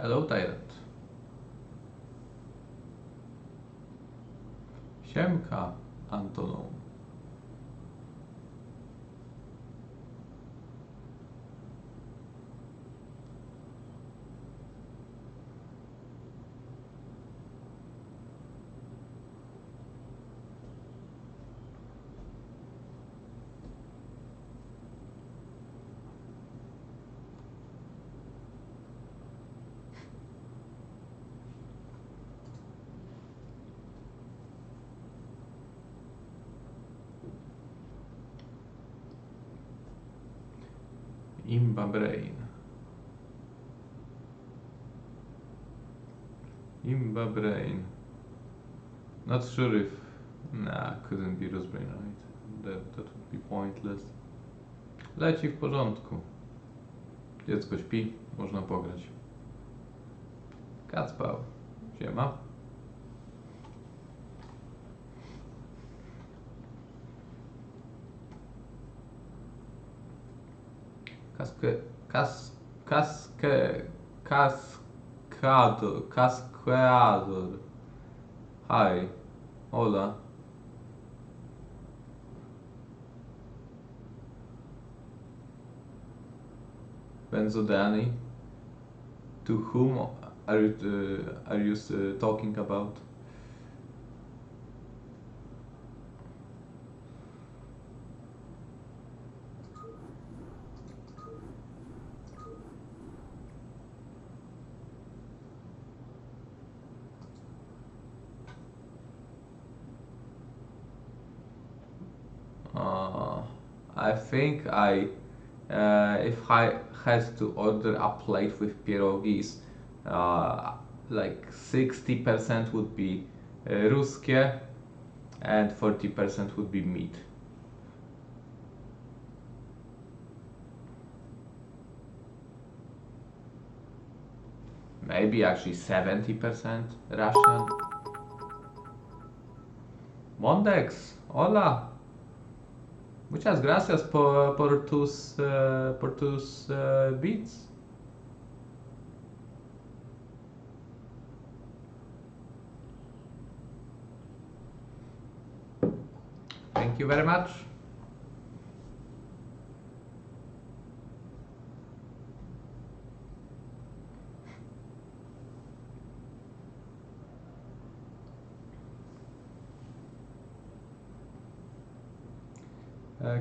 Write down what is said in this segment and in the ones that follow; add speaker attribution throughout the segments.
Speaker 1: Hello, Tyrant. Siemka, Antoną. Imba Brain. Imba Brain. Not sure if... Nah, couldn't be Rose Brain, right? That would be pointless. Leci w porządku. Dziecko śpi, można pograć. Kacpał. Siema. Cascador. Hi. Hola. Benzodani. To whom are you talking about? I think if I had to order a plate with pierogis, like 60% would be ruskie and 40% would be meat. Maybe actually 70% Russian. Mondex, hola. Muchas gracias por tus beats. Thank you very much.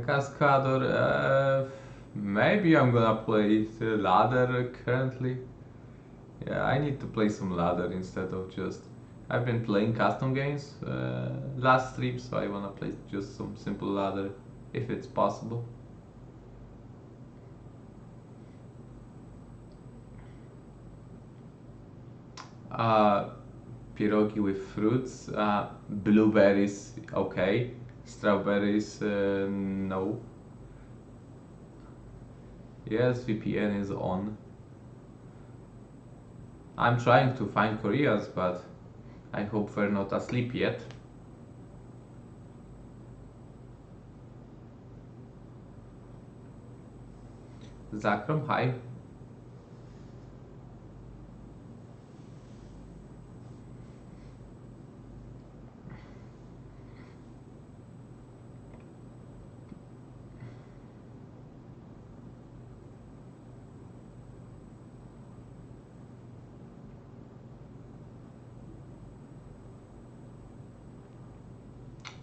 Speaker 1: Cascador, maybe I'm gonna play ladder currently. Yeah, I need to play some ladder instead of just... I've been playing custom games last stream, so I wanna play just some simple ladder if it's possible. Pierogi with fruits, blueberries, okay. Strawberries, no. Yes, VPN is on. I'm trying to find Koreans, but I hope they're not asleep yet. Zakrom, hi.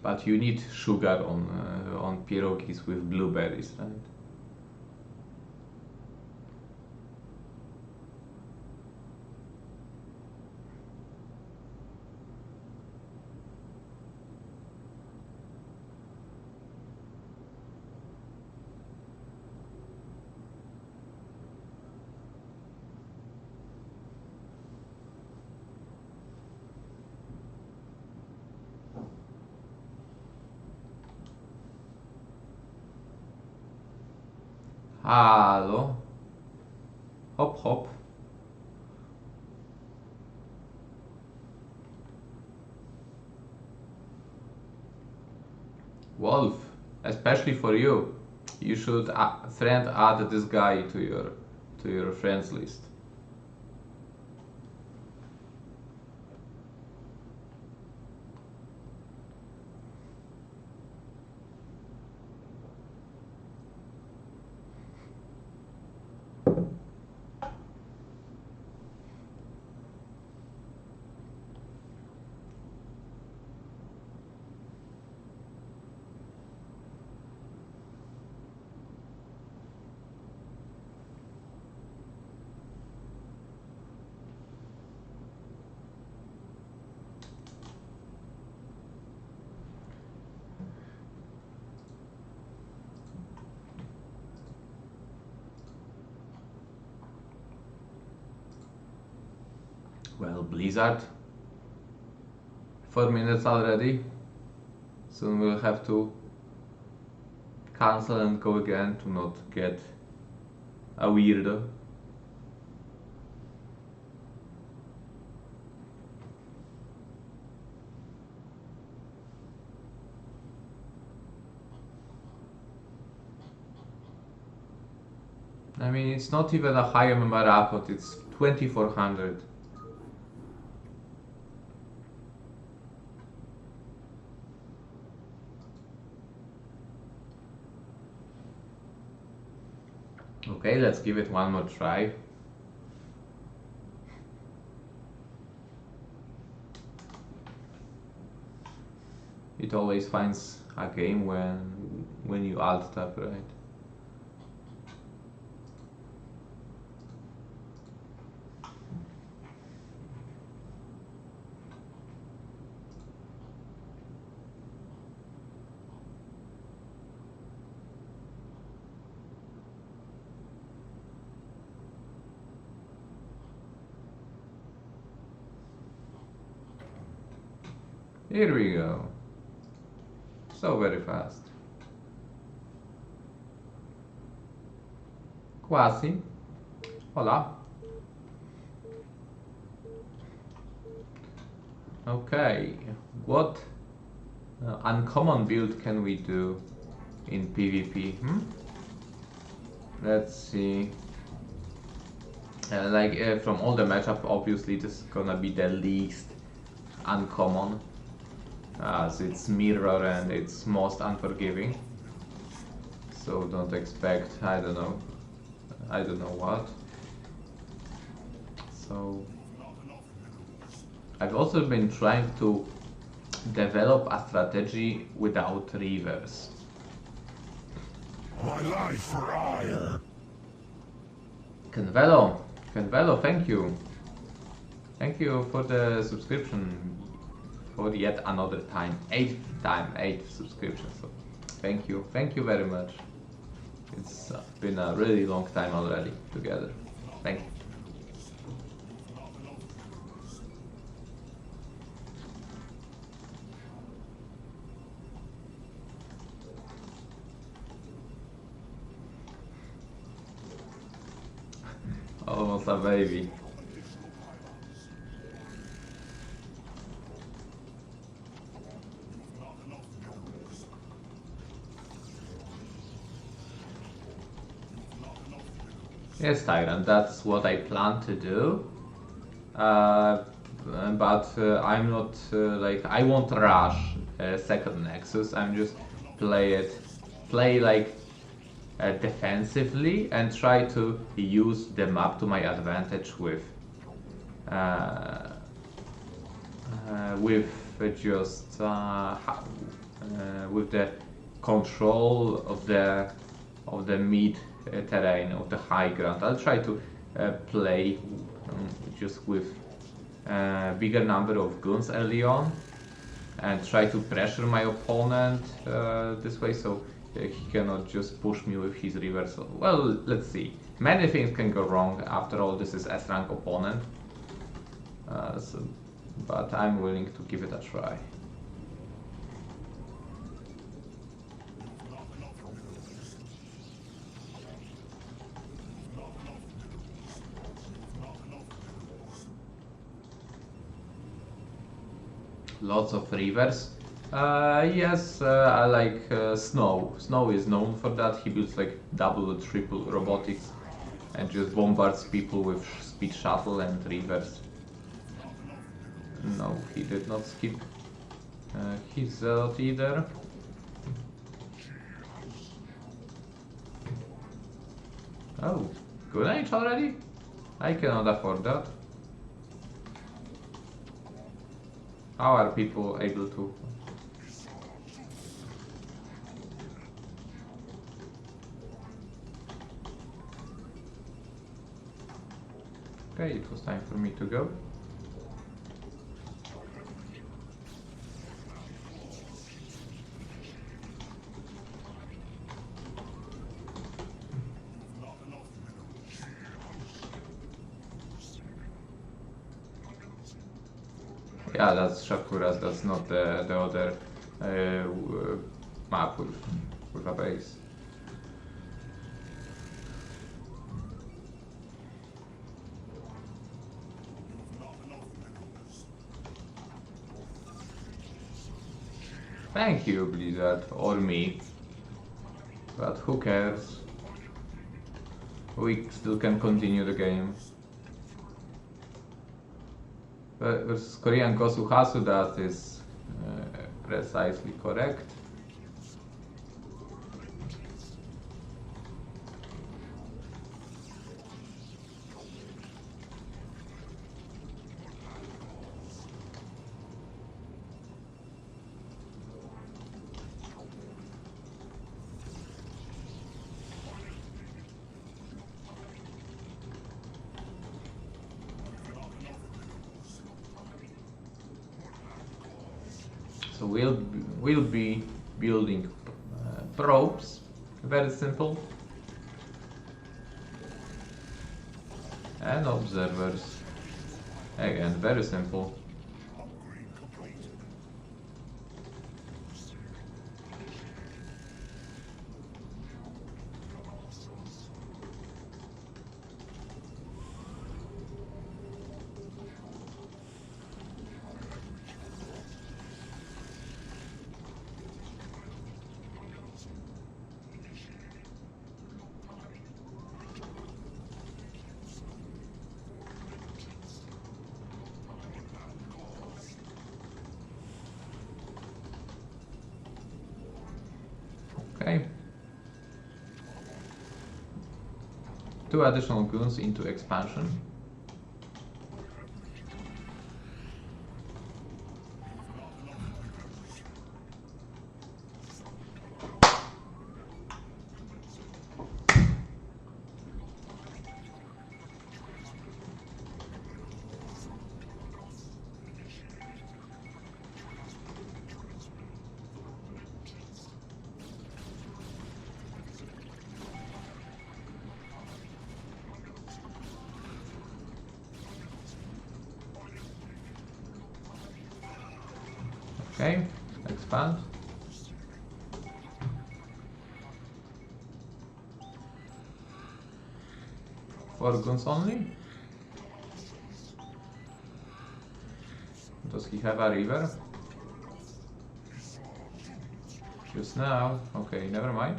Speaker 1: But you need sugar on pierogis with blueberries, right? Halo. Hop hop. Wolf, especially for you. You should friend add this guy to your friends list. Well, Blizzard. 4 minutes already. Soon we'll have to cancel and go again to not get a weirdo. I mean, it's not even a high MMR output, it's 2400. Okay, let's give it one more try. It always finds a game when you alt tab, right? Here we go. So very fast. Quasi. Hola. Okay, what uncommon build can we do in PvP? Let's see. From all the matchup, obviously this is gonna be the least uncommon, as it's mirror and it's most unforgiving. So don't expect, I don't know what. So I've also been trying to develop a strategy without reavers.
Speaker 2: My life for ire.
Speaker 1: Canvelo, thank you. Thank you for the subscription for yet another time. 8th subscription. So thank you very much. It's been a really long time already together. Thank you. Almost a baby. Yes, Tyrant, that's what I plan to do. But I'm not I won't rush second Nexus. I'm just play defensively and try to use the map to my advantage with just with the control of the mid terrain, of the high ground. I'll try to play just with bigger number of guns early on and try to pressure my opponent this way, so he cannot just push me with his reversal. Well, let's see. Many things can go wrong. After all, this is S-rank opponent. But I'm willing to give it a try. Lots of rivers. Yes, I like Snow. Snow is known for that. He builds like double or triple robotics and just bombards people with speed shuttle and rivers. No, he did not skip his zealot either. Oh, good age already? I cannot afford that. How are people able to? Okay, it was time for me to go. Yeah, that's Shakuras, that's not the other map with a base. Thank you, Blizzard, or me. But who cares? We still can continue the game. Versus Korean Kosuhasu, that is precisely correct. So we'll be building probes, very simple, and observers, again very simple. Okay. 2 additional goons into expansion. Okay, expand. For guns only? Does he have a river? Just now? Okay, never mind.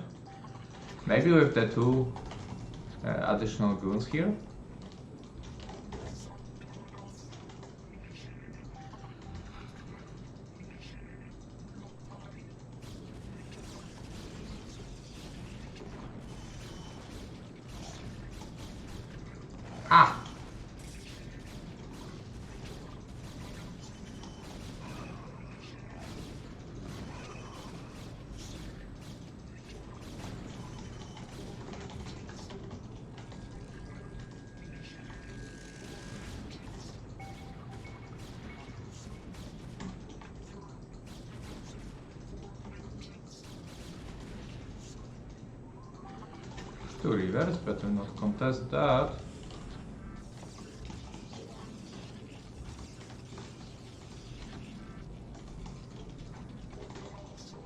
Speaker 1: Maybe with the 2 additional goons here? Ah! Two rivers, better not contest that.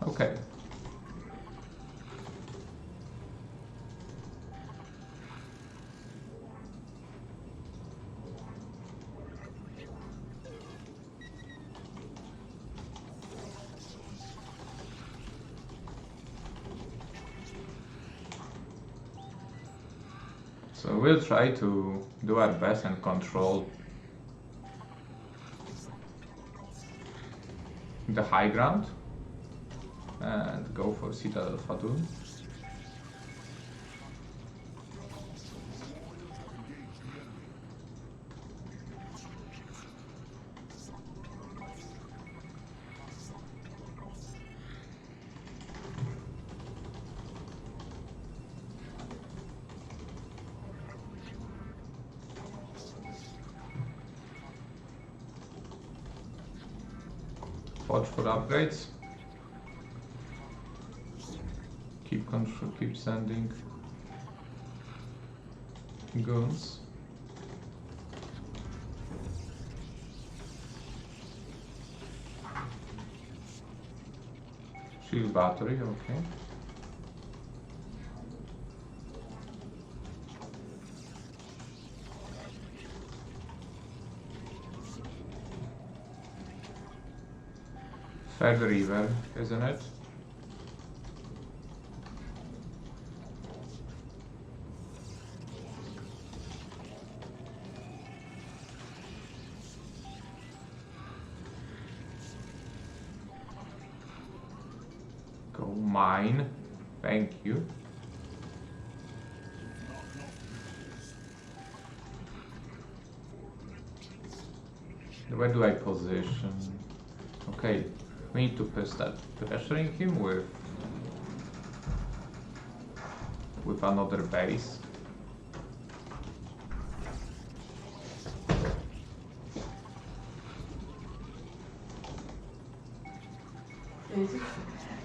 Speaker 1: Okay. So we'll try to do our best and control the high ground and go for Citadel Fatum. Watch for upgrades. Keep sending goons. Shield battery, okay. Third river, isn't it? Go mine. Thank you. Where do I position? Okay, we need to start pressuring him with another base.
Speaker 3: Jezus,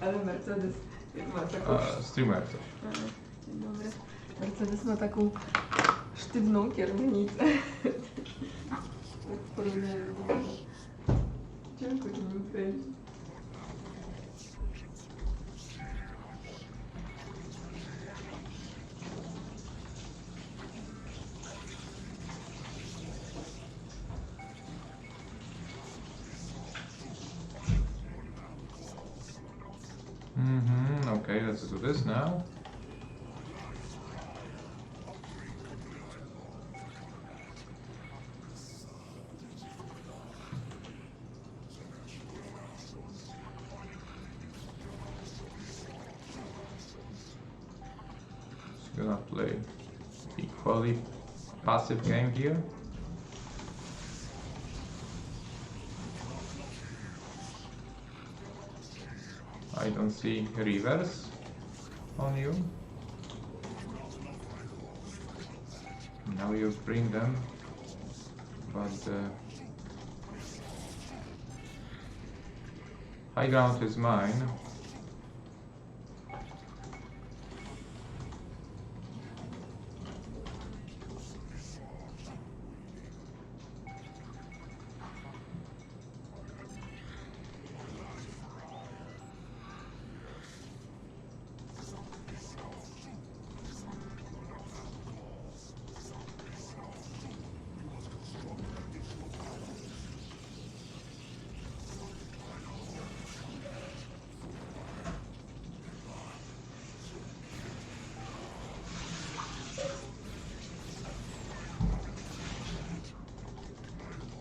Speaker 3: ale Mercedes ma taką...
Speaker 1: Streamer coś.
Speaker 3: Dzień dobry. Mercedes ma taką sztywną kierownicę. Tak w porównaniu do tego. Ciężko się nim kręci.
Speaker 1: Okay, let's do this now. Just gonna play equally passive game here. I don't see rivers on you. Now you bring them, but high ground is mine.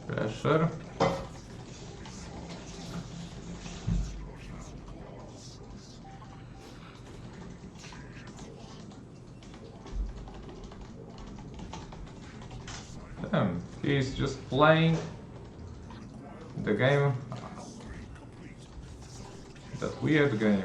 Speaker 1: Pressure. Damn, he's just playing the game. That weird game.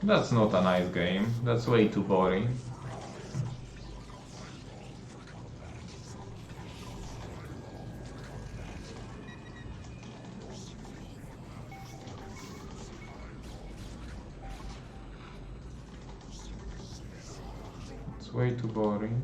Speaker 1: That's not a nice game. That's way too boring. It's way too boring.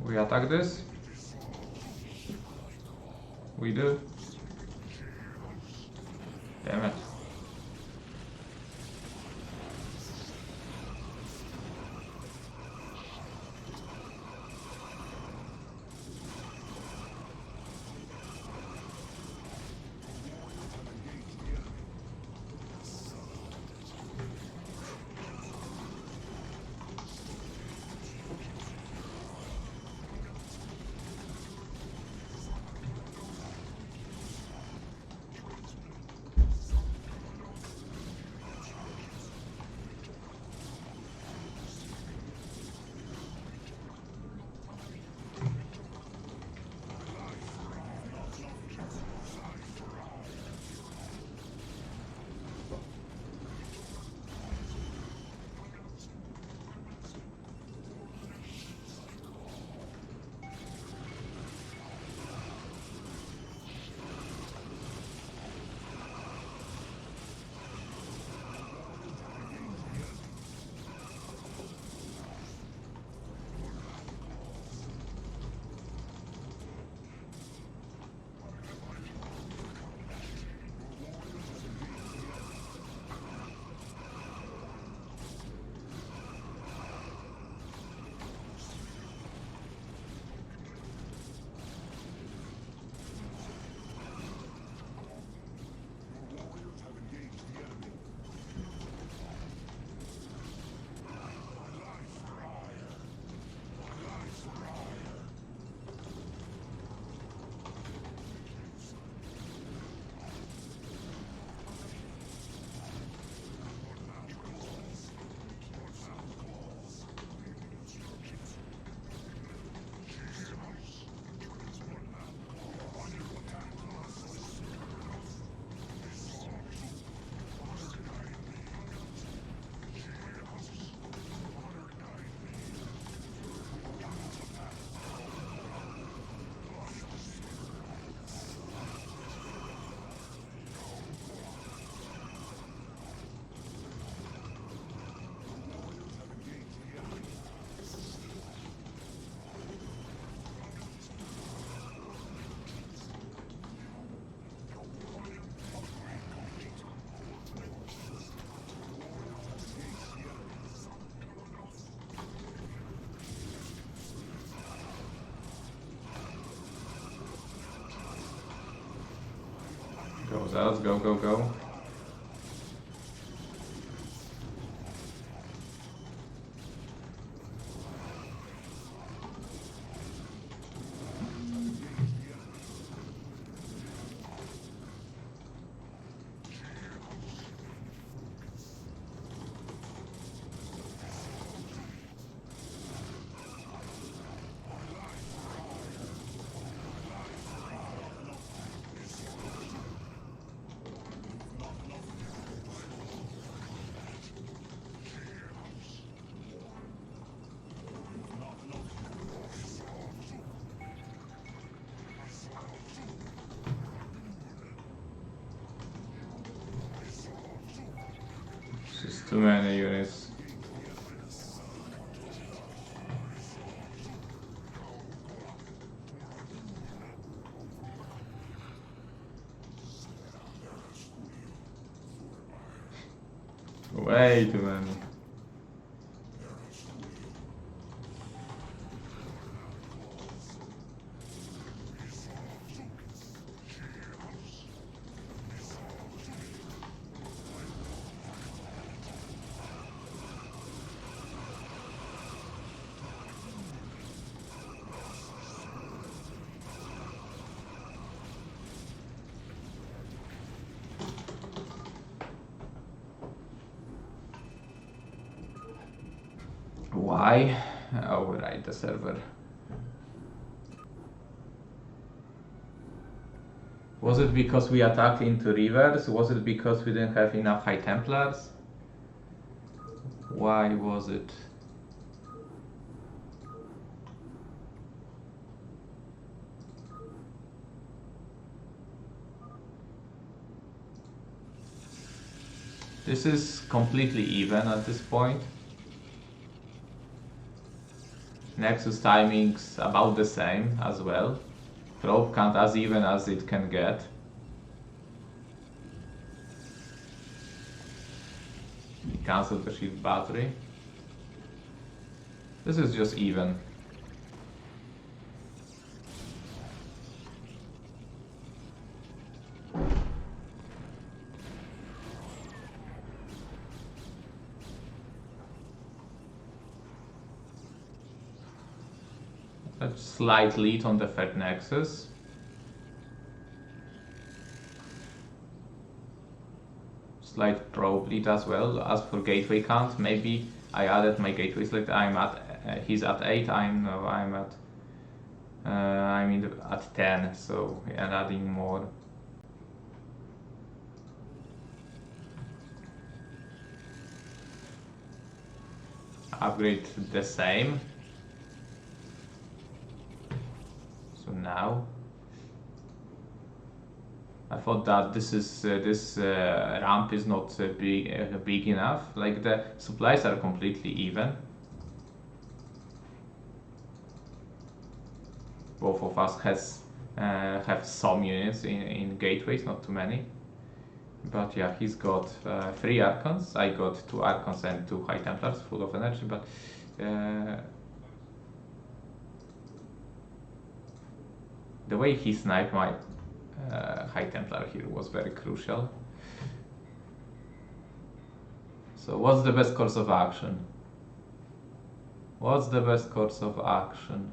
Speaker 1: We attack this? We do? Damn it. Go, Zealots, go, go, go. Just too many units. Way too many. Why? Oh, right, the server. Was it because we attacked into rivers? Was it because we didn't have enough High Templars? Why was it? This is completely even at this point. Nexus timing's about the same as well. Probe count as even as it can get. Cancel the shield battery. This is just even. A slight lead on the third nexus. Slight probe lead as well. As for gateway count, maybe I added my gateways. Like I'm at, he's at 8. I'm at, at 10. So and adding more. Upgrade the same. So now I thought that this ramp is not big enough. Like the supplies are completely even. Both of us have some units in gateways, not too many. But yeah, he's got 3 Archons. I got 2 Archons and 2 High Templars full of energy, but the way he sniped my High Templar here was very crucial. So what's the best course of action? What's the best course of action?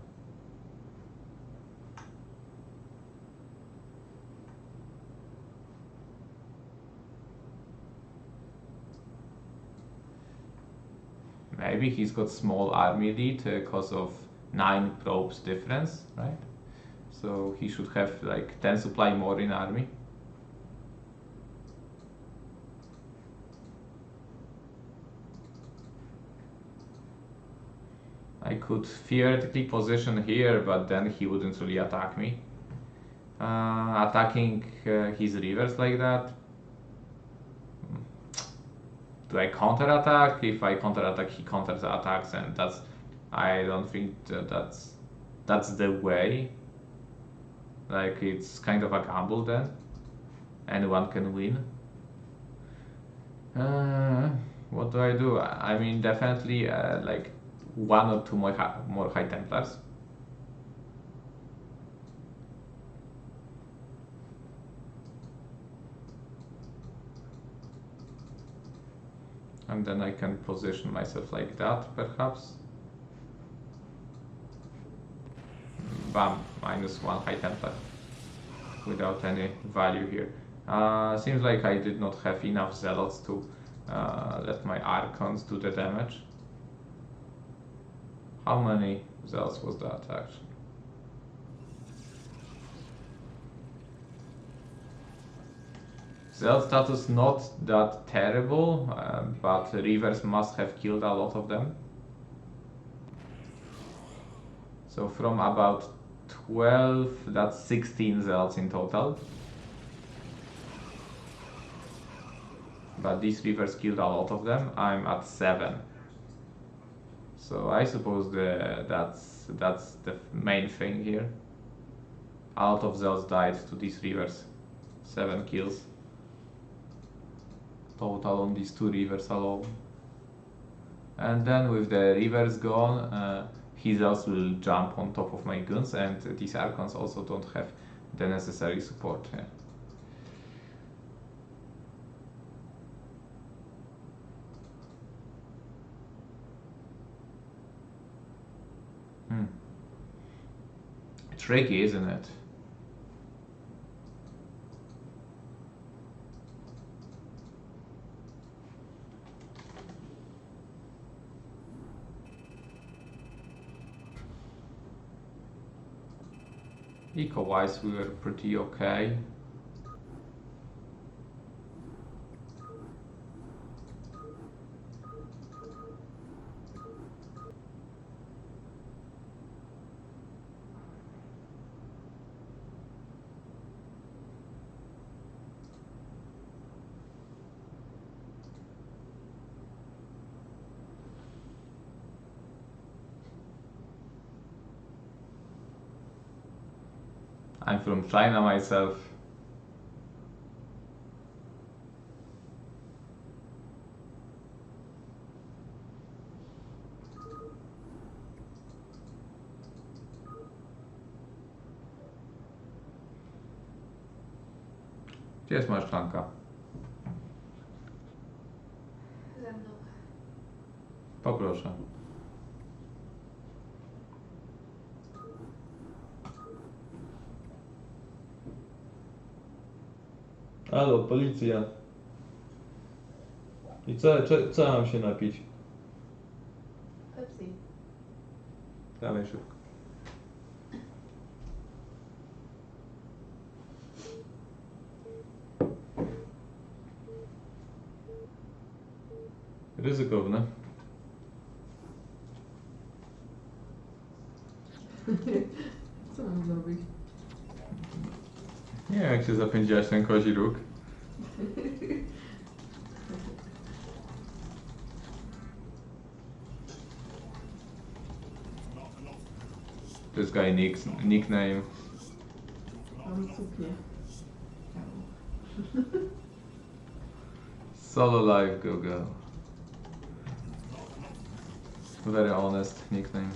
Speaker 1: Maybe he's got small army lead because of 9 probes difference, right? So he should have like 10 supply more in army. I could theoretically position here, but then he wouldn't really attack me. Attacking his rivers like that. Do I counter-attack? If I counter-attack, he counters-attacks, and I don't think that's the way. Like, it's kind of a gamble then. Anyone can win. What do I do? I mean, definitely like 1 or 2 more High Templars. And then I can position myself like that, perhaps. Bam, -1 high Templar. Without any value here. Seems like I did not have enough zealots to let my archons do the damage. How many zealots was that actually? Zealot status not that terrible, but Reavers must have killed a lot of them. So from about 12, that's 16 zealots in total. But these Reavers killed a lot of them. I'm at 7. So I suppose that's the main thing here. A lot of zealots died to these Reavers. 7 kills total on these 2 Reavers alone. And then with the Reavers gone, his elves will jump on top of my guns, and these Archons also don't have the necessary support. Yeah. Tricky, isn't it? Eco-wise, we were pretty okay. I'm from China myself. Gdzie jest moja szklanka?
Speaker 3: Ze mną.
Speaker 1: Poproszę. Halo, policja. I co mam się napić?
Speaker 3: Pepsi.
Speaker 1: Dawaj szybko. Ryzykowne.
Speaker 3: Co mam zrobić?
Speaker 1: Nie wiem, jak się zapędziłaś ten kozi róg. This guy nickname.
Speaker 3: Mam suknię.
Speaker 1: Solo life, go go. Very honest nickname.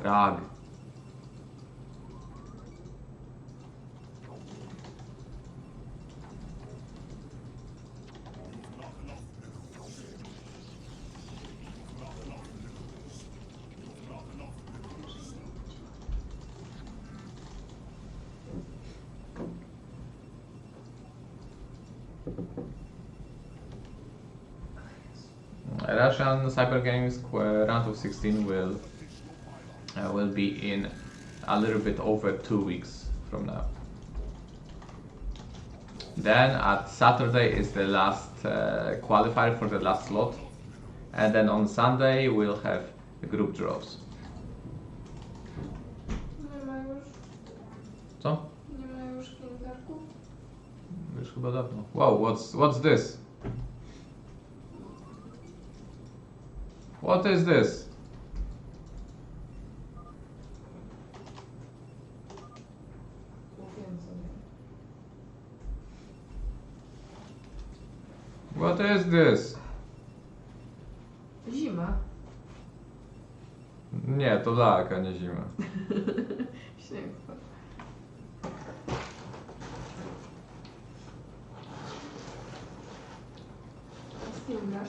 Speaker 1: Rag. Russian Cyber Games round of 16 will be in a little bit over 2 weeks from now. Then at Saturday is the last qualifier for the last slot, and then on Sunday we'll have group draws.
Speaker 3: Nie ma już.
Speaker 1: Co?
Speaker 3: Nie ma już kinderków.
Speaker 1: Już chyba dawno. Wow, what's this? What is this?
Speaker 3: Kupiłem sobie.
Speaker 1: What is this? Nie, to lak, a nie zima.
Speaker 3: Śnieg spadł. Z kim grasz?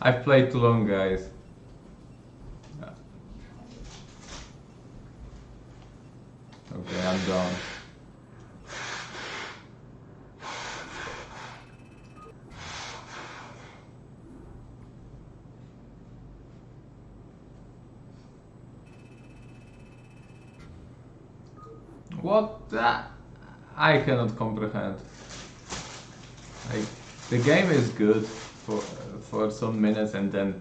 Speaker 1: I've played too long, guys. Okay, I'm done. What? I cannot comprehend. Like, the game is good for some minutes and then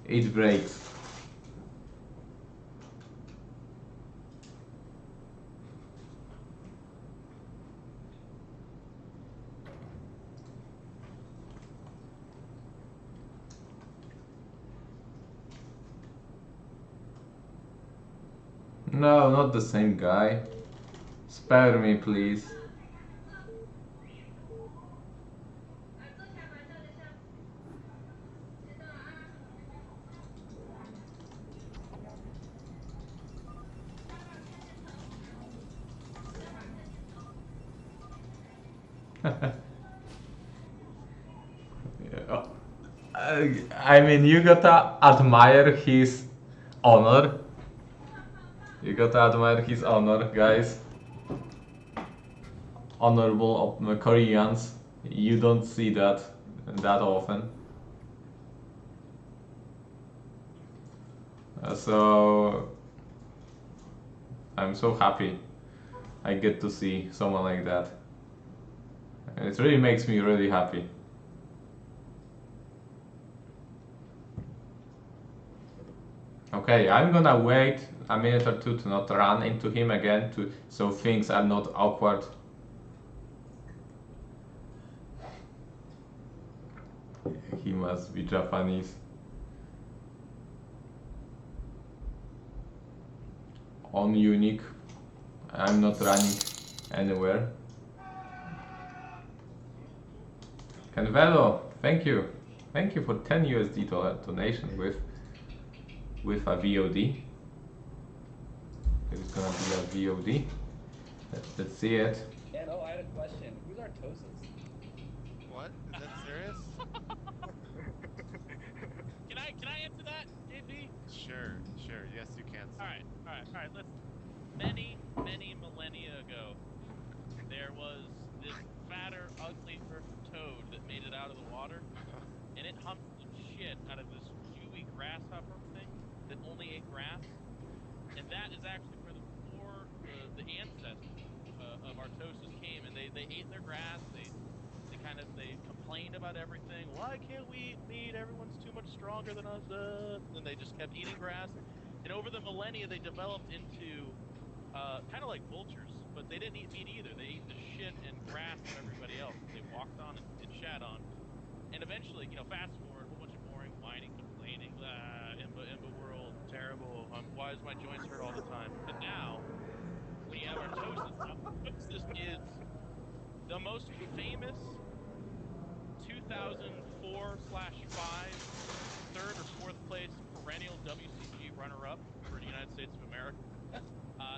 Speaker 1: it breaks. No, not the same guy. Spare me, please. Yeah. I mean, you gotta admire his honor. You gotta admire his honor, guys. Honorable Koreans. You don't see that often. So I'm so happy I get to see someone like that. It really makes me really happy. Okay, I'm gonna wait a minute or two to not run into him again so things are not awkward. He must be Japanese. On unique. I'm not running anywhere. Canvelo, thank you. Thank you for 10 USD donation with a VOD. It's gonna be a VOD. Let's see it.
Speaker 4: And oh, I had a question. Who's Artosis?
Speaker 5: What? Is that serious?
Speaker 6: Can I answer that, JP?
Speaker 5: Sure. Yes, you can.
Speaker 6: All right. Let's. Many millennia ago, there was this fatter, uglier toad that made it out of the water, and it humped the shit out of this chewy grasshopper thing that only ate grass, and that is actually where the ancestors of Artosis came, and they ate their grass. They complained about everything. Why can't we eat meat? Everyone's too much stronger than us. And they just kept eating grass. And over the millennia, they developed into kind of like vultures, but they didn't eat meat either. They ate the shit and grass of everybody else. They walked on and shat on. And eventually, fast forward, a whole bunch of boring, whining, complaining. Imba world, terrible. Why does my joints hurt all the time? And now, when you have Artosis, this is the most famous 2004/5 third or fourth place perennial WCG runner-up for the United States of America.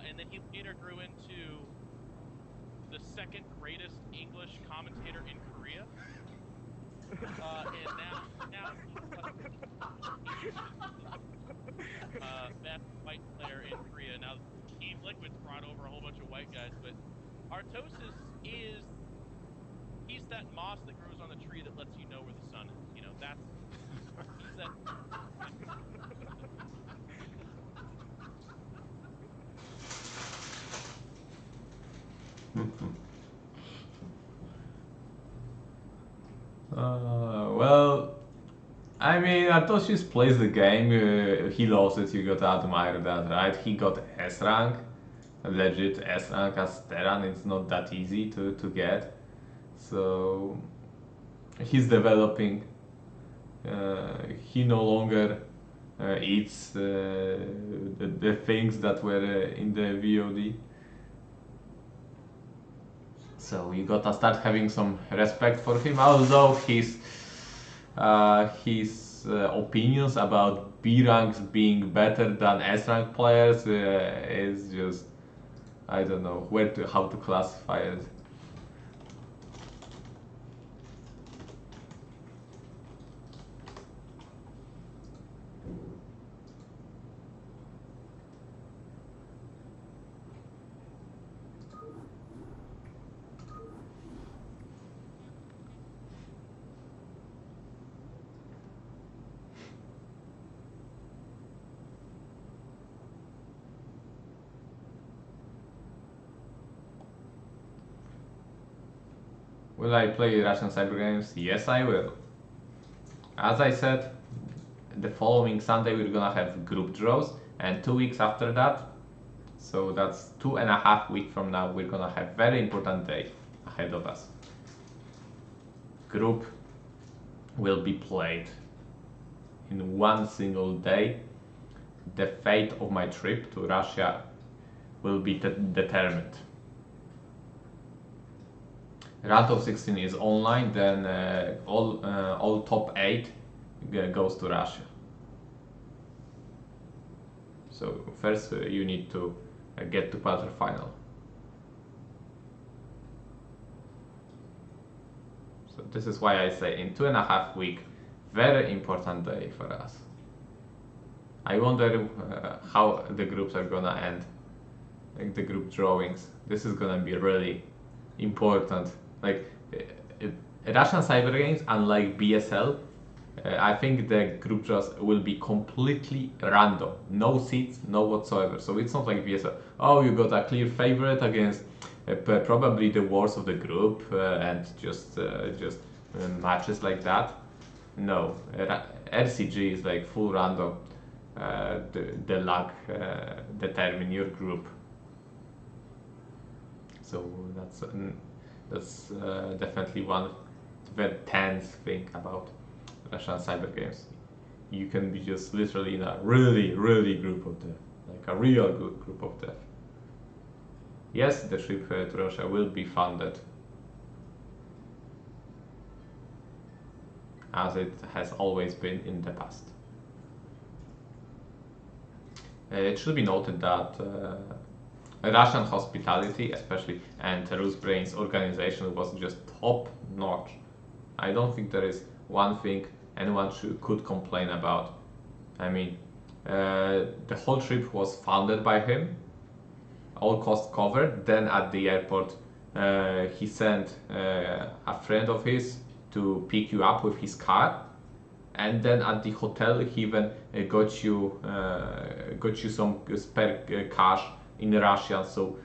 Speaker 6: And then he later grew into the second greatest English commentator in Korea. And now best white player in Korea. Now Team Liquid's brought over a whole bunch of white guys, but Artosis he's that moss that grows on the tree that lets you know where the sun is. He's that.
Speaker 1: Well, I mean, Atoshis plays the game, he loves it, you gotta admire that, right? He got S rank, legit S rank as Terran, it's not that easy to get. So, he's developing, he no longer eats the things that were in the VOD. So you gotta start having some respect for him, although he's his opinions about B ranks being better than S rank players is just, I don't know how to classify it. Will I play Russian cyber games? Yes, I will. As I said, the following Sunday we're gonna have group draws, and 2 weeks after that, so that's 2.5 weeks from now, we're gonna have very important day ahead of us. Group will be played in one single day. The fate of my trip to Russia will be determined. Round of 16 is online, then all top 8 goes to Russia. So first you need to get to quarterfinal. So this is why I say in 2.5 weeks, very important day for us. I wonder how the groups are gonna end, like the group drawings. This is gonna be really important. Like Russian cyber games, unlike BSL, I think the group draws will be completely random, no seeds, no whatsoever. So it's not like BSL. Oh, you got a clear favorite against probably the worst of the group and just matches like that. No, RCG is like full random. The luck determine your group. So that's definitely one very tense thing about Russian cyber games. You can be just literally in a really group of death, like a real good group of death. Yes, the trip to Russia will be funded, as it has always been in the past. It should be noted that Russian hospitality, especially, and Rusbrain's organization was just top notch. I don't think there is one thing anyone could complain about. I mean, the whole trip was funded by him, all costs covered. Then at the airport, he sent a friend of his to pick you up with his car, and then at the hotel he even got you some spare cash in Russia, so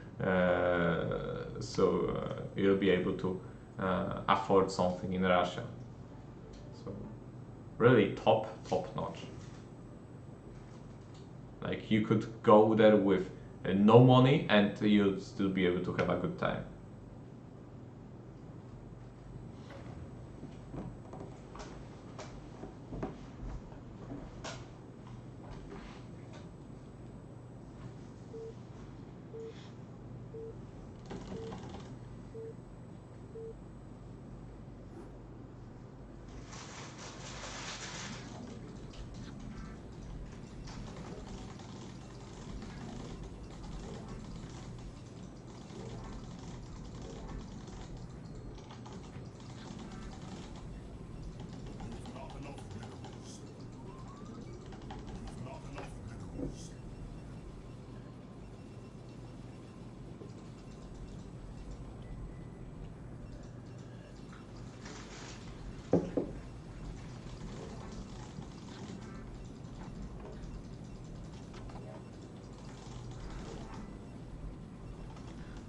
Speaker 1: you'll be able to afford something in Russia. So really top notch. Like you could go there with no money and you'll still be able to have a good time.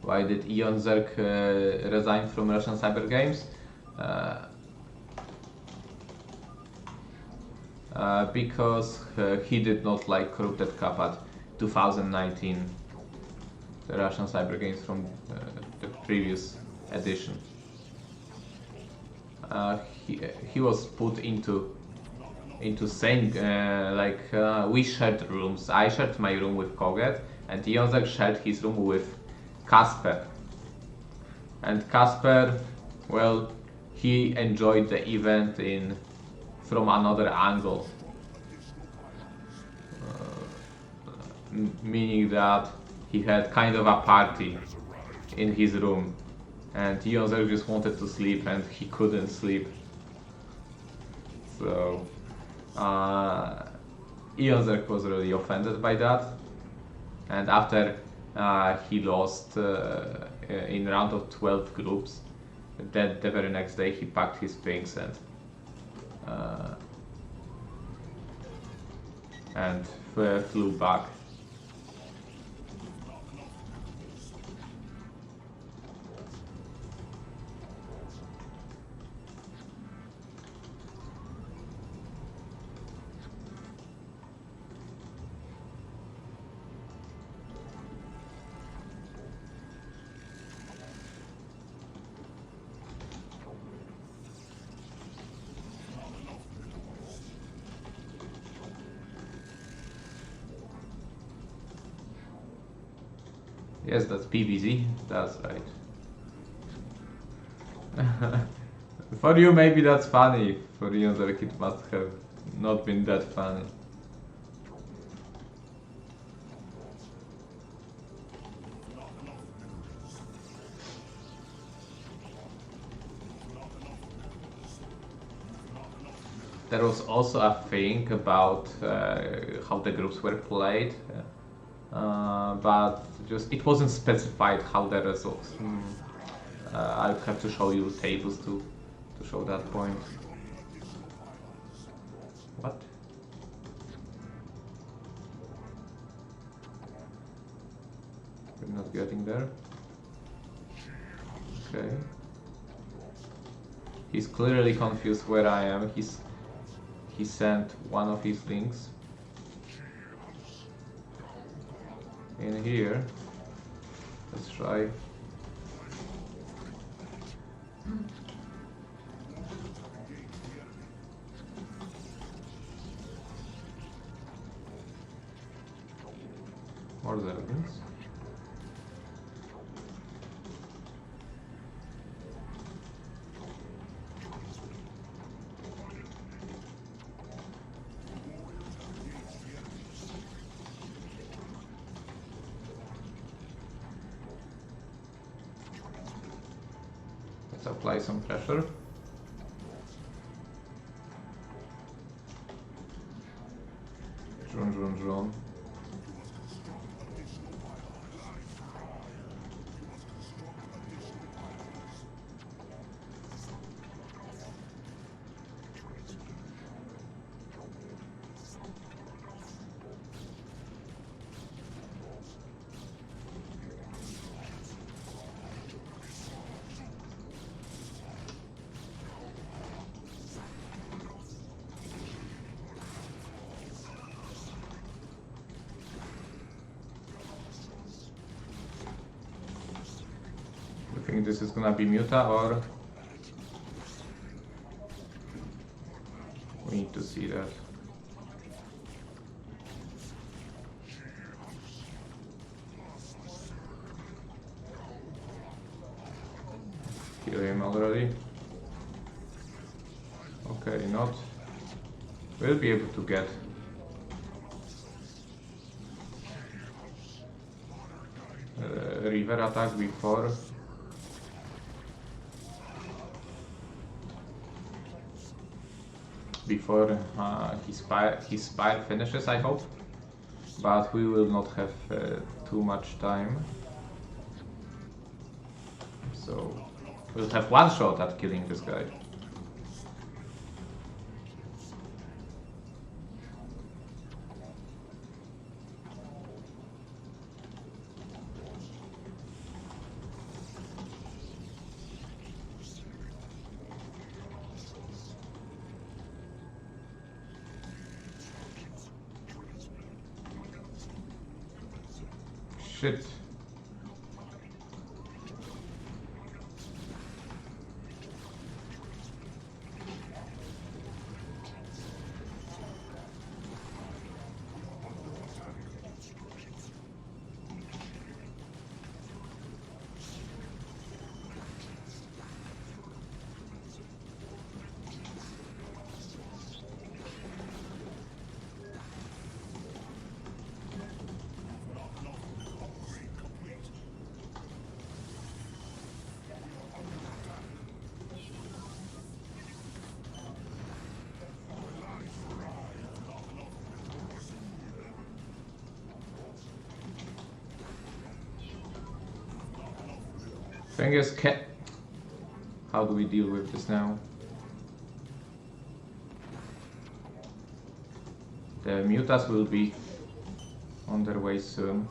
Speaker 1: Why did Ion Zerk resign from Russian Cyber Games? Because he did not like Corrupted Cup at 2019, the Russian Cyber Games from the previous edition. He was put into same we shared rooms. I shared my room with Koget, and Ion Zerk shared his room with Kasper. And Kasper, well, he enjoyed the event in from another angle. Meaning that he had kind of a party in his room, and Ionzer just wanted to sleep and he couldn't sleep. So Ionzer was really offended by that, and after he lost in round of 12 groups, then the very next day he packed his things and flew back. Yes, that's PVZ, that's right. For you maybe that's funny, for the other it must have not been that funny. There was also a thing about how the groups were played, but just it wasn't specified how the results. I'll have to show you tables to show that point. What? We're not getting there. Okay. He's clearly confused where I am. He sent one of his links in here. Let's try. More links. Let's apply some pressure. Drone. I think this is gonna be Muta, or we need to see that. Kill him already. Okay, not. We'll be able to get river attack before. Before his spire finishes, I hope, but we will not have too much time, so we'll have one shot at killing this guy. Shit. Thing is, how do we deal with this now? The mutas will be on their way soon.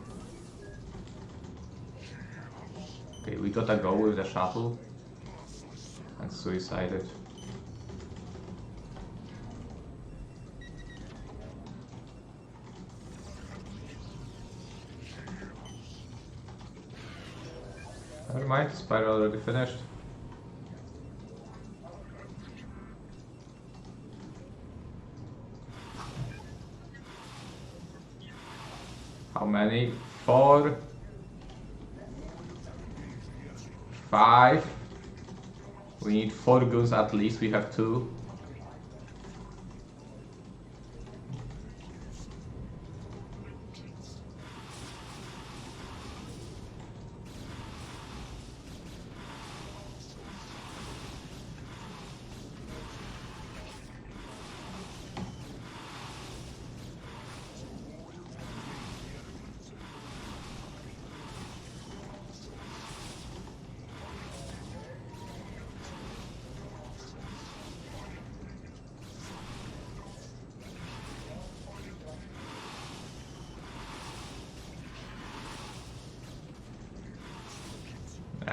Speaker 1: Okay, we gotta go with the shuttle and suicide it. Never mind, Spire already finished. How many? 4, 5. We need 4 goons at least, we have 2.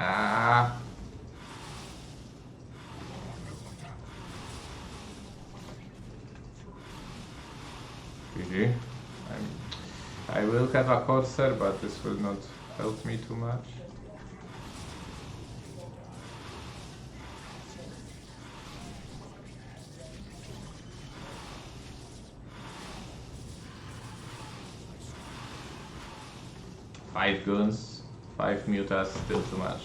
Speaker 1: Ah. GG. I will have a Corsair, but this will not help me too much. Five goons, 5 mutas, still too much.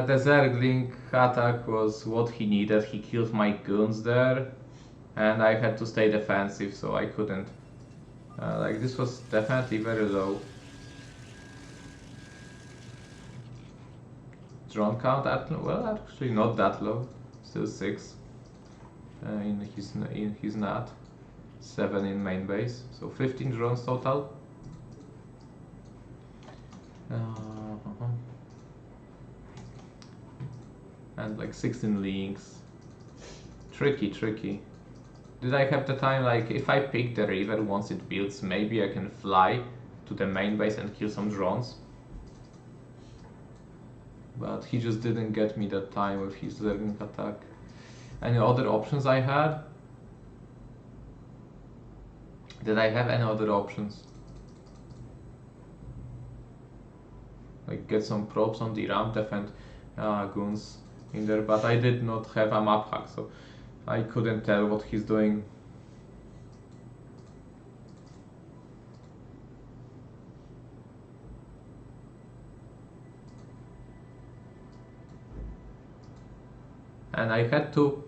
Speaker 1: The Zergling attack was what he needed. He killed my goons there, and I had to stay defensive, so I couldn't. Like, this was definitely very low. Drone count well, actually not that low, still 6 in his NAT, 7 in main base, so 15 drones total. And like 16 links. Tricky. Did I have the time? Like, if I pick the river once it builds, maybe I can fly to the main base and kill some drones. But he just didn't get me that time with his Zergling attack. Any other options I had? Did I have any other options? Like, get some probes on the ramp, defend goons in there, but I did not have a map hack, so I couldn't tell what he's doing. And I had to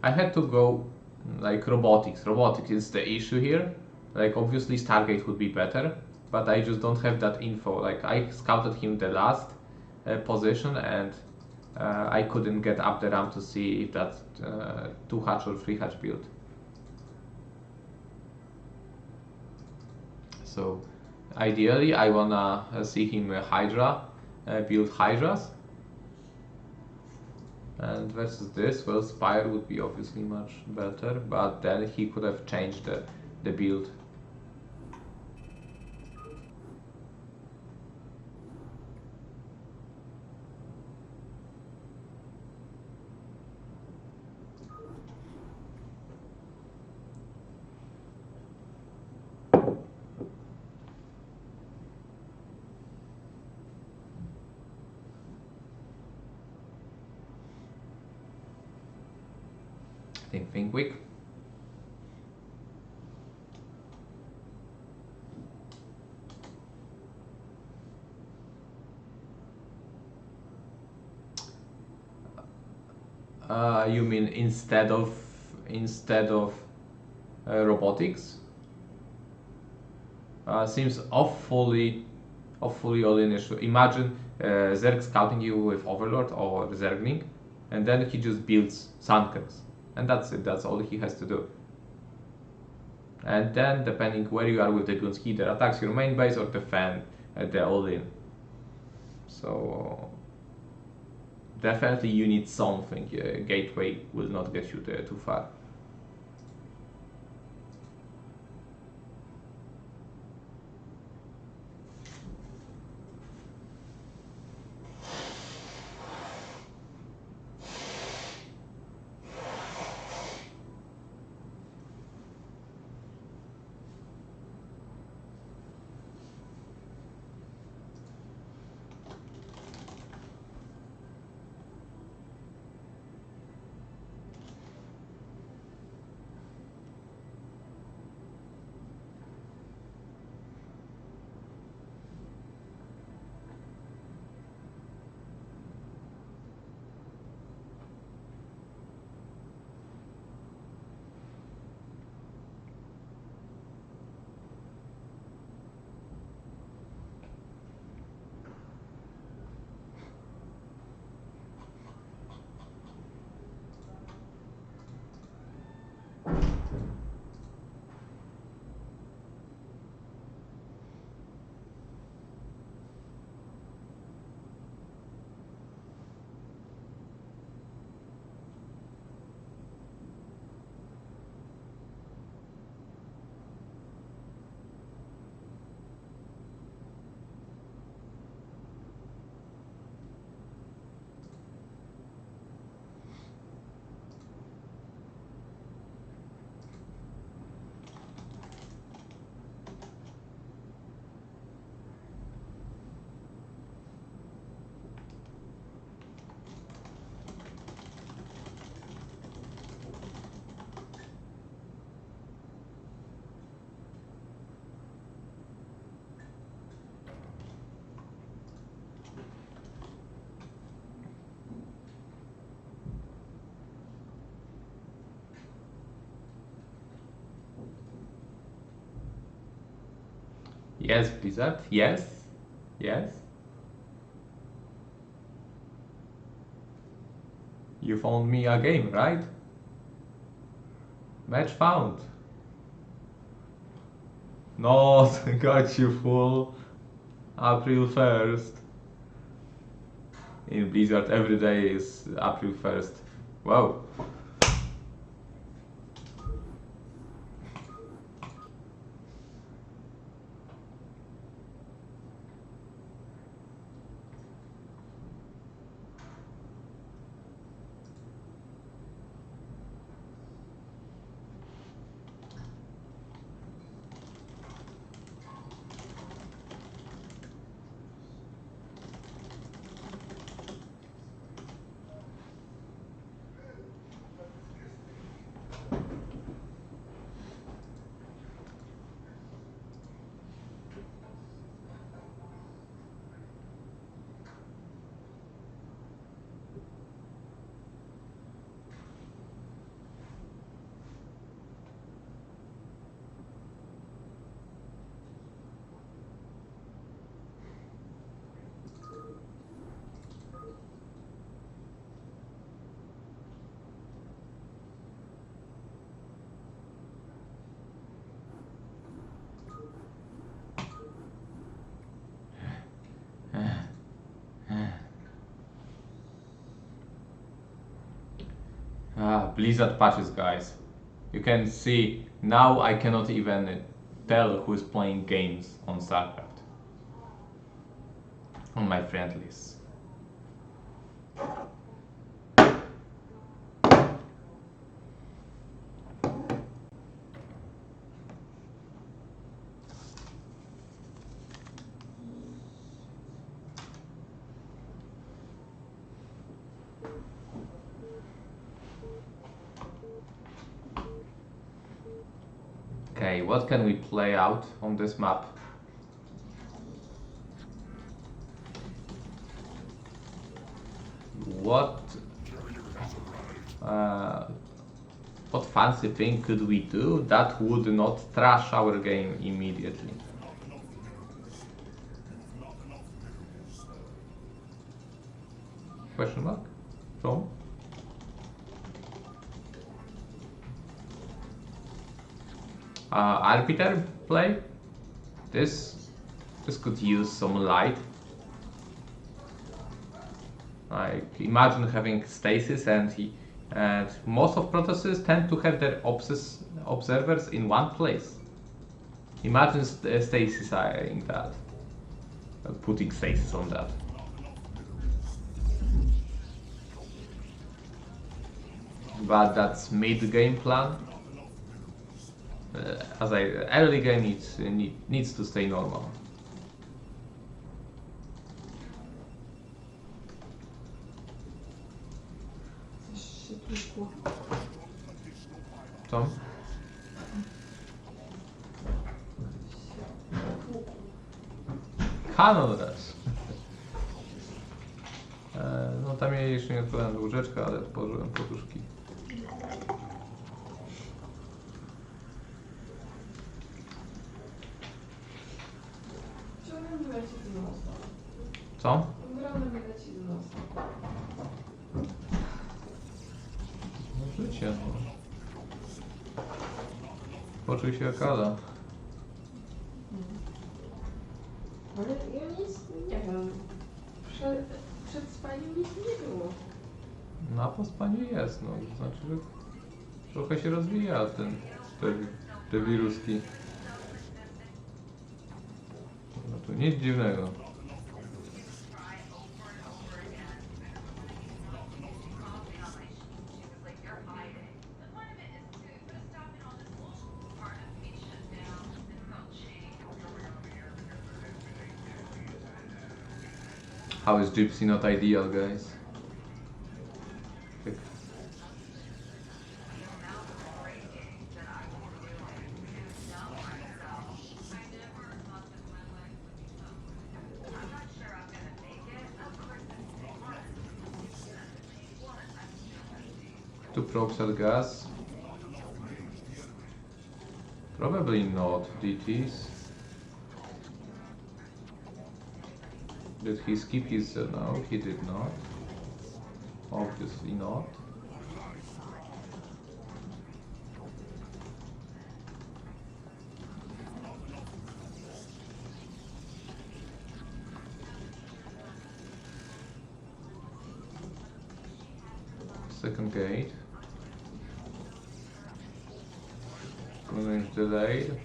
Speaker 1: go like robotics. Robotics is the issue here. Like, obviously Stargate would be better, but I just don't have that info. Like, I scouted him the last position, and I couldn't get up the ramp to see if that's 2 hatch or 3 hatch build. So ideally I wanna see him Hydra, build Hydras. And versus this, well, Spire would be obviously much better, but then he could have changed the build. Think weak. You mean instead of robotics? Seems awfully all in issue. Imagine Zerg scouting you with Overlord or Zergling, and then he just builds Sunkers. And that's it, that's all he has to do. And then, depending where you are with the Gunsk, either attacks your main base or defend at the all-in. So definitely you need something. Gateway will not get you there too far. Yes, Blizzard. Yes. Yes. You found me a game, right? Match found. Not got you fool. April 1st. In Blizzard every day is April 1st. Wow. Blizzard patches, guys. You can see now I cannot even tell who's playing games on Starcraft on my friend list. Okay, what can we play out on this map? What uh, what fancy thing could we do that would not trash our game immediately? Question mark? From? arbiter play. This could use some light. Like imagine having stasis and most of Protosses tend to have their observers in one place. Imagine stasis in that. Putting stasis on that. But that's mid-game plan. Early game needs to stay normal.
Speaker 3: Coś się tłukło.
Speaker 1: Co? Canon Rush. No tam ja jeszcze nie odpalałem do łóżeczka, ale położyłem poduszki.
Speaker 3: Ciągle mi leci z nosa.
Speaker 1: Co?
Speaker 3: Ogromnie mi leci z nosa.
Speaker 1: No życie, no. Poczuj się jak Ada.
Speaker 3: Ale ja nic nie wiem. Przed spaniem nic nie było.
Speaker 1: Na po spaniu jest, no. To znaczy, że trochę się rozwija te wiruski. No to nic dziwnego. How is Gypsy not ideal, guys? Two probes at gas. Probably not DTs. Did he skip his... no, he did not. Obviously not. Second gate. Range delayed.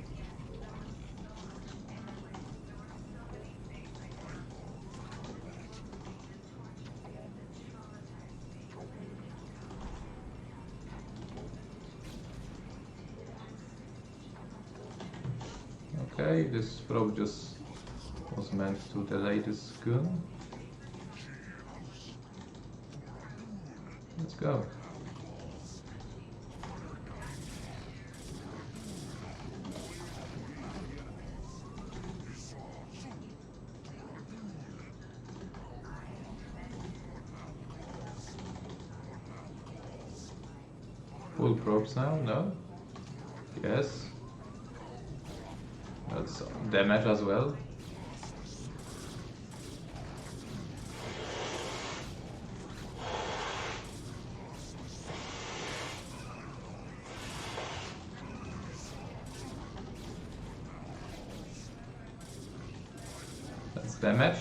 Speaker 1: Okay, this probe just was meant to delay this gun. Let's go. Full probes now? No? Yes. That's damage as well. That's damage.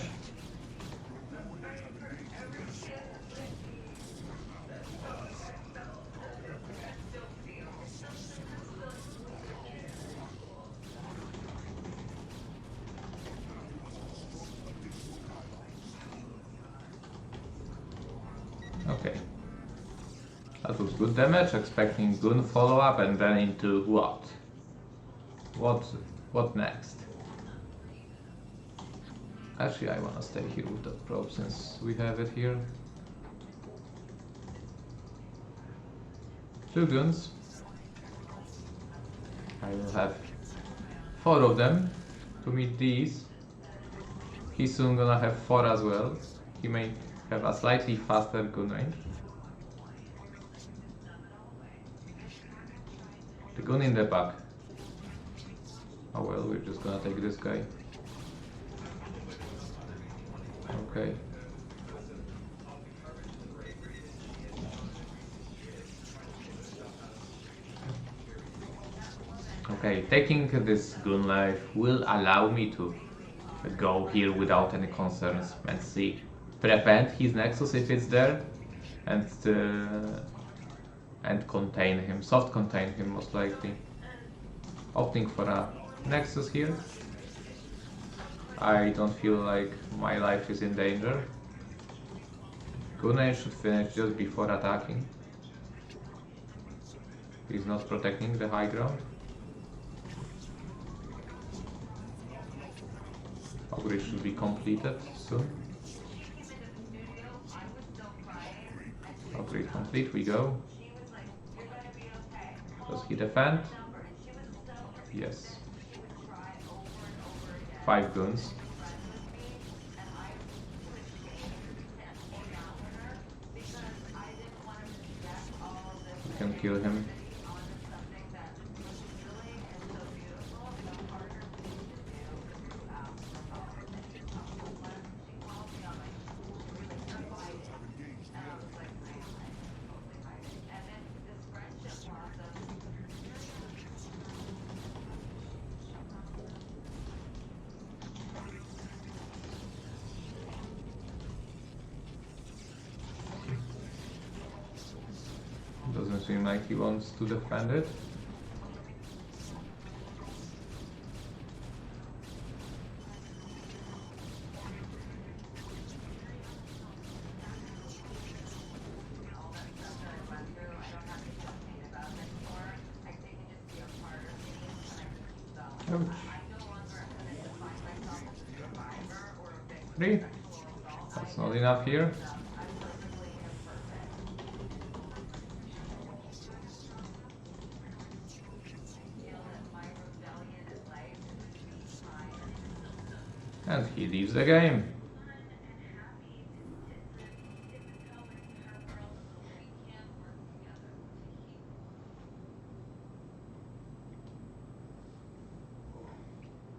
Speaker 1: Okay. That was good damage, expecting gun follow-up and then into what? What next? Actually, I wanna stay here with that probe since we have it here. Two guns. I will have 4 of them to meet these. He's soon gonna have 4 as well. He may have a slightly faster gun range. The gun in the back. Oh well, we're just gonna take this guy. Okay. Okay, taking this gun life will allow me to go here without any concerns and see, prevent his nexus if it's there, and contain him, soft contain him most likely. Opting for a nexus here. I don't feel like my life is in danger. Gunnar should finish just before attacking. He's not protecting the high ground. Upgrade should be completed soon. Upgrade complete, we go. Does he defend? Yes. 5 guns. We can kill him. Doesn't seem like he wants to defend it. Ouch. 3. That's not enough here. And he leaves the game.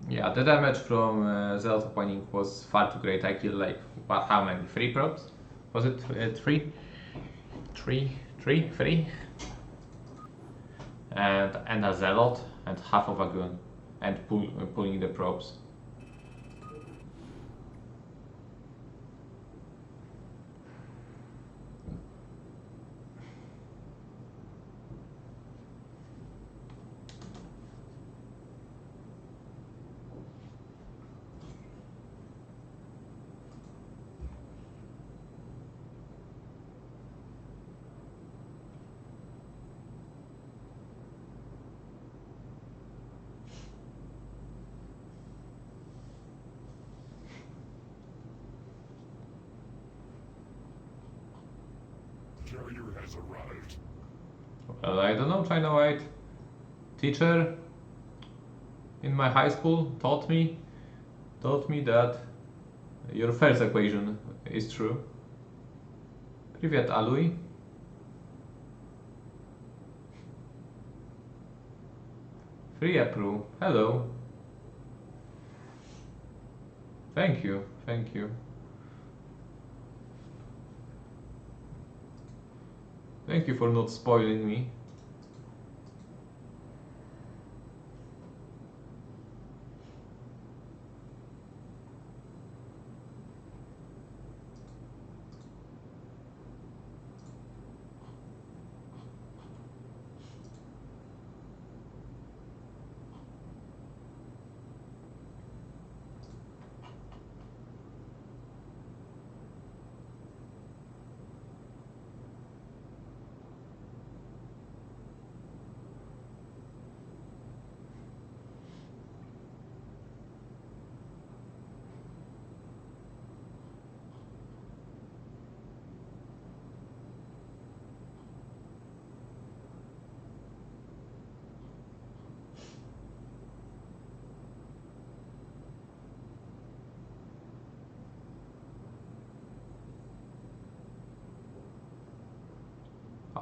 Speaker 1: Yeah, the damage from Zealot opening was far too great. I killed like, what, how many? 3 probes? Was it 3? 3? And a Zealot and half of a gun. And pulling the probes.
Speaker 2: Carrier has arrived.
Speaker 1: Well, I don't know, China White. Teacher in my high school taught me that your first equation is true. Привет, Alui. Free approve. Hello. Thank you. Thank you. Thank you for not spoiling me.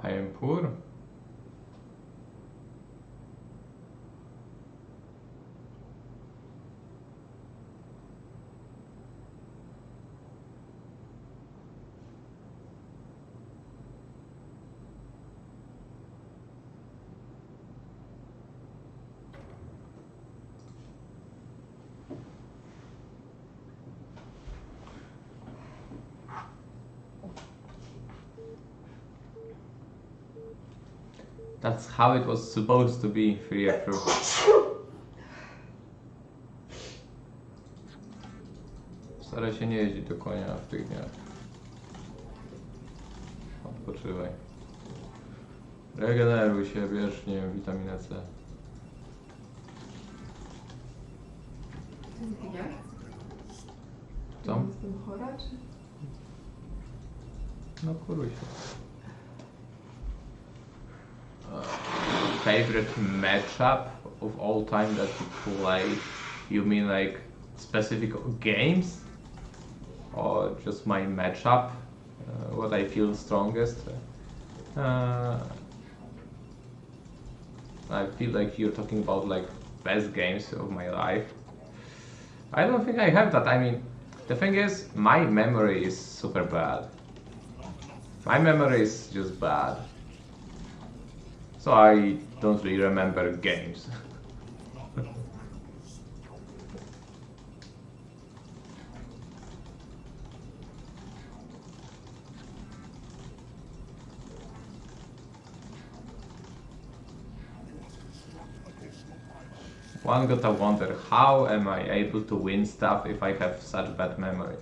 Speaker 1: I am poor. That's how it was supposed to be, free through. Staraj się nie jeździć do konia w tych dniach. Odpoczywaj. Regeneruj się, bierz, nie wiem, witaminę C.
Speaker 3: Ja?
Speaker 1: Co?
Speaker 3: Jestem chora, czy?
Speaker 1: No kuruj się. Favorite matchup of all time that you played? You mean like specific games? Or just my matchup? What I feel strongest? I feel like you're talking about like best games of my life. I don't think I have that. I mean, the thing is, my memory is super bad. My memory is just bad. So I don't really remember games. One gotta wonder, how am I able to win stuff if I have such bad memory?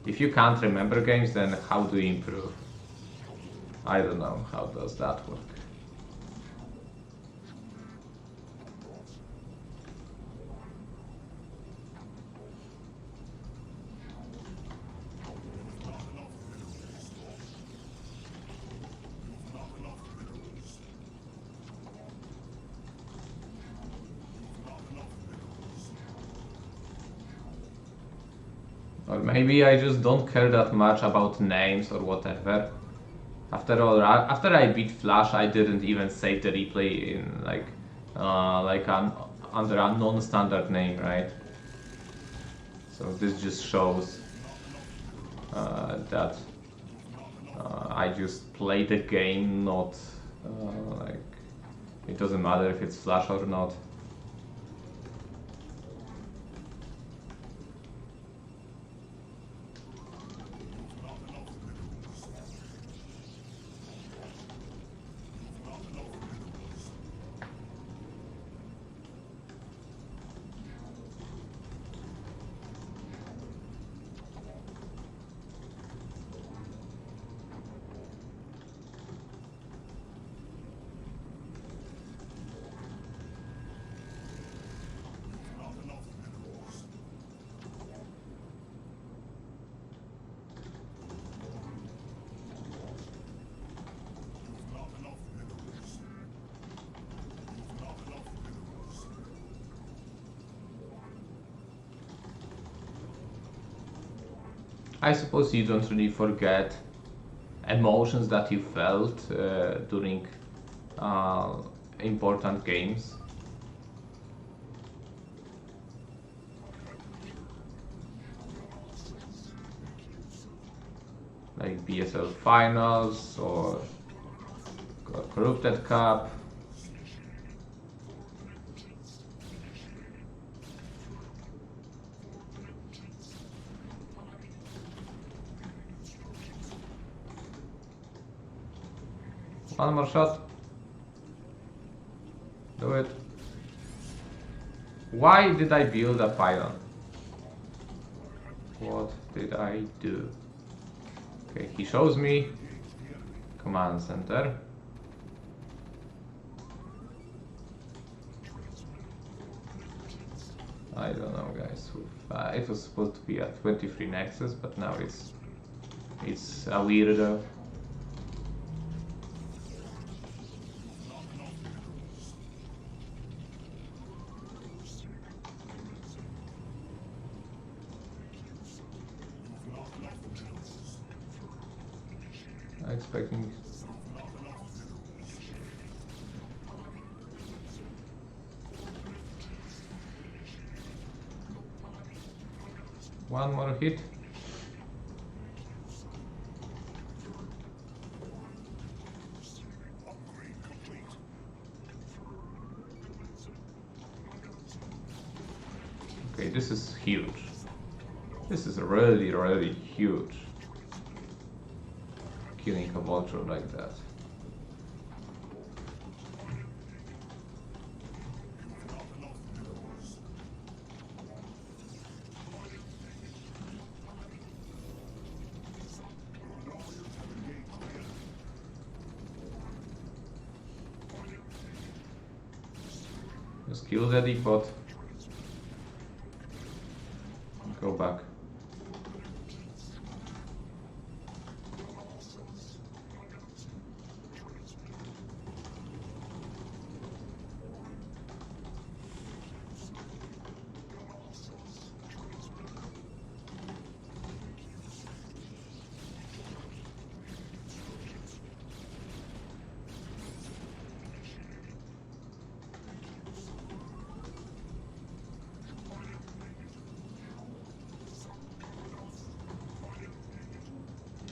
Speaker 1: If you can't remember games, then how do you improve? I don't know, how does that work? Or maybe I just don't care that much about names or whatever. After all, after I beat Flash, I didn't even save the replay in like under a non-standard name, right? So this just shows that I just play the game, not like it doesn't matter if it's Flash or not. I suppose you don't really forget emotions that you felt during important games. Like BSL finals or Corrupted Cup. One more shot. Do it. Why did I build a pylon? What did I do? Okay, he shows me command center. I don't know, guys. It was supposed to be a 23 Nexus, but now it's a weirdo. Expecting one more hit. Okay, this is huge. This is really, really huge. Killing a vulture like that. Just kill the depot. Go back.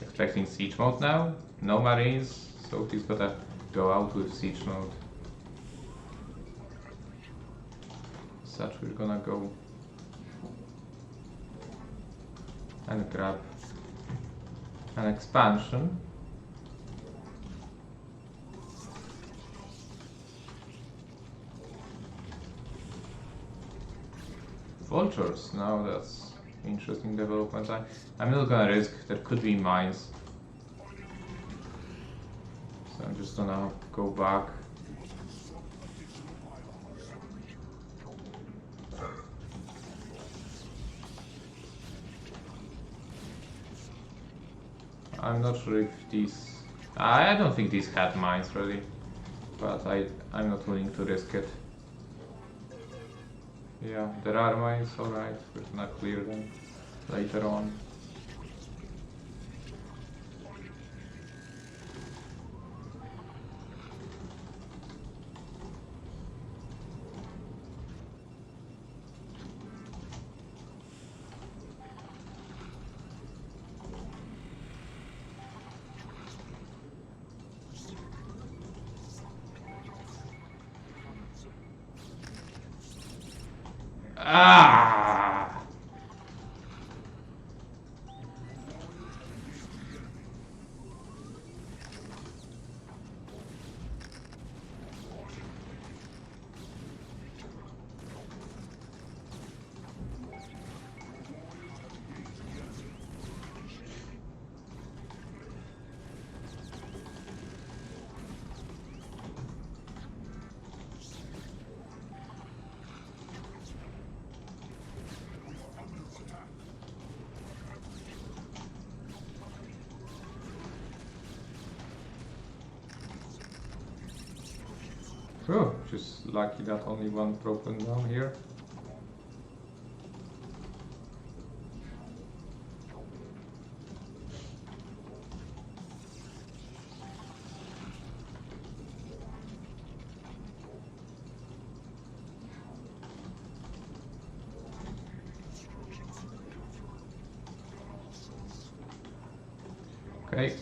Speaker 1: Expecting siege mode now. No marines, so he's gotta go out with siege mode. Such we're gonna go and grab an expansion. Vultures, now that's interesting development. I'm not gonna risk, there could be mines. So I'm just gonna go back. I'm not sure if these... I don't think these had mines really, but I'm not willing to risk it. Yeah, there are mines, alright, we're gonna clear them later on. Ah! Oh, just lucky that only one broken down here. Okay.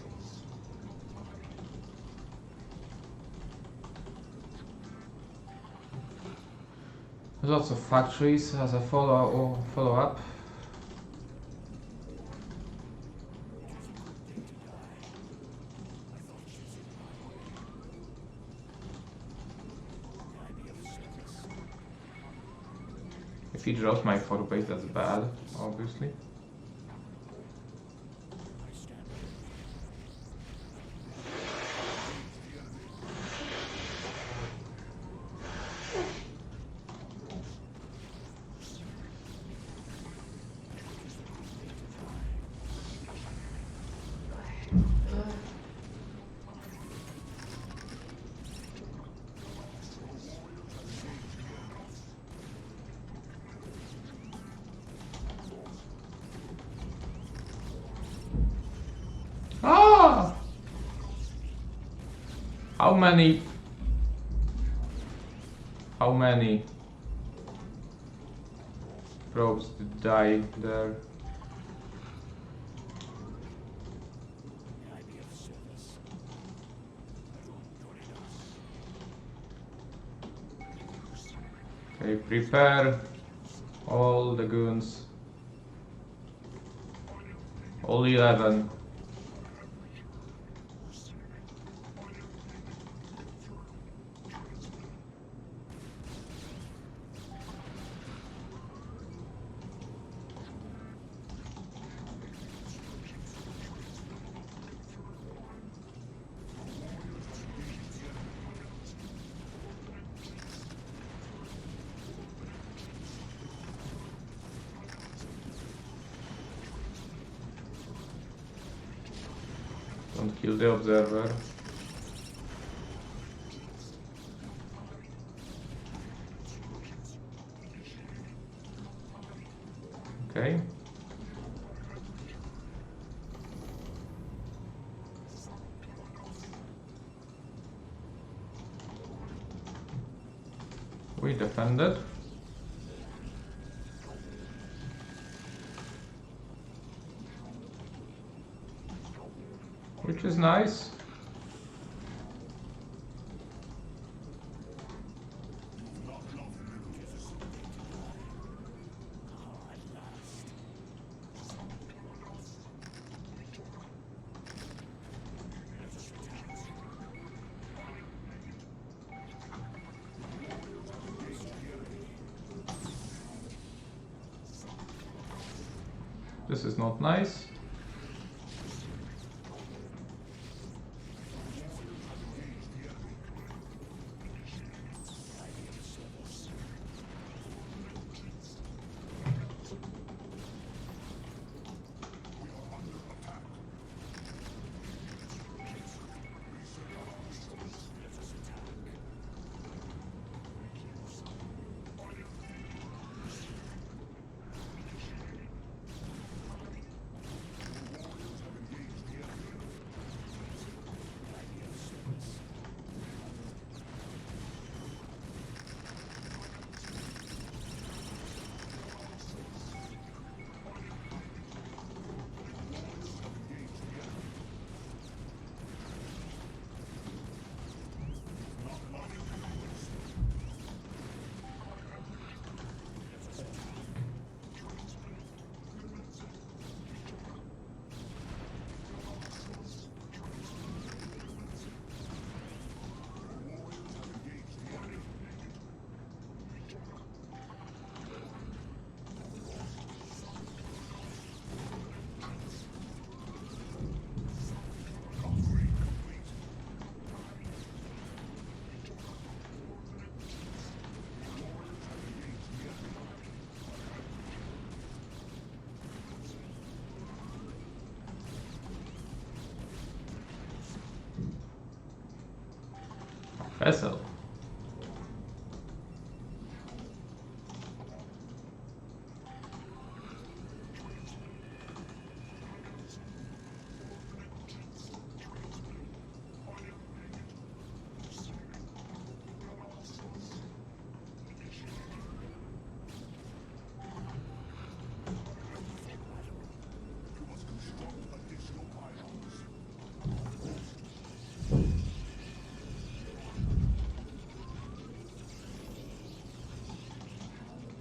Speaker 1: Lots of factories as a follow-up. If he drops my 4 base, that's bad, obviously. Ah! How many probes did die there? Okay, prepare all the goons. All 11. Kill the observer. Okay. We defended. Which is nice. This is not nice. Vessel.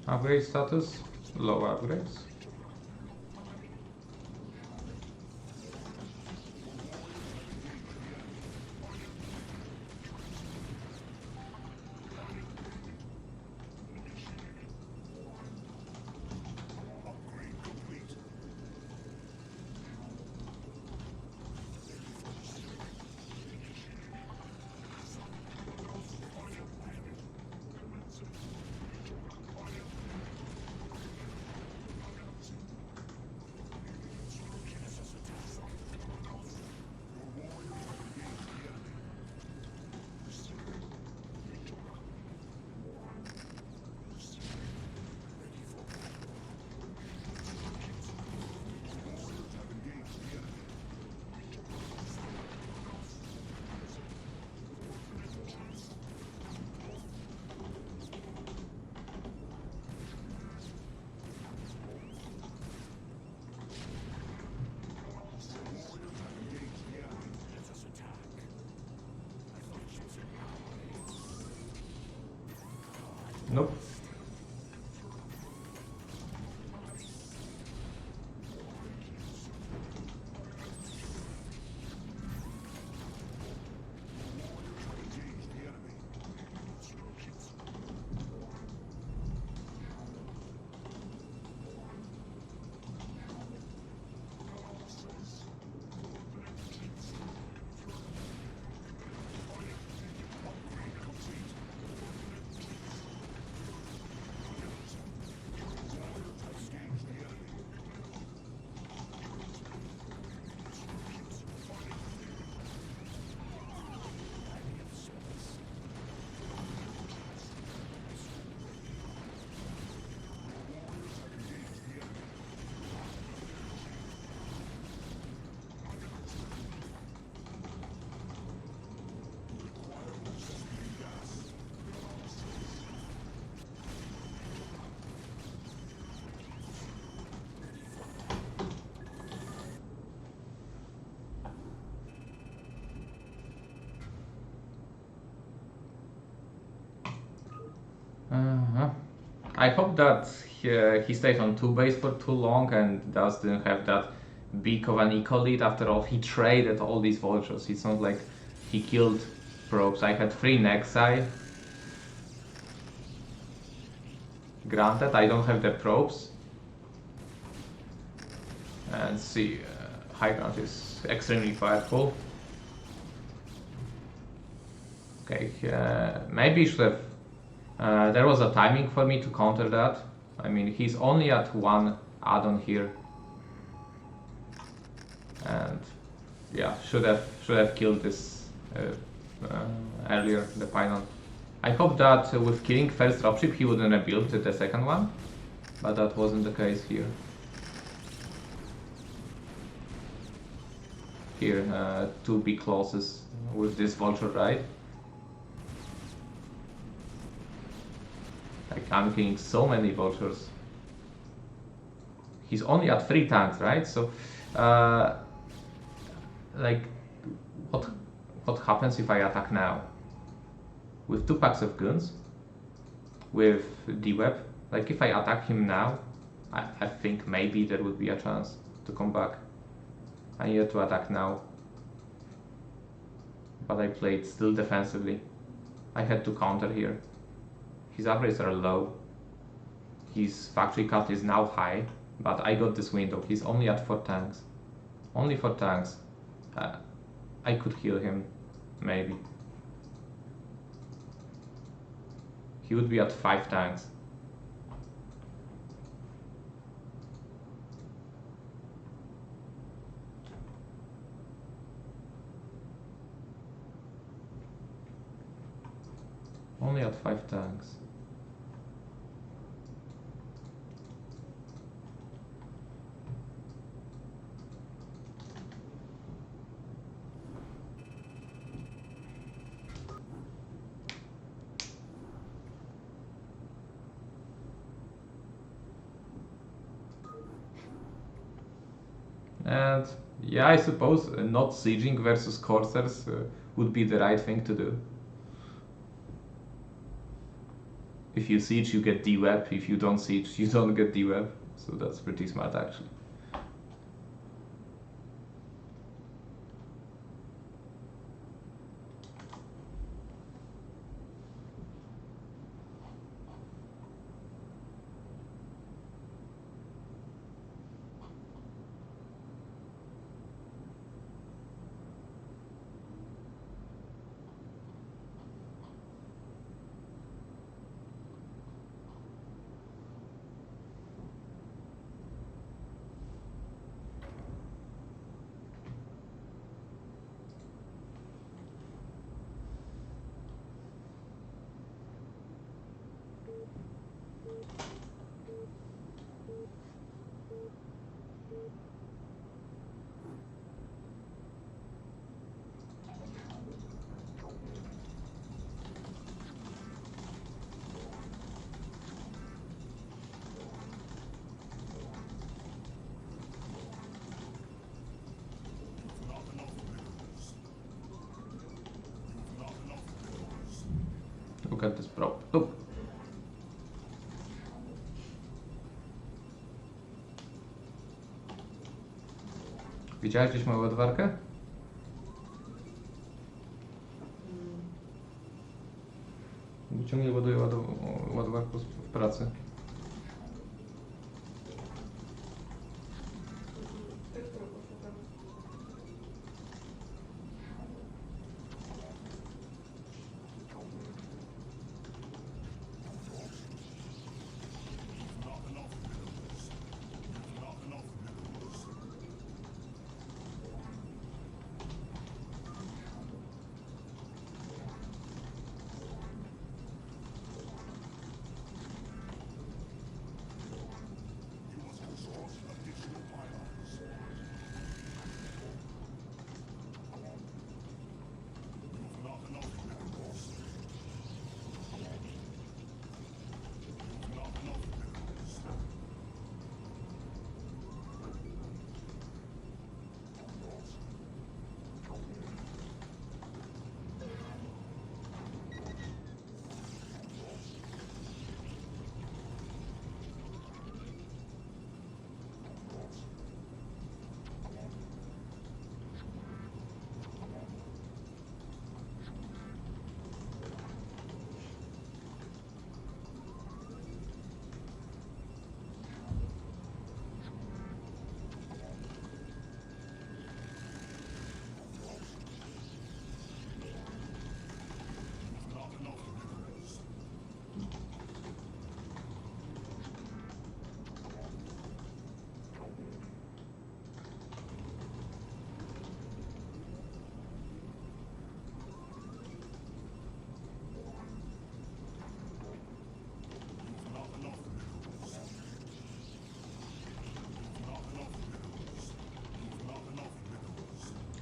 Speaker 1: Upgrade status, low upgrades. Nope. Uh-huh. I hope that he stays on 2 base for too long and doesn't have that big of an eco lead. After all, he traded all these vultures. It's not like he killed probes. I had 3 Nexi. Granted, I don't have the probes. And see, high ground is extremely powerful. Okay, maybe should have. There was a timing for me to counter that. I mean, he's only at 1 add-on here, and yeah, should have killed this earlier, the Python. I hope that with killing first dropship he wouldn't rebuild the second one, but that wasn't the case here. Here, 2 big losses with this vulture ride. Like, I'm killing so many vultures. He's only at 3 tanks, right? So, like, what happens if I attack now? With 2 packs of guns, with D-Web, like if I attack him now, I think maybe there would be a chance to come back. I needed to attack now, but I played still defensively. I had to counter here. His upgrades are low. His factory cut is now high, but I got this window. He's only at 4 tanks. Only 4 tanks. I could heal him, maybe. He would be at 5 tanks. Only at 5 tanks. And yeah, I suppose not sieging versus coursers would be the right thing to do. If you siege, you get D-Web. If you don't siege, you don't get D-Web. So that's pretty smart, actually. Look at this prop. Look. Widziałeś gdzieś moją ładowarkę? Ciągle ładuję ładowarkę w pracy.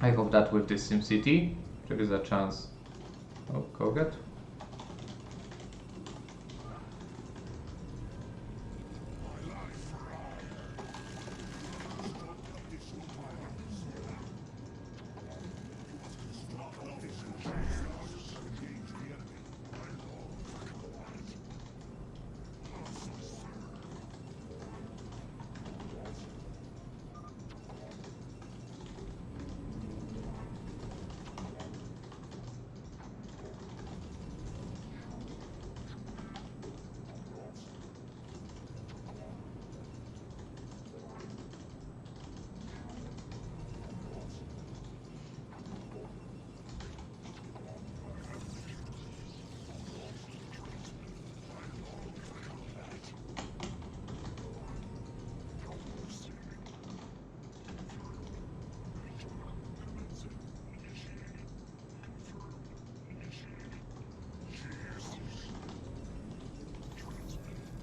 Speaker 1: I hope that with this SimCity there is a chance. Oh, Koget.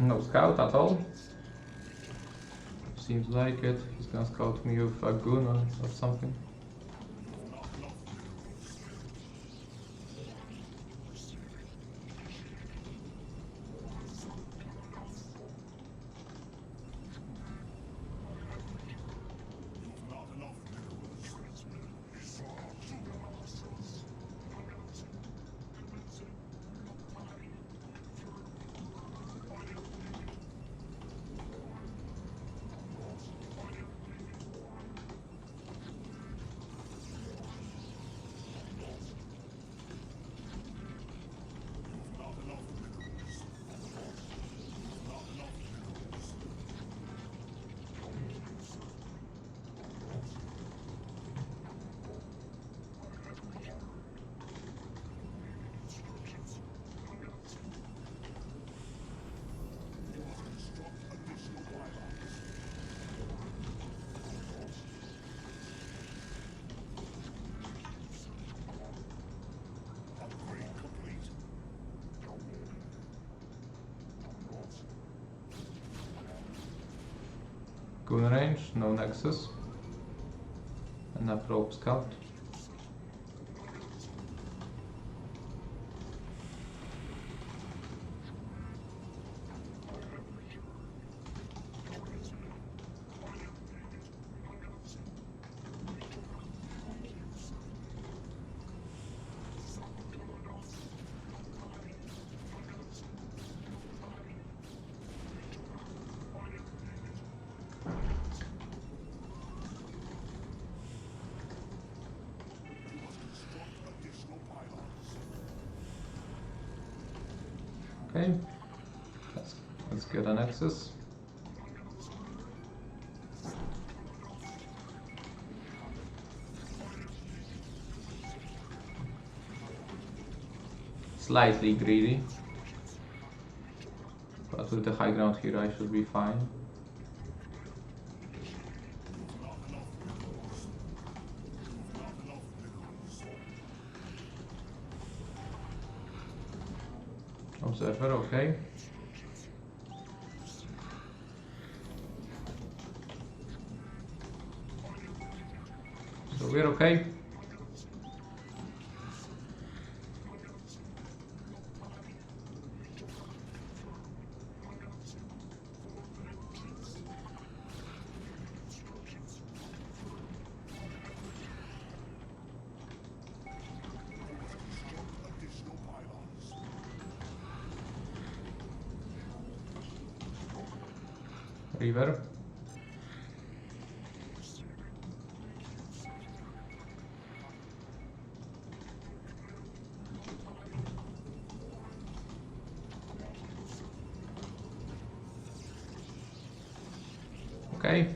Speaker 1: No scout at all. Seems like it. He's gonna scout me with a gun or something. Gun range, no nexus. Enough rope scout. Okay, let's get an access. Slightly greedy, but with the high ground here I should be fine. Observer, okay. So we're okay. River. Okay,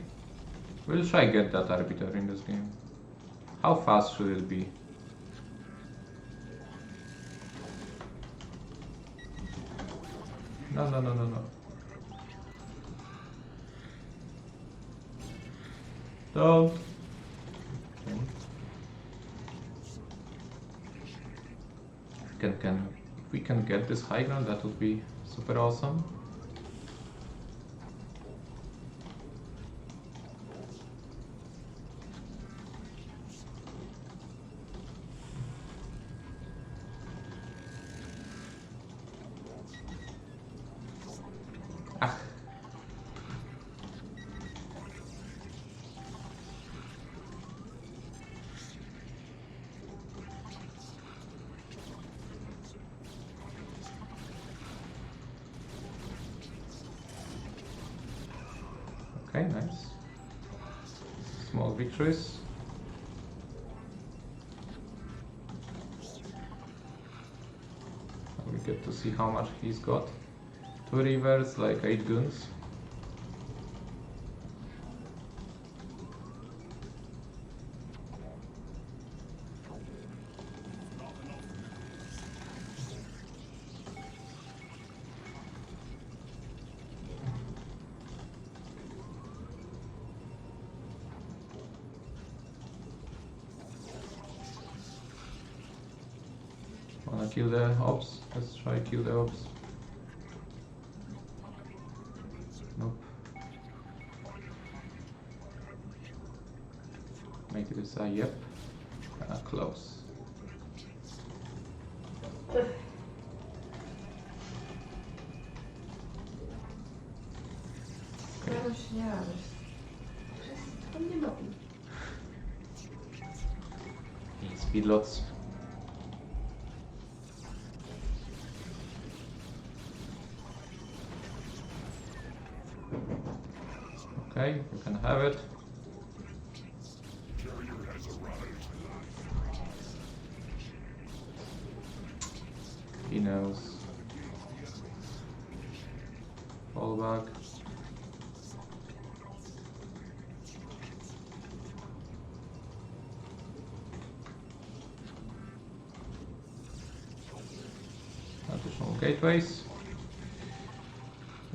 Speaker 1: we'll try get that arbiter in this game. How fast should it be? No, no, no, no, no. Don't. Can if we can get this high ground, that would be super awesome. Okay, nice. Small victories. We get to see how much he's got. 2 rivers, like 8 guns. Wanna kill the ops? Let's try kill the ops. Nope. Make this a yep. Close.
Speaker 3: Starość nie radość. Wszystko nie robi.
Speaker 1: I speedlots. Okay, you can have it.
Speaker 2: Carrier has arrived.
Speaker 1: He knows. Fall back. Additional gateways.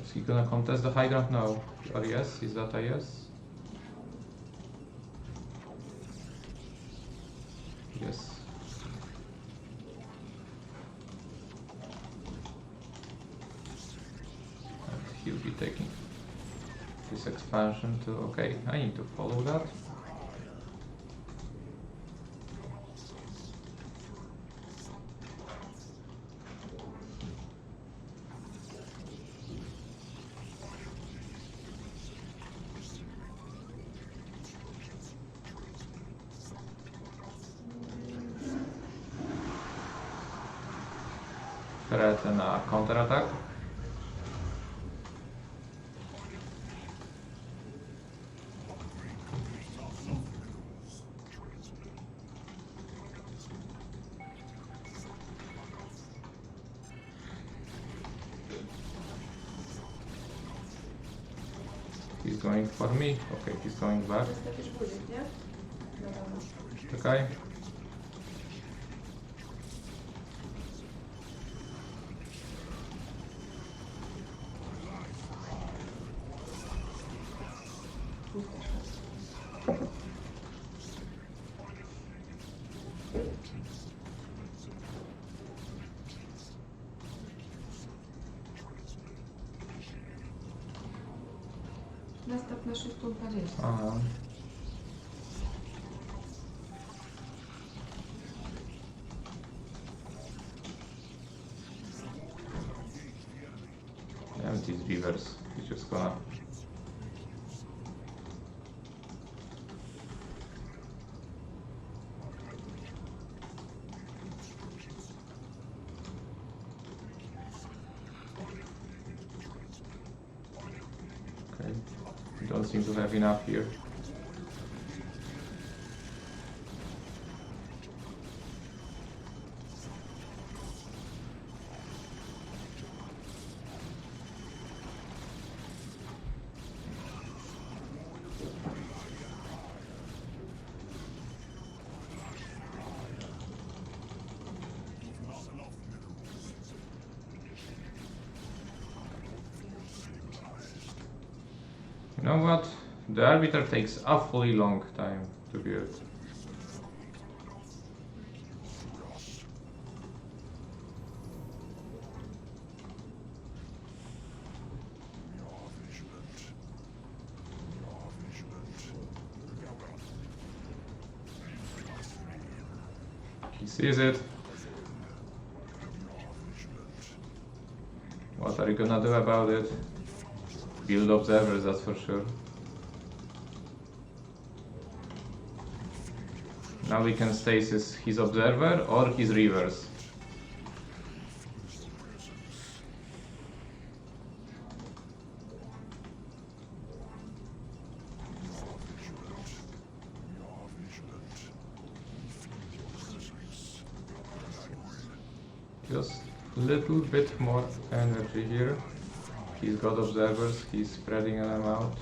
Speaker 1: Is he gonna contest the high ground? No. Or yes? Is that a yes? Yes. And he'll be taking this expansion to... Okay, I need to follow that. Threaten a counterattack. He's going for me. Okay, he's going back.
Speaker 3: To jest jakiś budzik, nie? Wiadomo.
Speaker 1: Okay.
Speaker 3: Następne 620.
Speaker 1: Aha. And these beavers, he's just gonna... Okay, we don't seem to have enough here. You know what? The arbiter takes awfully long time to build. He sees it. What are you gonna do about it? Build observers, that's for sure. Now we can stasis his observer or his reavers. Just a little bit more energy here. He's got observers, he's spreading them out.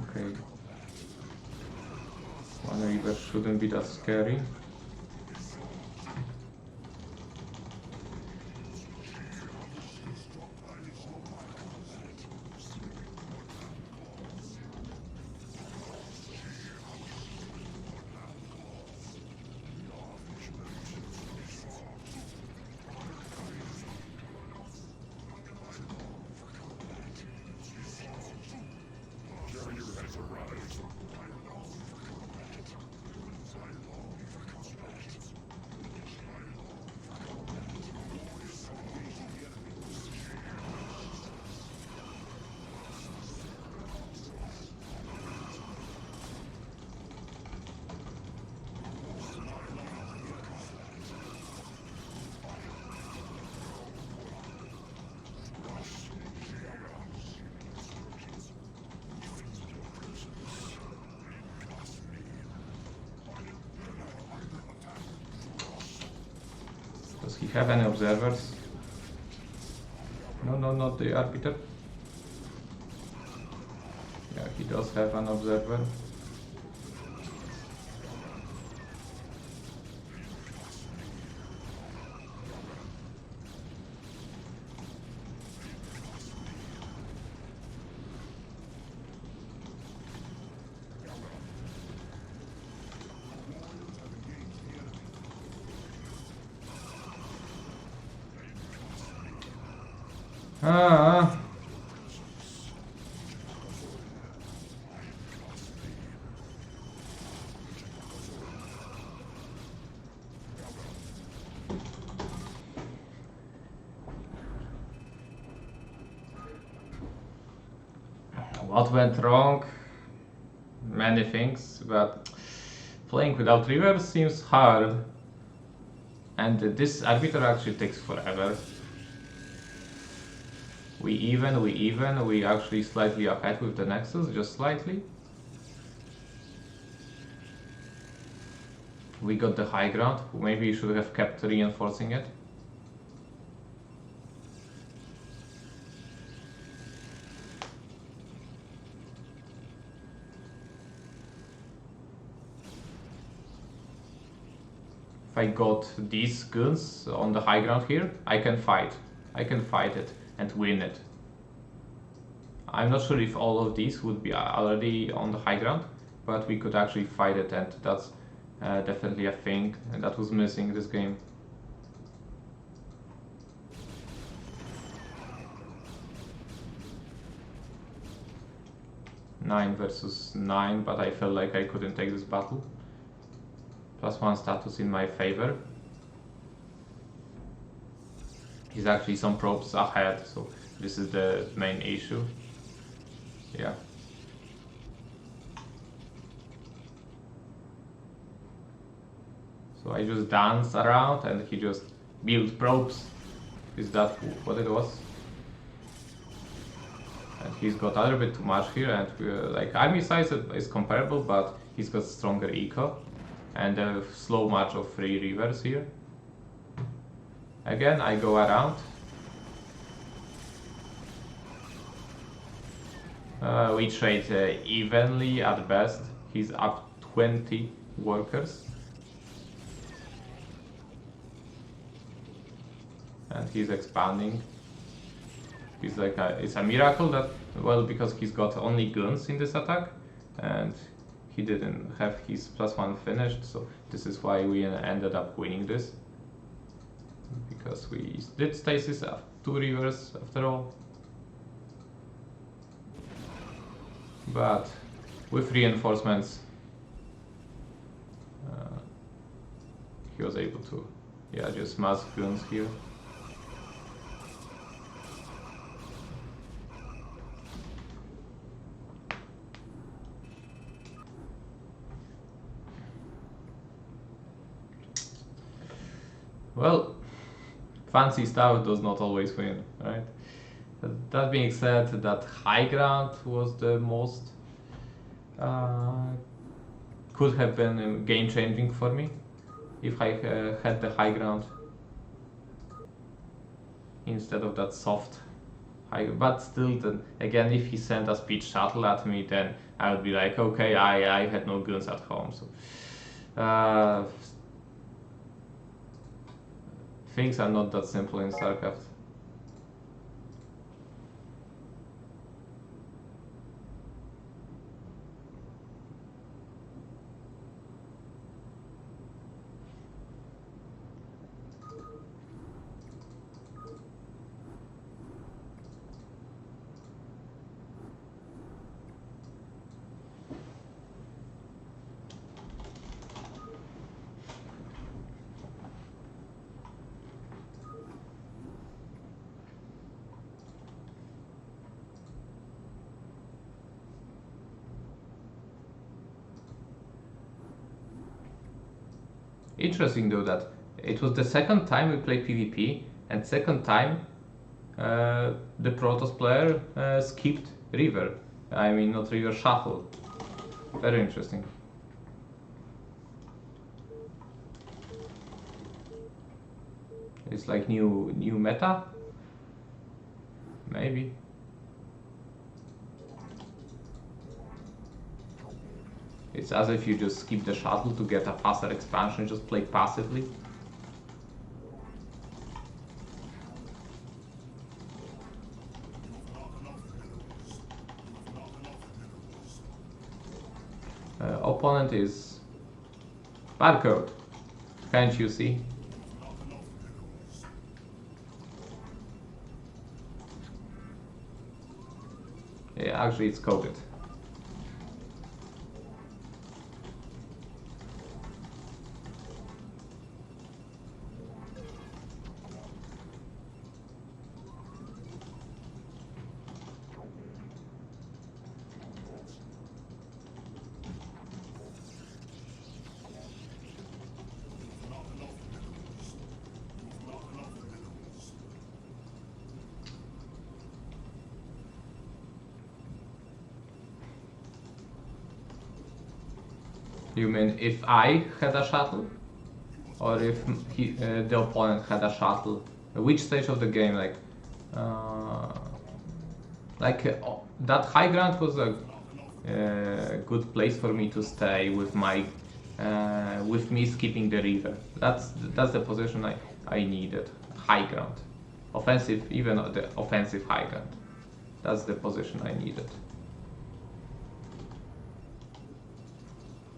Speaker 1: Okay. One river shouldn't be that scary. Does he have any observers? No, not the arbiter. Yeah, he does have an observer. Ah. What went wrong? Many things, but playing without river seems hard. And this arbiter actually takes forever. We actually slightly ahead with the Nexus, just slightly. We got the high ground, maybe we should have kept reinforcing it. If I got these guns on the high ground here, I can fight. I can fight it and win it. I'm not sure if all of these would be already on the high ground, but we could actually fight it, and that's definitely a thing that was missing this game. Nine versus 9, but I felt like I couldn't take this battle. +1 status in my favor. He's actually some probes ahead, so this is the main issue. Yeah. So I just danced around and he just built probes. Is that what it was? And he's got a little bit too much here, and like army size is comparable, but he's got stronger eco and a slow march of 3 rivers here. Again, I go around. We trade evenly at best. He's up 20 workers. And he's expanding. He's like it's a miracle that, well, because he's got only guns in this attack, and he didn't have his +1 finished, so this is why we ended up winning this. Because we did stasis 2 rivers after all. But with reinforcements, he was able to, yeah, just mass guns here. Well, fancy stuff does not always win, right? That being said, that high ground was the most could have been game changing for me if I had the high ground instead of that soft high. But still, then again, if he sent a speed shuttle at me, then I would be like, okay, I had no guns at home, so things are not that simple in Starcraft. Interesting though that it was the second time we played PvP and second time the Protoss player skipped River. I mean not River, Shuttle. Very interesting. It's like new meta? Maybe. It's as if you just skip the shuttle to get a faster expansion, just play passively. Opponent is bad code. Can't you see? Yeah, actually it's coded. You mean if I had a shuttle? Or if the opponent had a shuttle? Which stage of the game? That high ground was a good place for me to stay with my with me skipping the river. That's the position I needed. High ground, offensive, even the offensive high ground. That's the position I needed.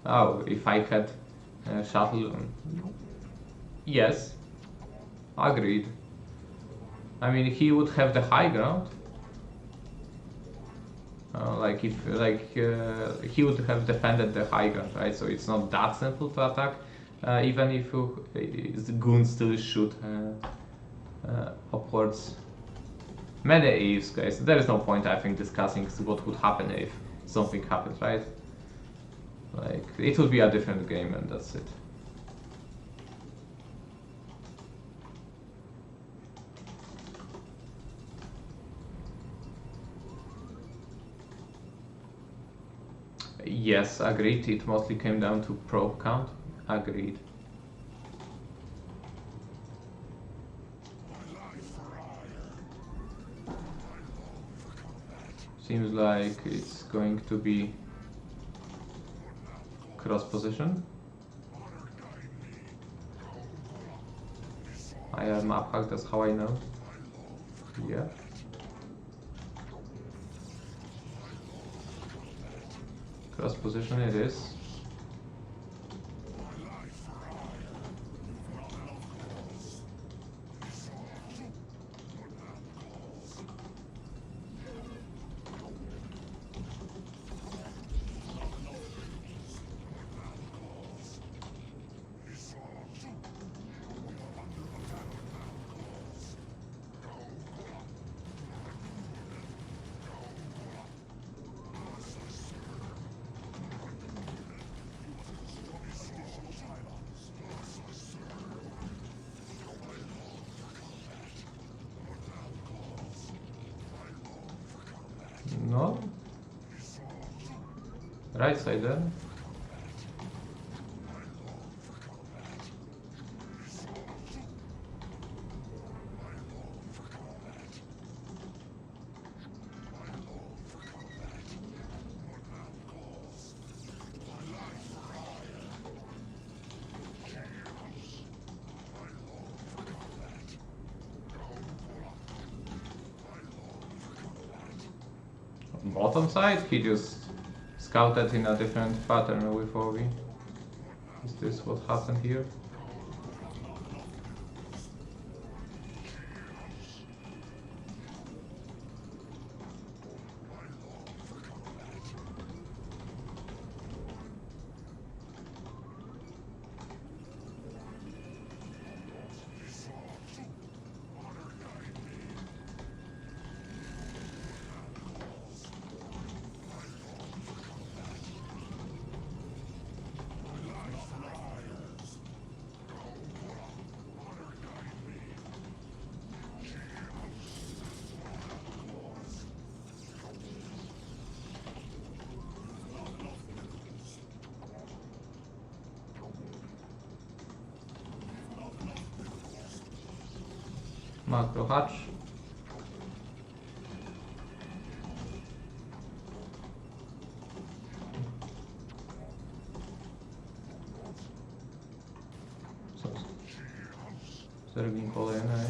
Speaker 1: Oh, if I had shuttle, yes, agreed. I mean, he would have the high ground. He would have defended the high ground, right? So it's not that simple to attack, even if the goons still shoot upwards. Many ifs, guys. There is no point, I think, discussing what would happen if something happens, right? Like, it would be a different game and that's it. Yes, agreed. It mostly came down to probe count. Agreed. Seems like it's going to be cross position. I am map hack, that's how I know. Yeah. Cross position it is. No? Right side then. Bottom side, he just scouted in a different pattern with OV. Is this what happened here? Macro hatch. Zergling kolejny.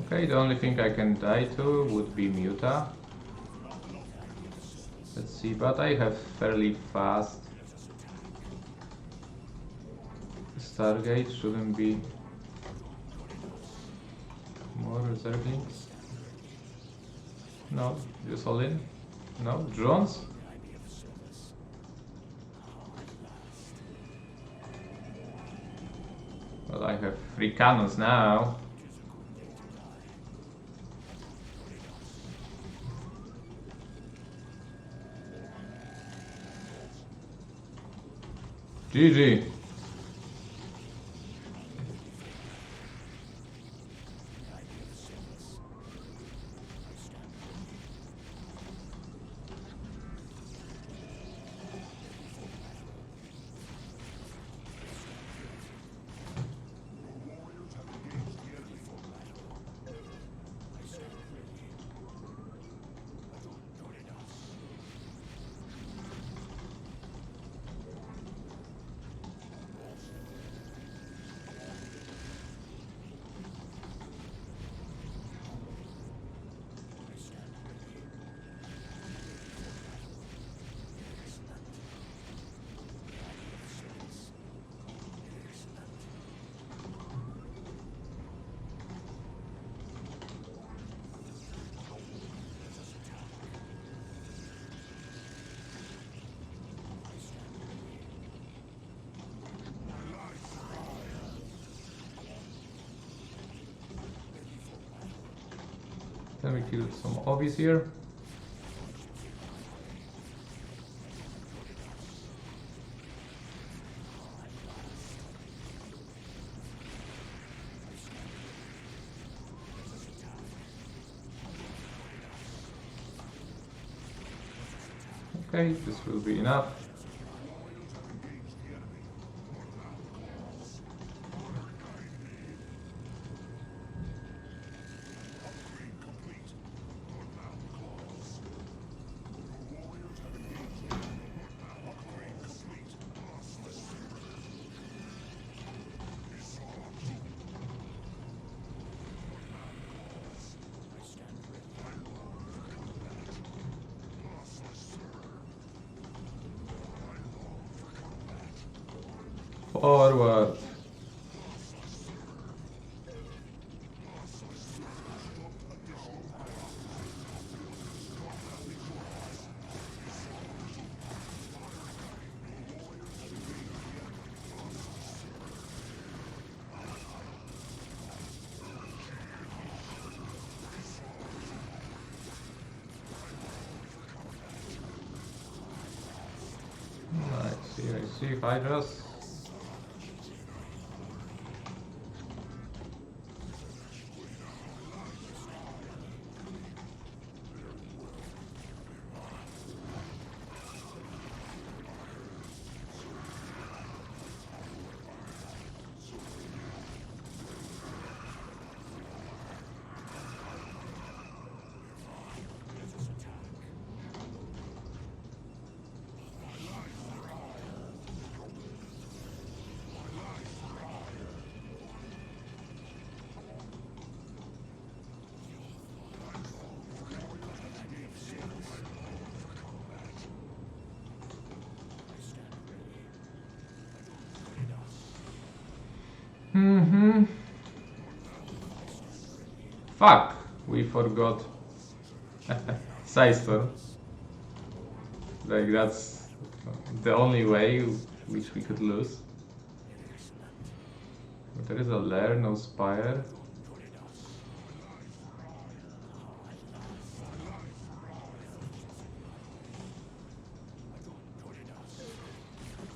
Speaker 1: Okay, the only thing I can die to would be Muta. Let's see, but I have fairly fast Stargate, shouldn't be more Zerglings. No, just all in. No, drones. Well, I have 3 cannons now. GG. Let me kill some obbies here. Okay, this will be enough. Forward. I see if I just... Fuck! We forgot. Sidestorm. Like that's the only way which we could lose. But there is a lair, no spire.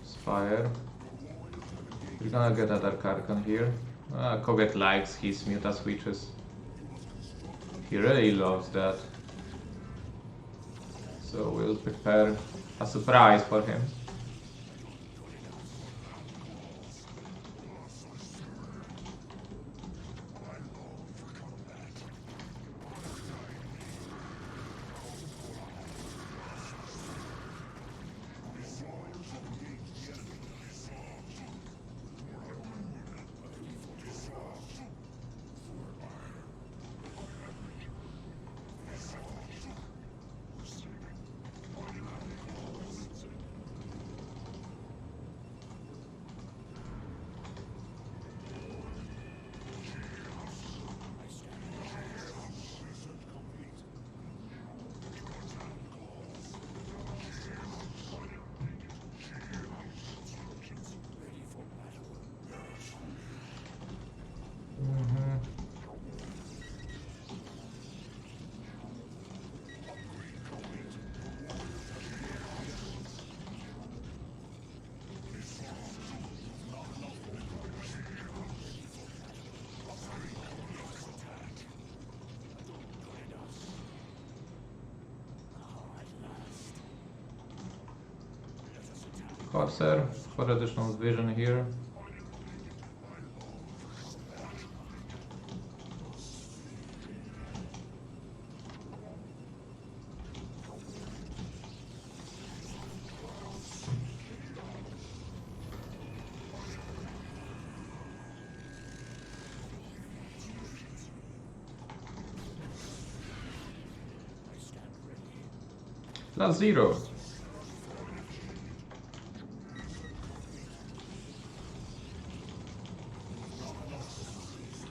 Speaker 1: Spire. We're gonna get a Dark Archon here. Koget likes his Muta switches. He really loves that. So we'll prepare a surprise for him. Corsair for additional vision here. +0.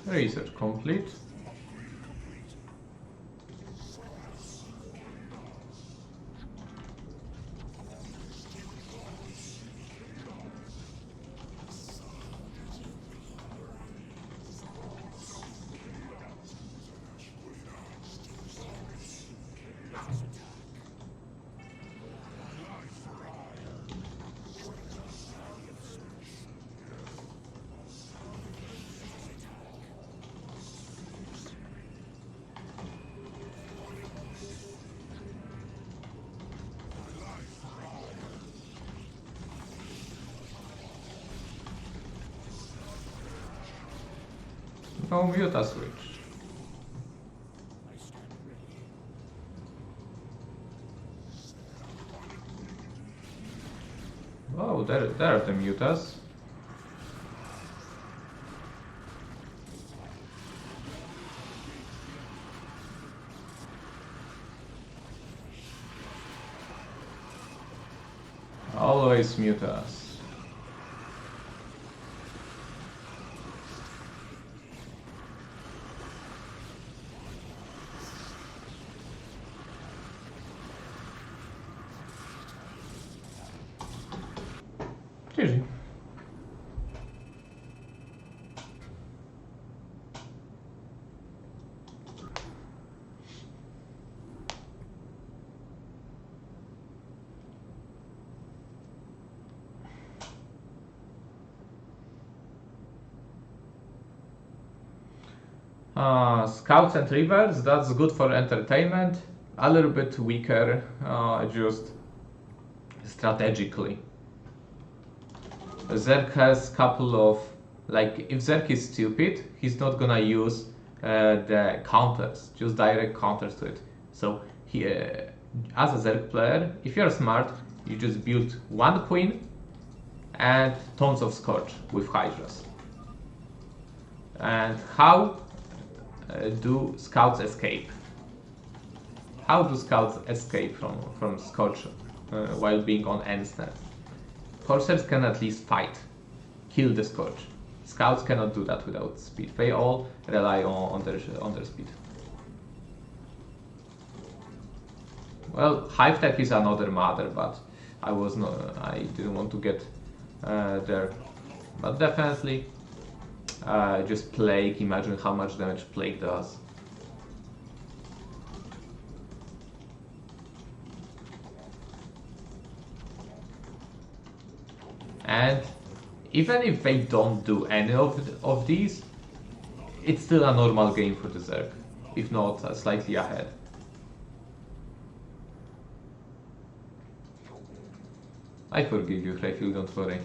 Speaker 1: Research complete. No Muta switch. Oh, there are the Mutas. Always Mutas. Scouts and Reavers, that's good for entertainment. A little bit weaker, just strategically. Zerg has couple of, like, if Zerg is stupid, he's not gonna use the counters, just direct counters to it. So he, as a Zerg player, if you're smart, you just build one queen and tons of Scorch with Hydras. And how do scouts escape? How do scouts escape from Scorch while being on Ensnet? Corsairs can at least fight, kill the Scorch. Scouts cannot do that without speed. They all rely on their speed. Well, Hive Tech is another matter, but I didn't want to get there. But definitely, just Plague. Imagine how much damage Plague does. And even if they don't do any of these, it's still a normal game for the Zerg, if not slightly ahead. I forgive you, Rayfield, don't worry.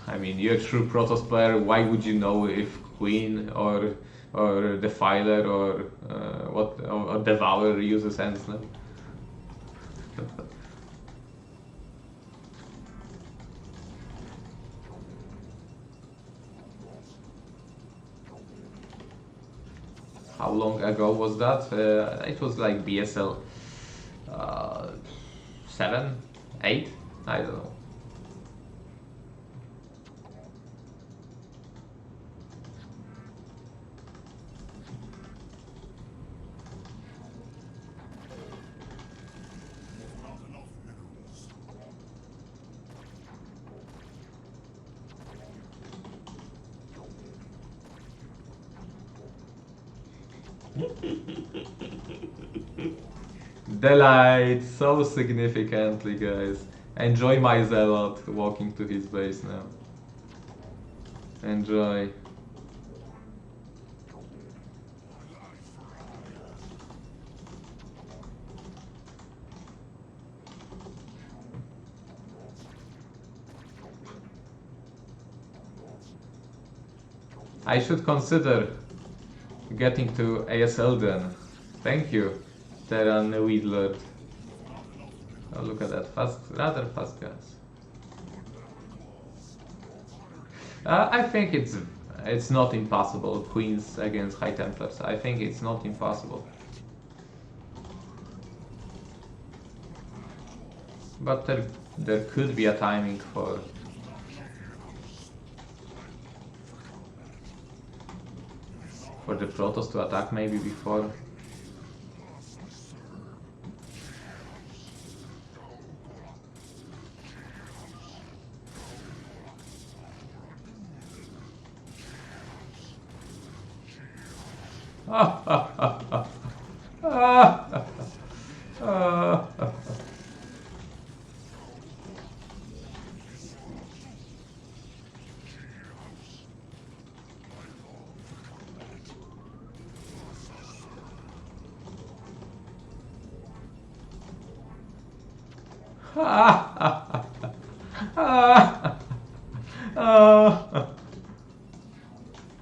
Speaker 1: I mean, you're a true Protoss player, why would you know if Queen or Defiler or Devourer uses Ensnap? How long ago was that? It was like BSL 7, 8? I don't know. Delight so significantly, guys. Enjoy my Zealot walking to his base now. Enjoy. I should consider getting to ASL then. Thank you, Terran Weedlord. Oh, look at that, rather fast guys. I think it's not impossible. Queens against High Templars. I think it's not impossible. But there could be a timing for the Protoss to attack maybe before.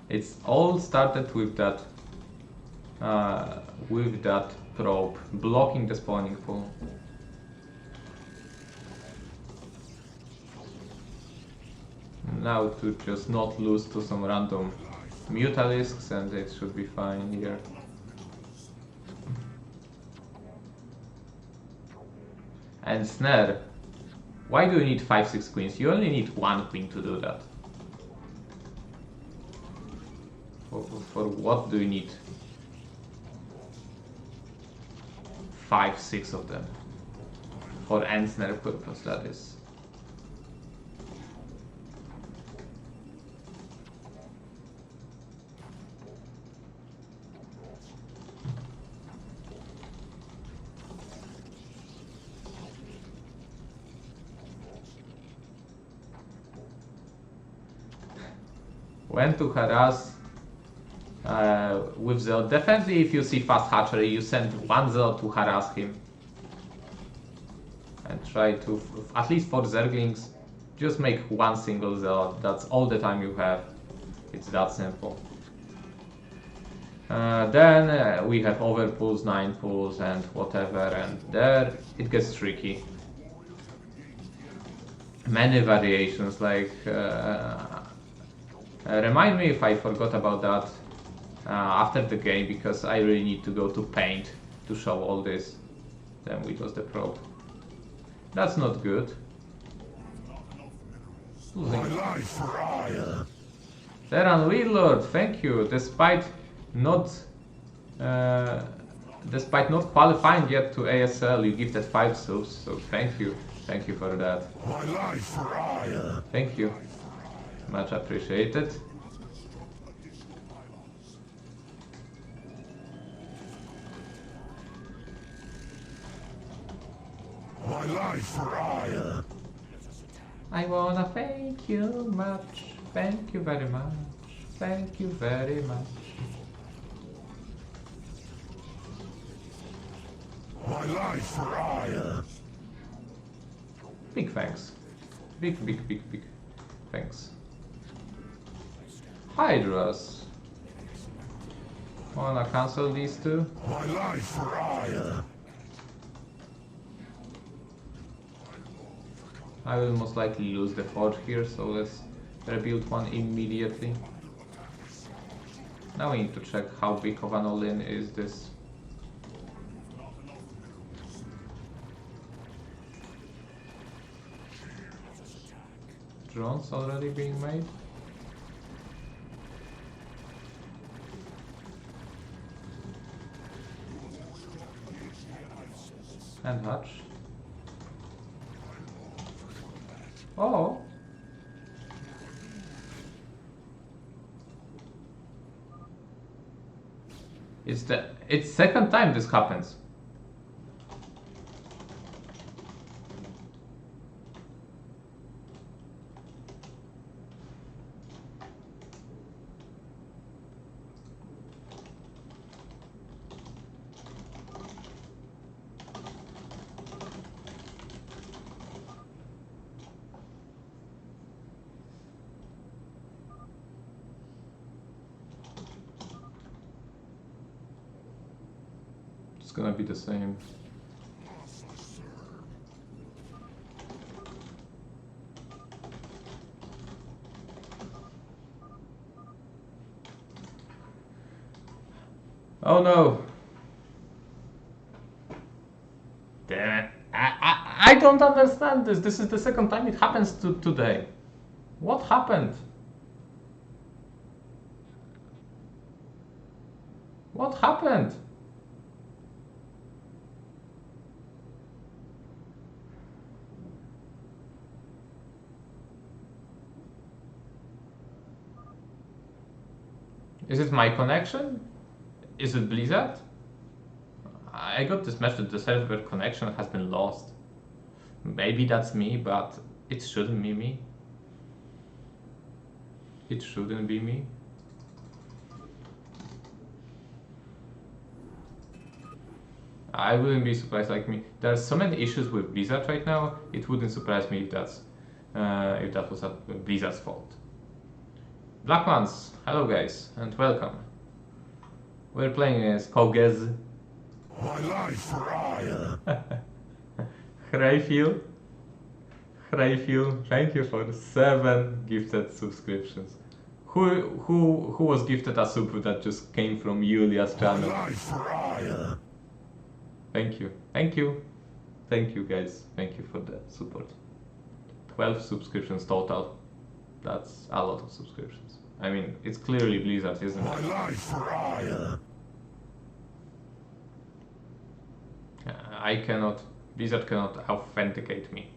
Speaker 1: It's all started with that probe blocking the spawning pool. Now to just not lose to some random Mutalisks and it should be fine here. And Snare. Why do you need 5-6 queens? You only need one queen to do that. For what do you need 5-6 of them? For Ensnare purpose, that is. When to harass with Zealot. Definitely if you see fast hatchery, you send one Zealot to harass him. And try to, at least for Zerglings, just make one single Zealot. That's all the time you have. It's that simple. Then we have overpulls, 9 pulls and whatever, and there it gets tricky. Many variations, like remind me if I forgot about that after the game, because I really need to go to Paint to show all this. Then we lost the probe. That's not good.
Speaker 2: My life for hire.
Speaker 1: Terran Wheellord, thank you. Despite not qualifying yet to ASL, you gifted 5 subs, so thank you for that.
Speaker 2: My life for hire.
Speaker 1: Thank you, much appreciated.
Speaker 2: My life for hire.
Speaker 1: I wanna thank you much. Thank you very much. Thank you very much.
Speaker 2: My life for hire.
Speaker 1: Big thanks. Big thanks. Hydras. Wanna cancel these two?
Speaker 2: My life for hire.
Speaker 1: I will most likely lose the forge here, so let's rebuild one immediately. Now we need to check how big of an all-in is this. Drones already being made. And hatch. Oh. It's second time this happens. It's gonna be the same. Oh no! Damn it! I don't understand this. This is the second time it happens today. What happened? What happened? Is it my connection? Is it Blizzard? I got this message, the server connection has been lost. Maybe that's me, but it shouldn't be me. It shouldn't be me. I wouldn't be surprised, like me. There are so many issues with Blizzard right now, it wouldn't surprise me if that was Blizzard's fault. Black Ones, hello guys, and welcome. We're playing as Kogez.
Speaker 2: My life for hire.
Speaker 1: Hrayfield, thank you for 7 gifted subscriptions. Who was gifted a sub that just came from Julia's
Speaker 2: My
Speaker 1: channel?
Speaker 2: life for hire.
Speaker 1: Thank you guys, thank you for the support. 12 subscriptions total. That's a lot of subscriptions. I mean, it's clearly Blizzard, isn't
Speaker 2: My
Speaker 1: it?
Speaker 2: life for hire.
Speaker 1: Blizzard cannot authenticate me.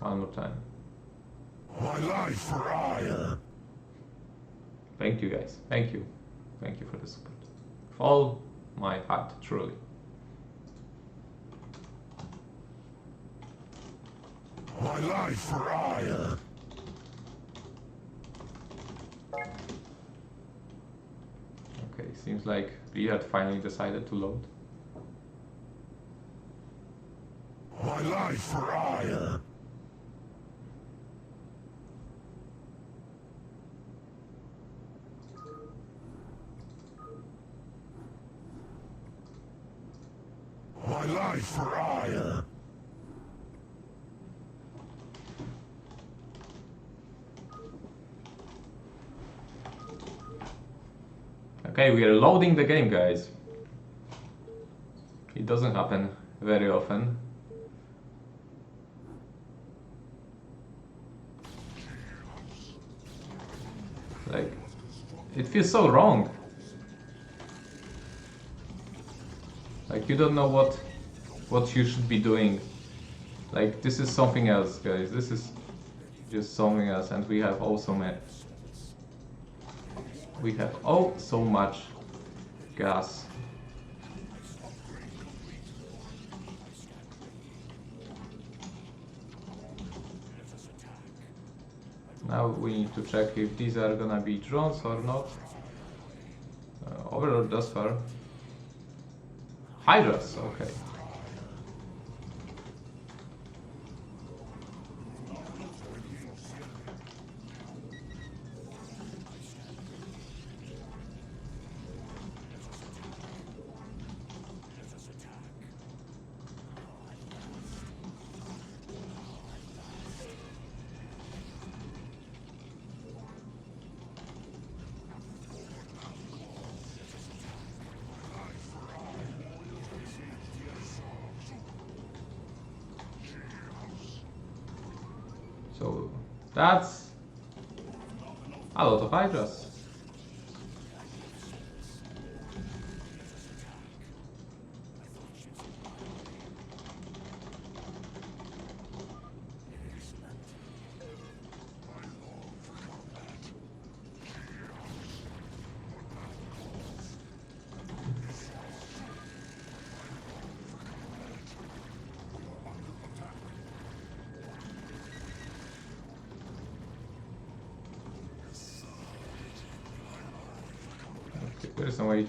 Speaker 1: One more time.
Speaker 2: My life for hire.
Speaker 1: Thank you guys, thank you for the support. With all my heart, truly.
Speaker 2: My life for hire.
Speaker 1: Okay, seems like Blizzard finally decided to load.
Speaker 2: My life for ire. My life for ire.
Speaker 1: Okay, we are loading the game, guys. It doesn't happen very often. Like, it feels so wrong. Like, you don't know what you should be doing. Like, this is something else, guys. This is just something else, and we have also we have oh so much gas. Now we need to check if these are gonna be drones or not. Overlord does far. Hydras, okay. So that's a lot of Hydras. Okay, there's no way.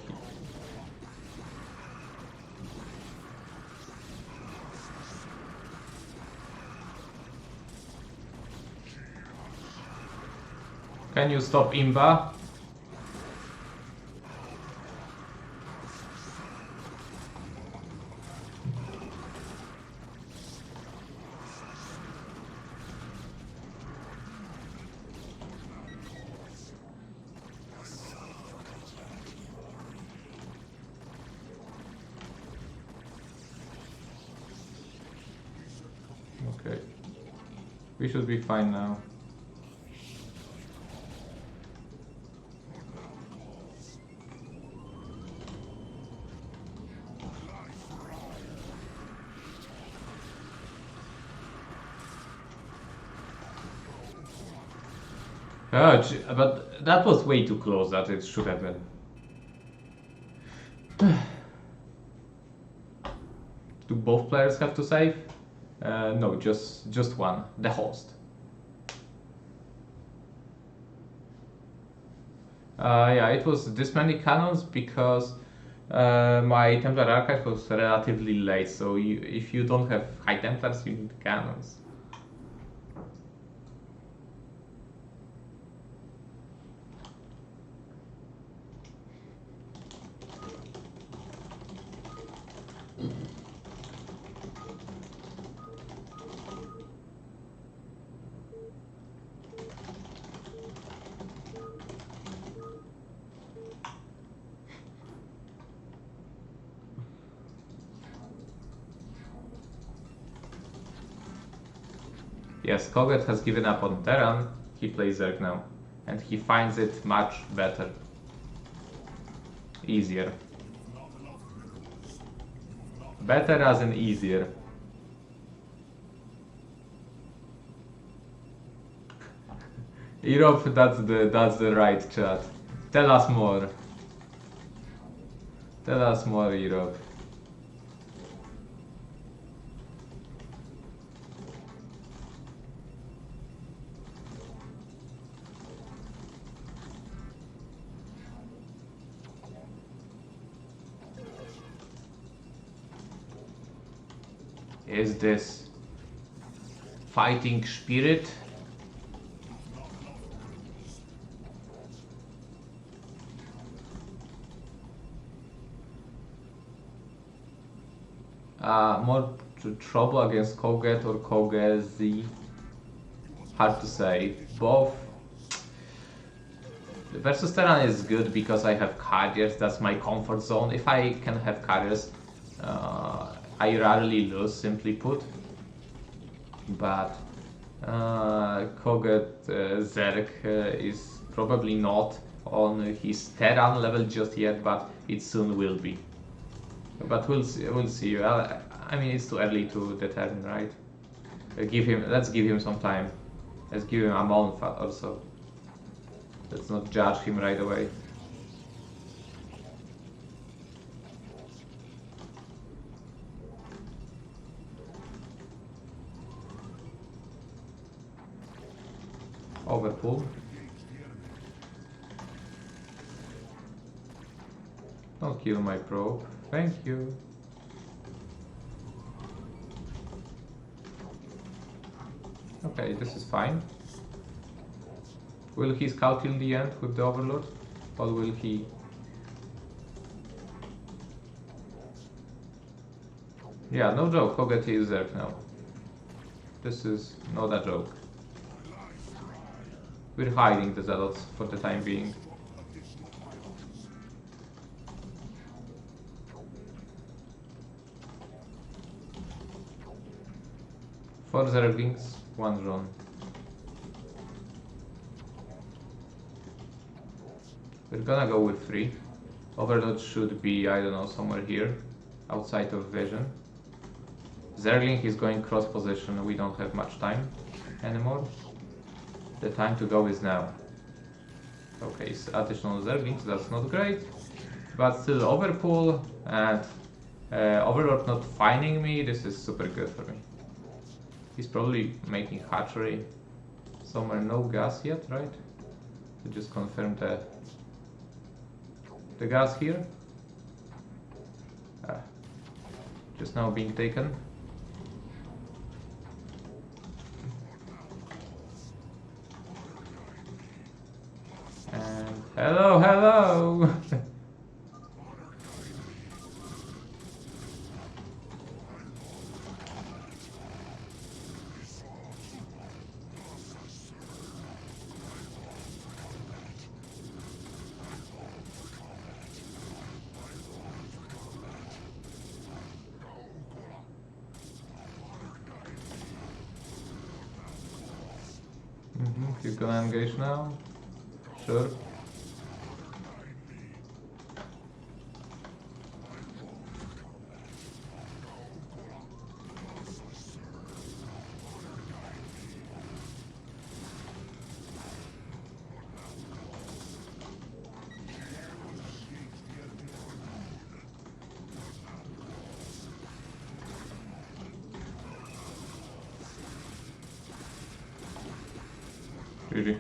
Speaker 1: Can you stop Imba? Okay. We should be fine now. But that was way too close that it should have been. Do both players have to save? No, just one, the host. Yeah, it was this many cannons because my Templar archive was relatively late, so if you don't have high Templars, you need cannons. Yes, Koget has given up on Terran, he plays Zerg now, and he finds it much better. Easier. Better as in easier. Europe, that's the right chat. Tell us more. Tell us more, Europe. is this fighting spirit. More trouble against Koget or Kogezi. Hard to say. Both. Versus Terran is good because I have carriers. That's my comfort zone. If I can have carriers, I rarely lose, simply put. But Koget Zerg is probably not on his Terran level just yet, but it soon will be. But we'll see. We'll see. I mean, it's too early to determine, right? Let's give him some time. Let's give him a month or so. Let's not judge him right away. Overpull. Don't kill my probe. Thank you. Okay, this is fine. Will he scout till the end with the Overlord? Or will he... Yeah, no joke, Koget is there now. This is not a joke. We're hiding the Zealots for the time being. Four Zerglings, one drone. We're gonna go with 3. Overlord should be, I don't know, somewhere here, outside of vision. Zergling is going cross position, we don't have much time anymore. The time to go is now. Okay, so additional Zerglings, that's not great. But still overpull and Overlord not finding me, this is super good for me. He's probably making hatchery somewhere, no gas yet, right? To just confirm the gas here. Just now being taken. And hello, hello! He's gonna engage now. Sure. Really?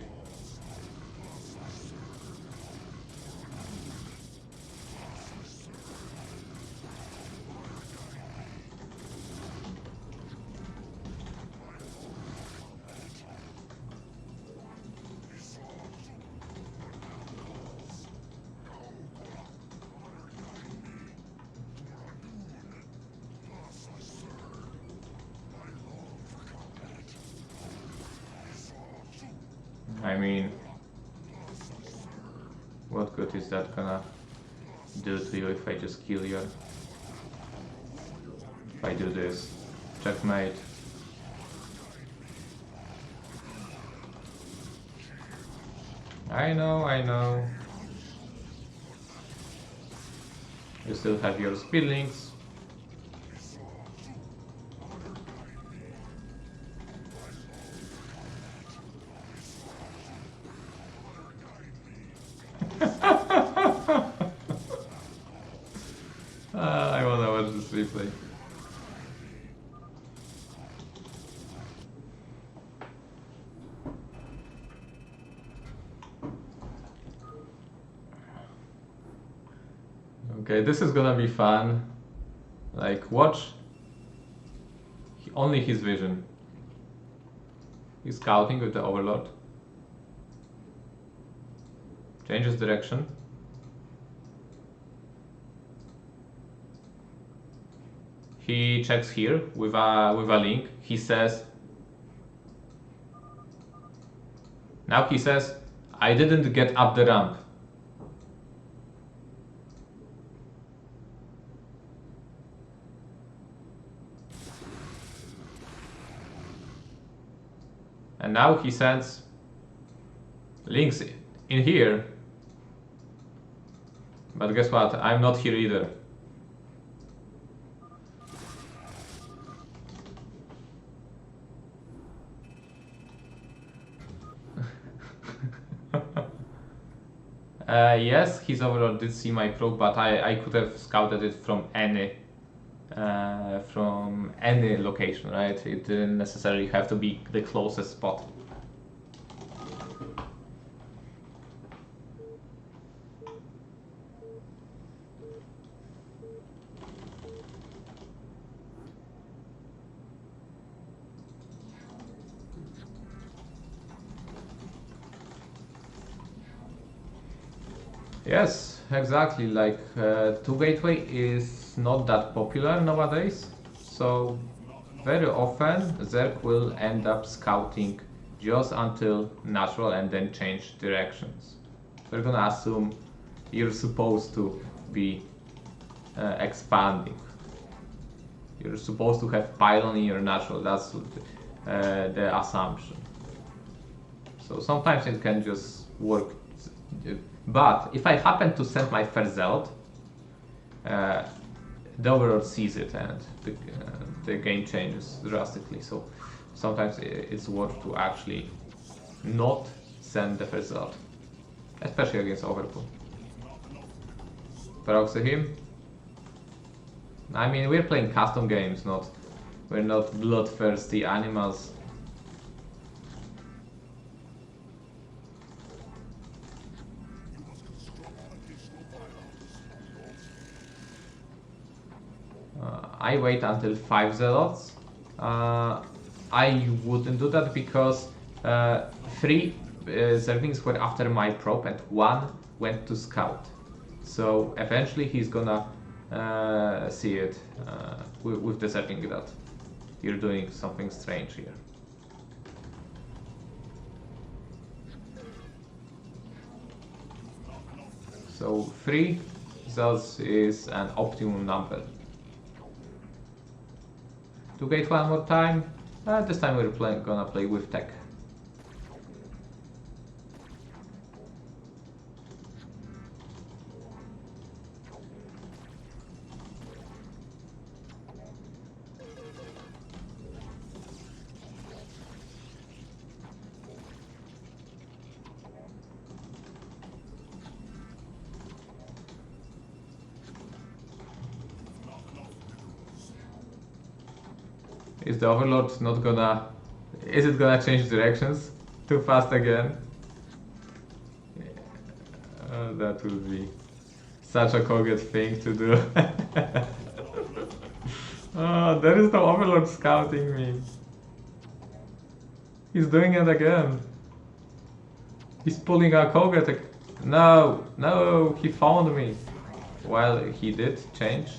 Speaker 1: I mean, what good is that gonna do to you if I just kill you? If I do this, checkmate. I know, I know. You still have your speedlings. I wanna watch this replay. Okay, this is gonna be fun. Like, watch Only his vision. He's scouting with the Overlord. Changes direction. He checks here with a link. He says. Now he says, I didn't get up the ramp. And now he sends links in here. But guess what? I'm not here either. Yes, his Overlord did see my probe, but I could have scouted it from any location, right? It didn't necessarily have to be the closest spot. Yes, exactly. Like 2 gateway is not that popular nowadays, so very often Zerg will end up scouting just until natural and then change directions. We're gonna assume you're supposed to be expanding. You're supposed to have pylon in your natural. That's the assumption. So sometimes it can just work. But if I happen to send my first zealot, the Overlord sees it and the game changes drastically. So sometimes it's worth to actually not send the first zealot, especially against Overpool. Proxy him. I mean, we're playing custom games, we're not bloodthirsty animals. I wait until 5 zealots. I wouldn't do that because 3 zerglings were after my probe and 1 went to scout. So eventually he's gonna see it with the zergling that you're doing something strange here. So 3 zealots is an optimum number. To gate one more time. This time we're gonna play with tech. Is the Overlord not gonna... Is it gonna change directions too fast again? That would be such a Koget thing to do. Oh, there is the Overlord scouting me. He's doing it again. He's pulling a Koget. No, no, he found me. Well, he did change.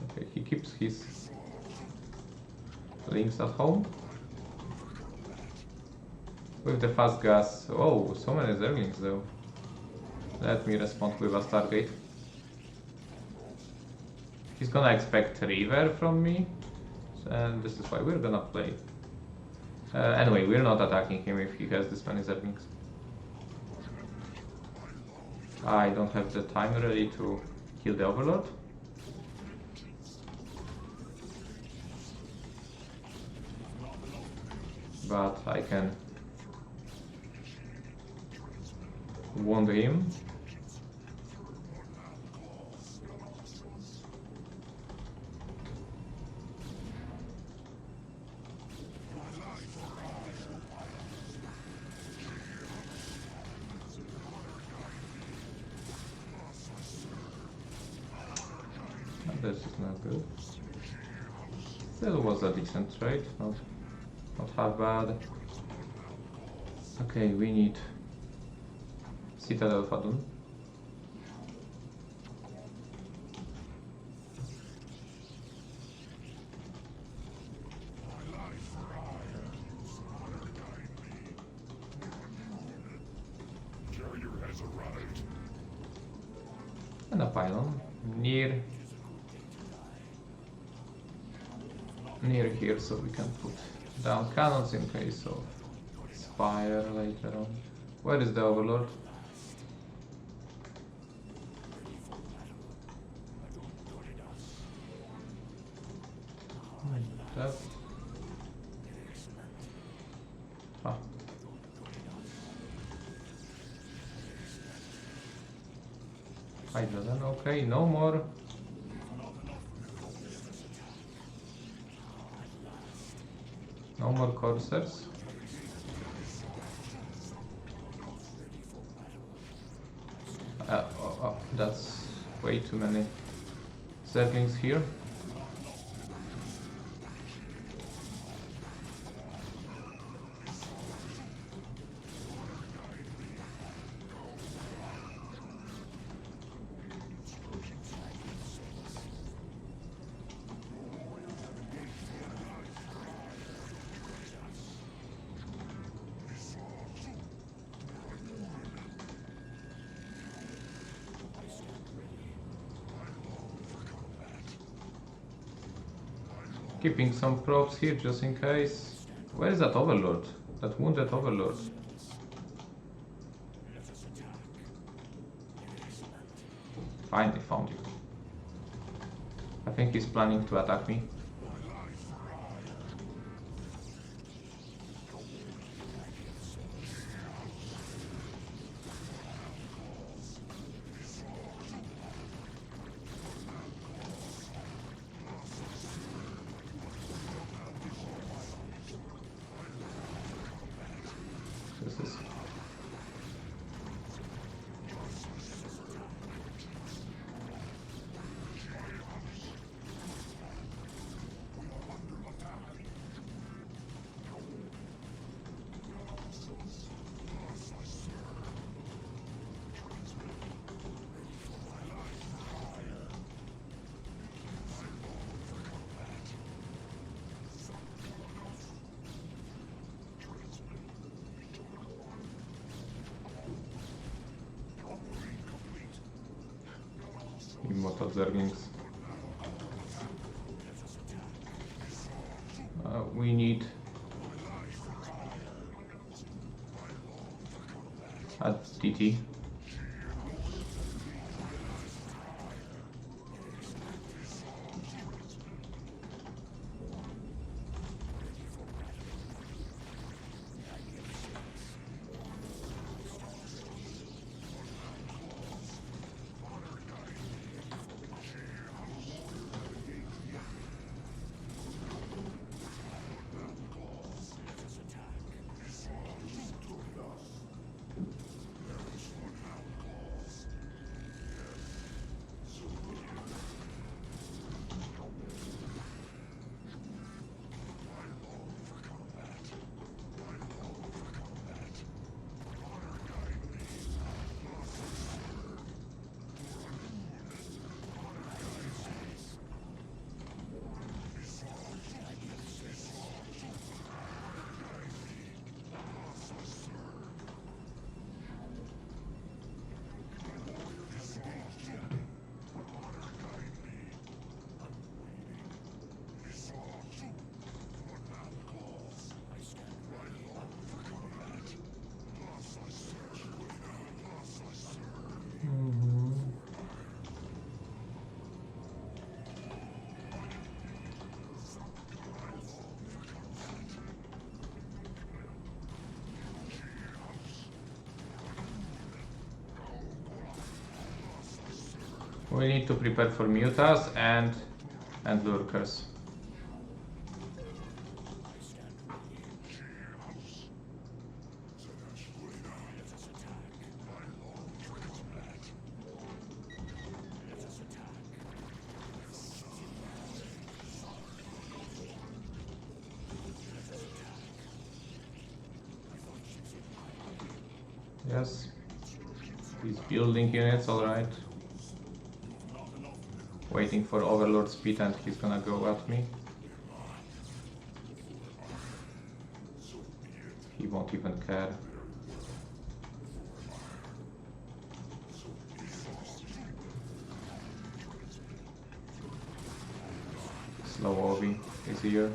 Speaker 1: Okay, he keeps his links at home. With the fast gas. Oh, so many zerglings though. Let me respond with a Stargate. He's gonna expect River from me. And this is why we're gonna play. Anyway, we're not attacking him if he has this many zerglings. I don't have the time really to kill the Overlord. But I can wound him. This is not good. Still was a decent trade, not half bad. Okay, we need Citadel Fadun.
Speaker 2: Carrier has arrived.
Speaker 1: And a pylon near here, so we can put down cannons in case of fire later on. Where is the Overlord? That. Ah. Hydrogen, okay, no more. No more Corsairs. That's way too many Zerglings here. Keeping some props here just in case. Where is that Overlord? That wounded Overlord? Finally found you. I think he's planning to attack me. This is Immortal Zerglings. We need a DT. We need to prepare for mutas and lurkers. Yes. He's building units, alright. Waiting for Overlord speed and he's gonna go at me. He won't even care. Slow Obi is here.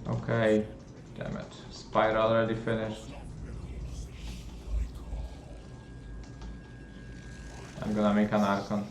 Speaker 1: Okay, damn it. Spire already finished. I'm gonna make an Archon.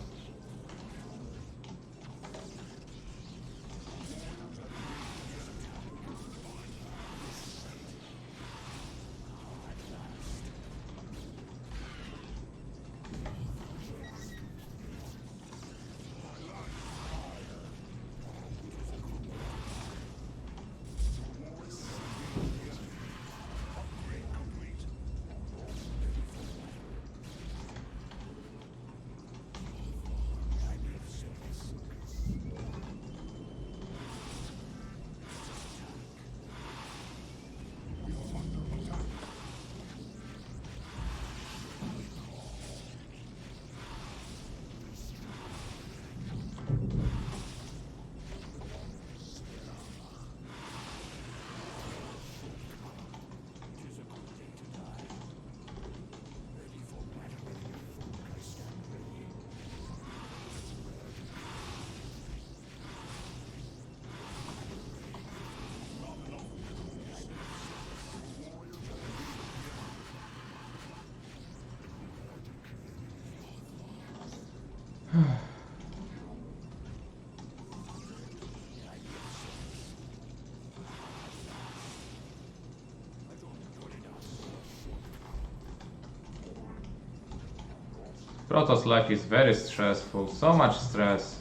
Speaker 1: Protoss life is very stressful. So much stress.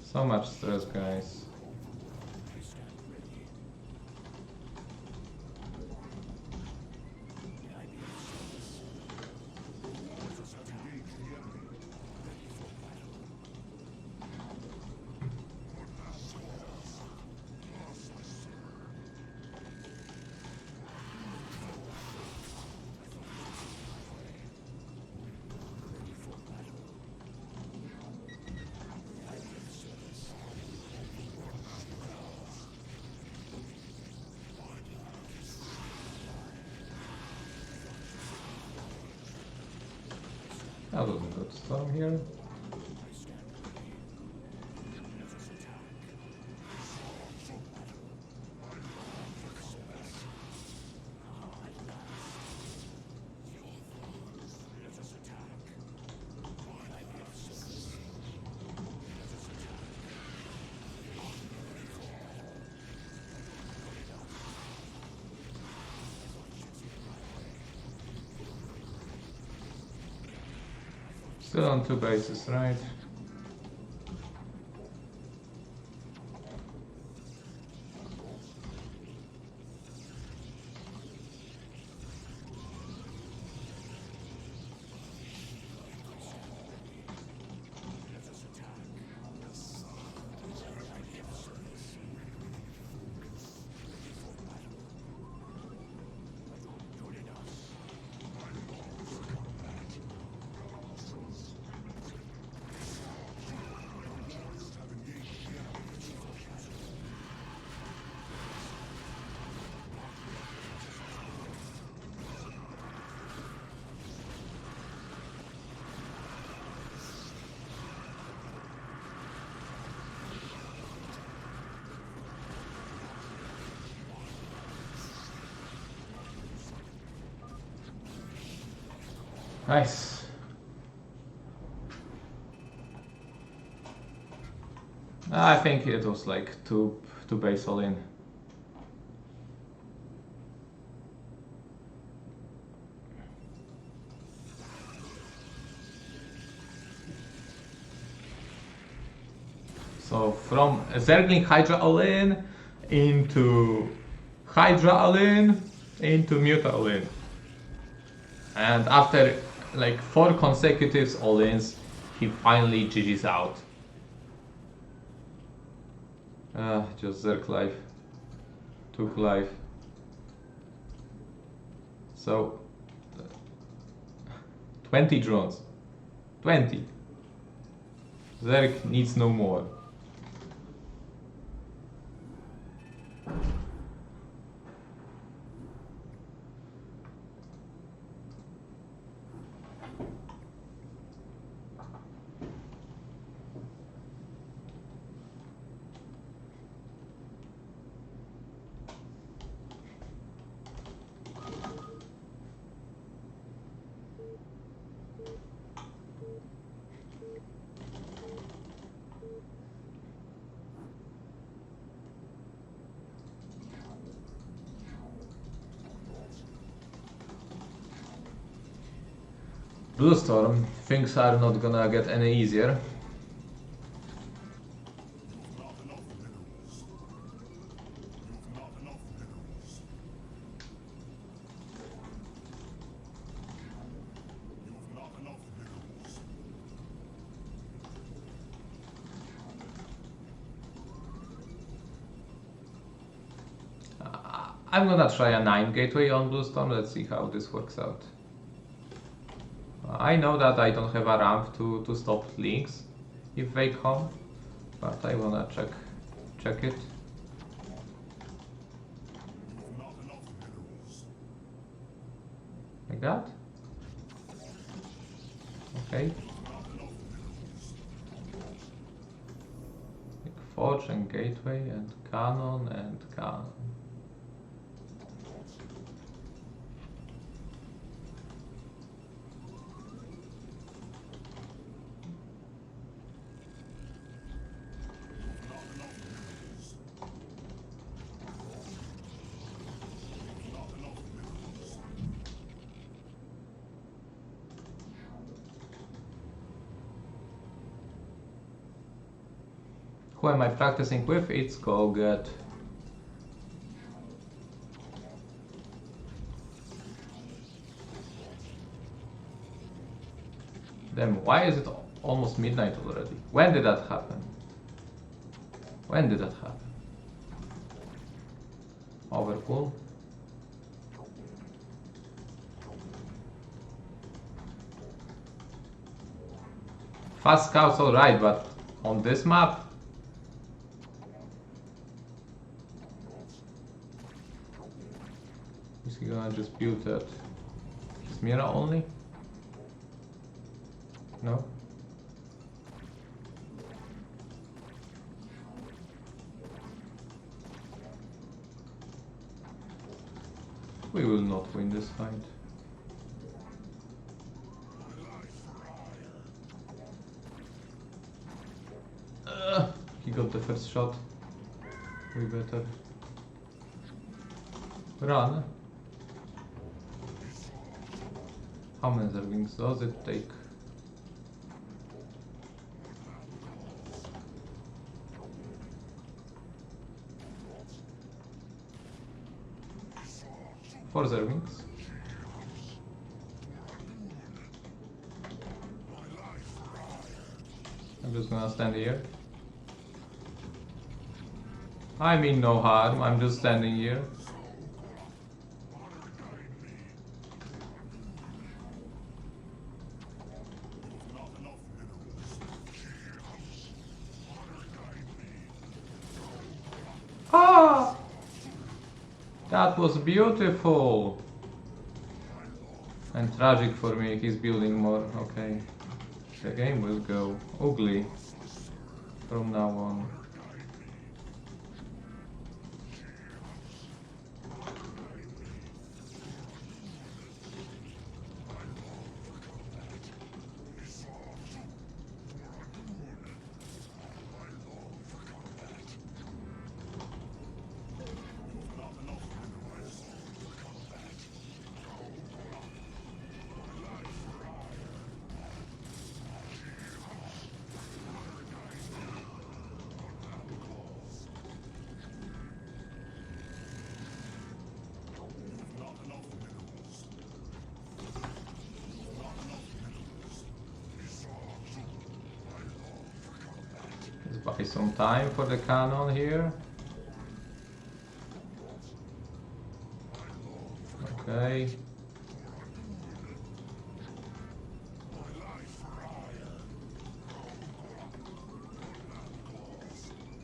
Speaker 1: So much stress, guys. That was a good storm here. Still on 2 bases, right? Nice. I think it was like two base all in. So from Zergling Hydra all in into Hydra all in into Muta all in. And after like 4 consecutive all ins, he finally GG's out. Just Zerg life. Took life. So 20 drones. 20. Zerg needs no more. Blue Storm, things are not gonna get any easier. I'm gonna try a 9 gateway on Blue Storm, let's see how this works out. I know that I don't have a ramp to stop links if they come, but I wanna check it. Like that? Okay. Like Forge and Gateway and Cannon and Cannon. Who am I practicing with? It's Goget. Damn, why is it almost midnight already? When did that happen? When did that happen? Overcool? Fast scouts alright, but on this map? Is he gonna just build that his Mira only? No? We will not win this fight. He got the first shot. We better run. How many Zerglings does it take? Four Zerglings. I'm just gonna stand here. I mean no harm, I'm just standing here. Ah! That was beautiful! And tragic for me, he's building more, okay. The game will go ugly from now on. Okay, some time for the cannon here. Okay.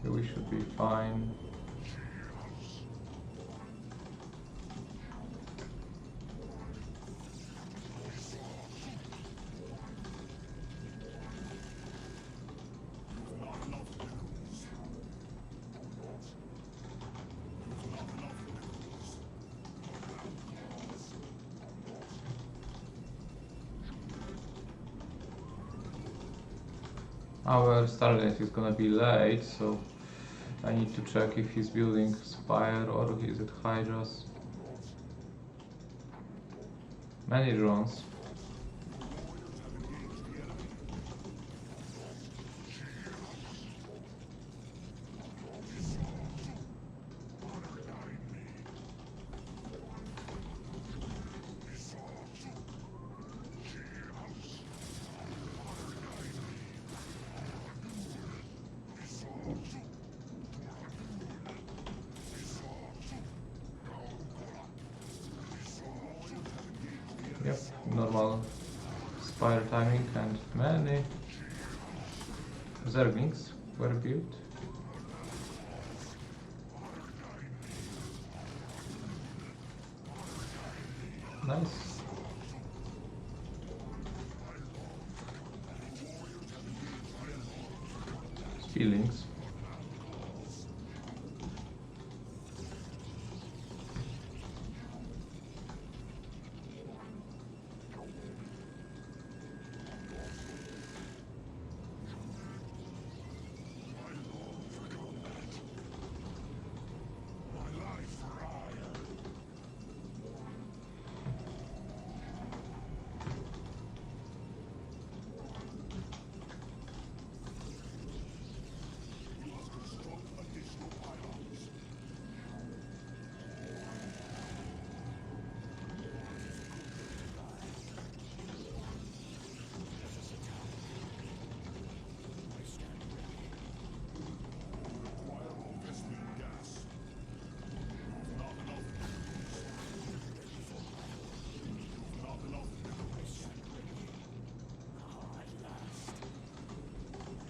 Speaker 1: Here we should be fine. Our Stargate is gonna be late, so I need to check if he's building Spire or is it Hydras. Many drones. Yep, normal Spire timing and many Zerglings were built. Nice. Feelings.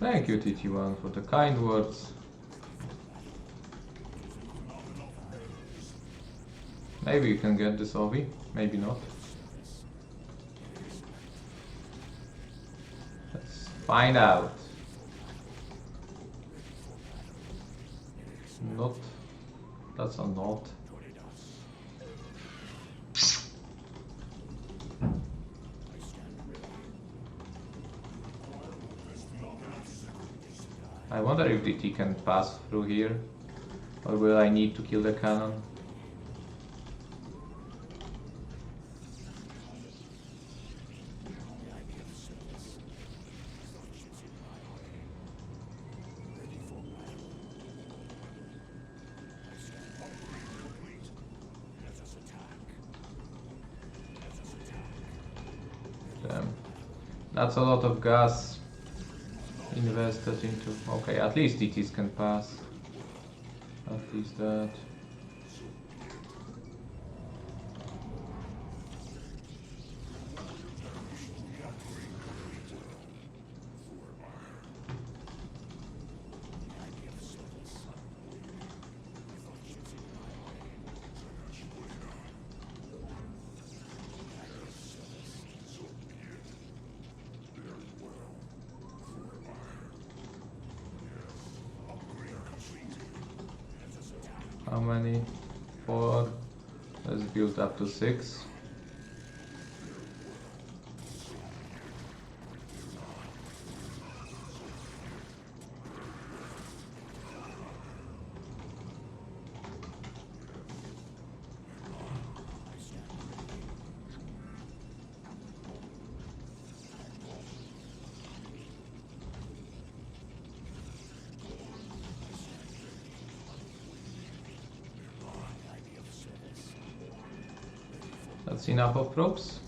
Speaker 1: Thank you, TT1, for the kind words. Maybe you can get this OV, maybe not. Let's find out. Not. That's a not. I wonder if DT can pass through here, or will I need to kill the cannon? Damn. That's a lot of gas invested into... Okay, at least DTs can pass. At least that. How many? 4. Let's build up to 6. That's enough of probes.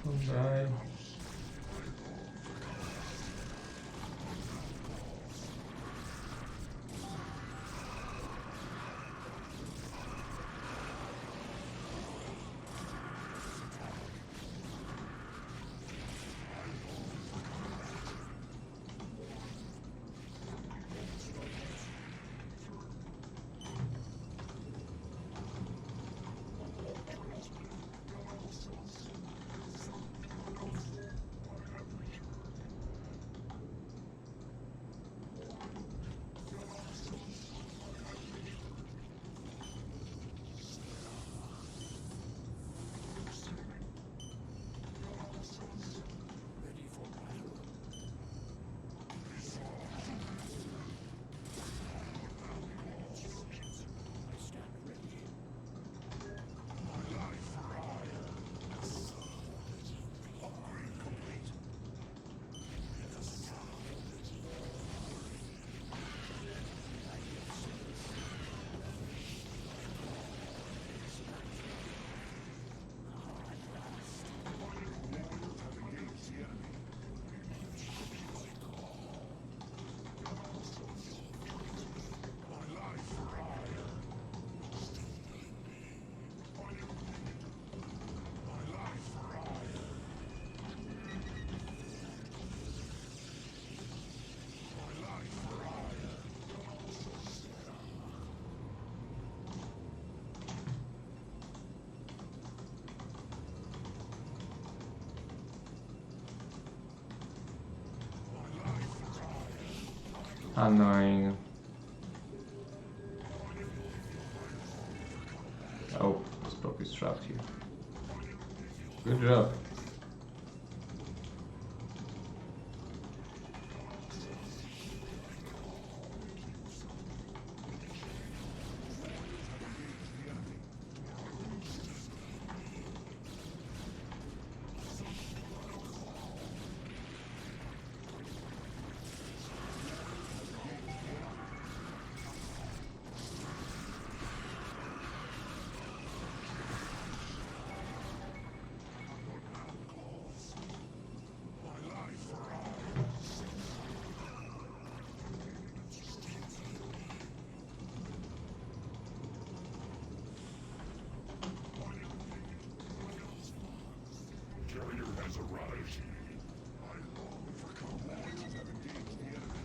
Speaker 1: Don't die. Annoying. Oh, this prop is trapped here. Good job.
Speaker 2: Carrier has arrived. I long for combat and have engaged the enemy.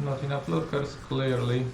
Speaker 1: Not enough lurkers, clearly.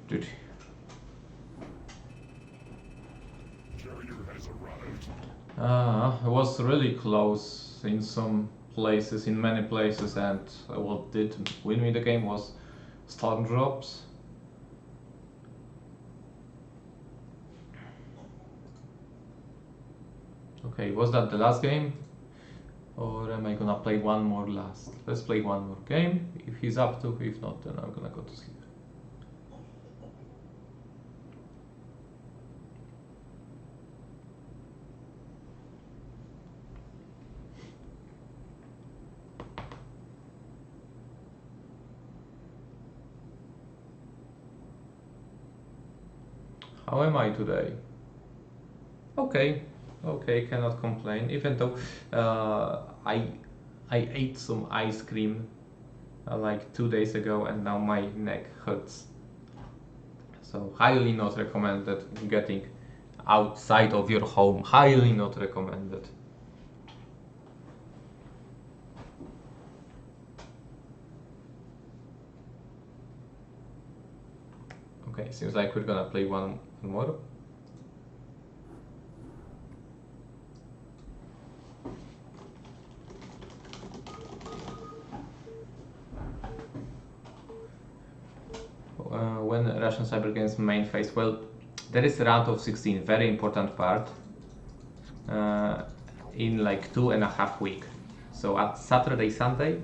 Speaker 1: Dude.
Speaker 2: Carrier has arrived.
Speaker 1: It was really close in some places, in many places, and what did win me the game was storm drops. Okay, was that the last game? Or am I gonna play one more last? Let's play one more game, if he's up to, if not, then I'm gonna go to sleep. How am I today? Okay, okay, cannot complain. Even though I ate some ice cream like 2 days ago, and now my neck hurts. So highly not recommended getting outside of your home. Highly not recommended. Okay, seems like we're gonna play one more. When Russian Cyber Games main phase? Well, there is a round of 16, very important part, in like 2.5 weeks. So at Saturday, Sunday,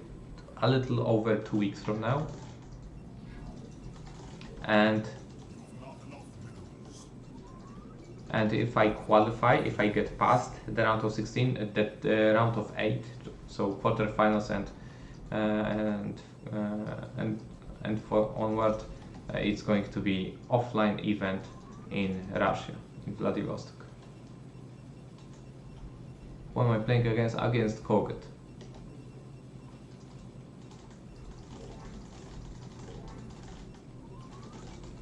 Speaker 1: a little over 2 weeks from now. And if I qualify, if I get past the round of 16, that round of 8, so quarterfinals and for onward, it's going to be offline event in Russia, in Vladivostok. Who am I playing against? Against Koget.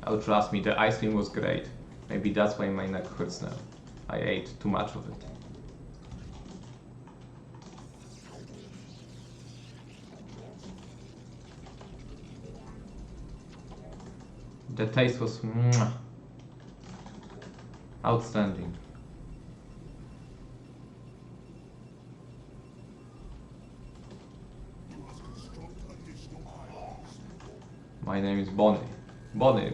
Speaker 1: Oh, trust me, the ice cream was great. Maybe that's why my neck hurts now. I ate too much of it. The taste was outstanding. My name is Bonnie. Bonnie.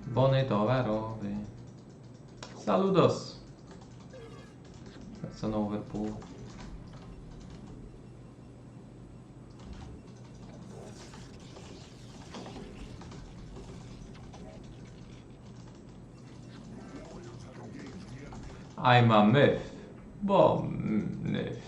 Speaker 1: Bonnie towarowy. Saludos. That's an overpool. I'm a myth. Bonyth.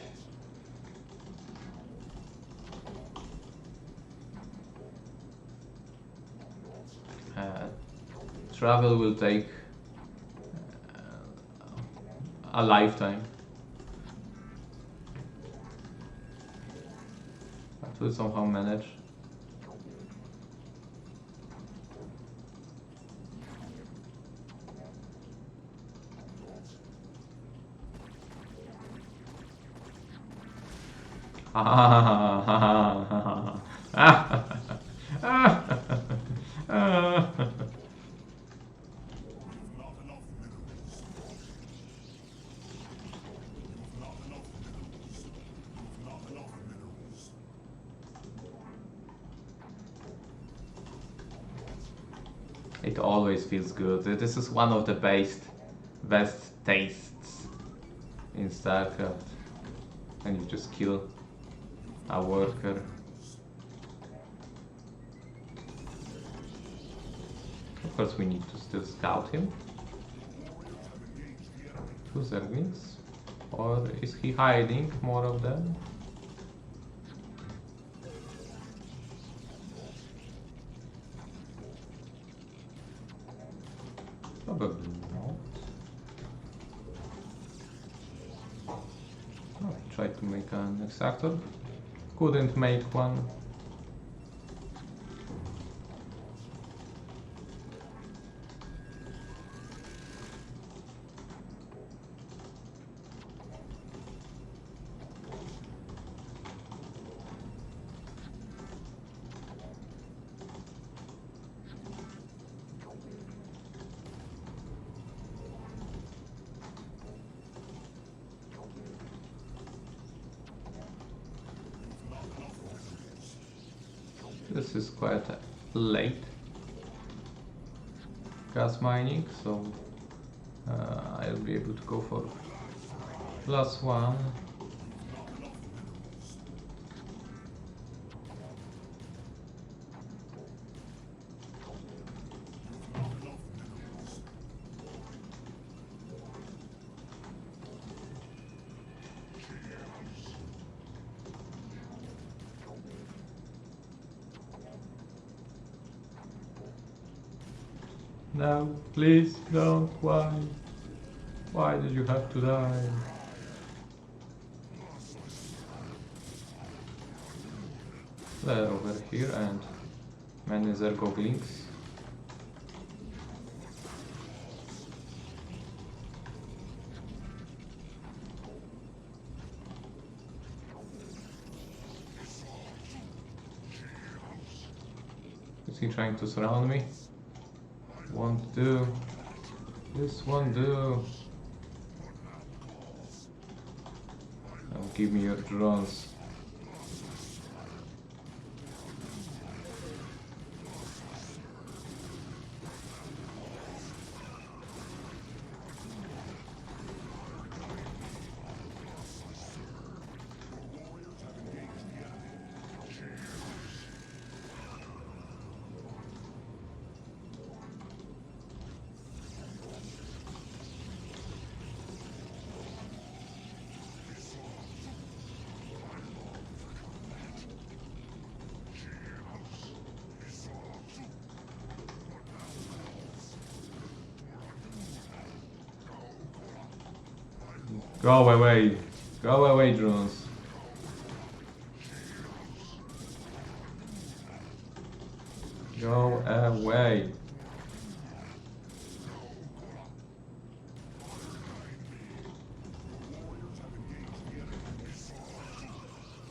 Speaker 1: Travel will take a lifetime. But we'll somehow manage. It always feels good. This is one of the best tastes in Starcraft. And you just kill a worker. Of course we need to still scout him. 2 Zerglings? Or is he hiding more of them? Probably not. Oh, I tried to make an exactor. Couldn't make one. This is quite late gas mining, so I'll be able to go for +1. No, please don't. Why? Why did you have to die? They're over here and many Zergoglings. Is he trying to surround me? Won't do. This won't do. Now give me your drones. Go away! Go away, drones! Go away!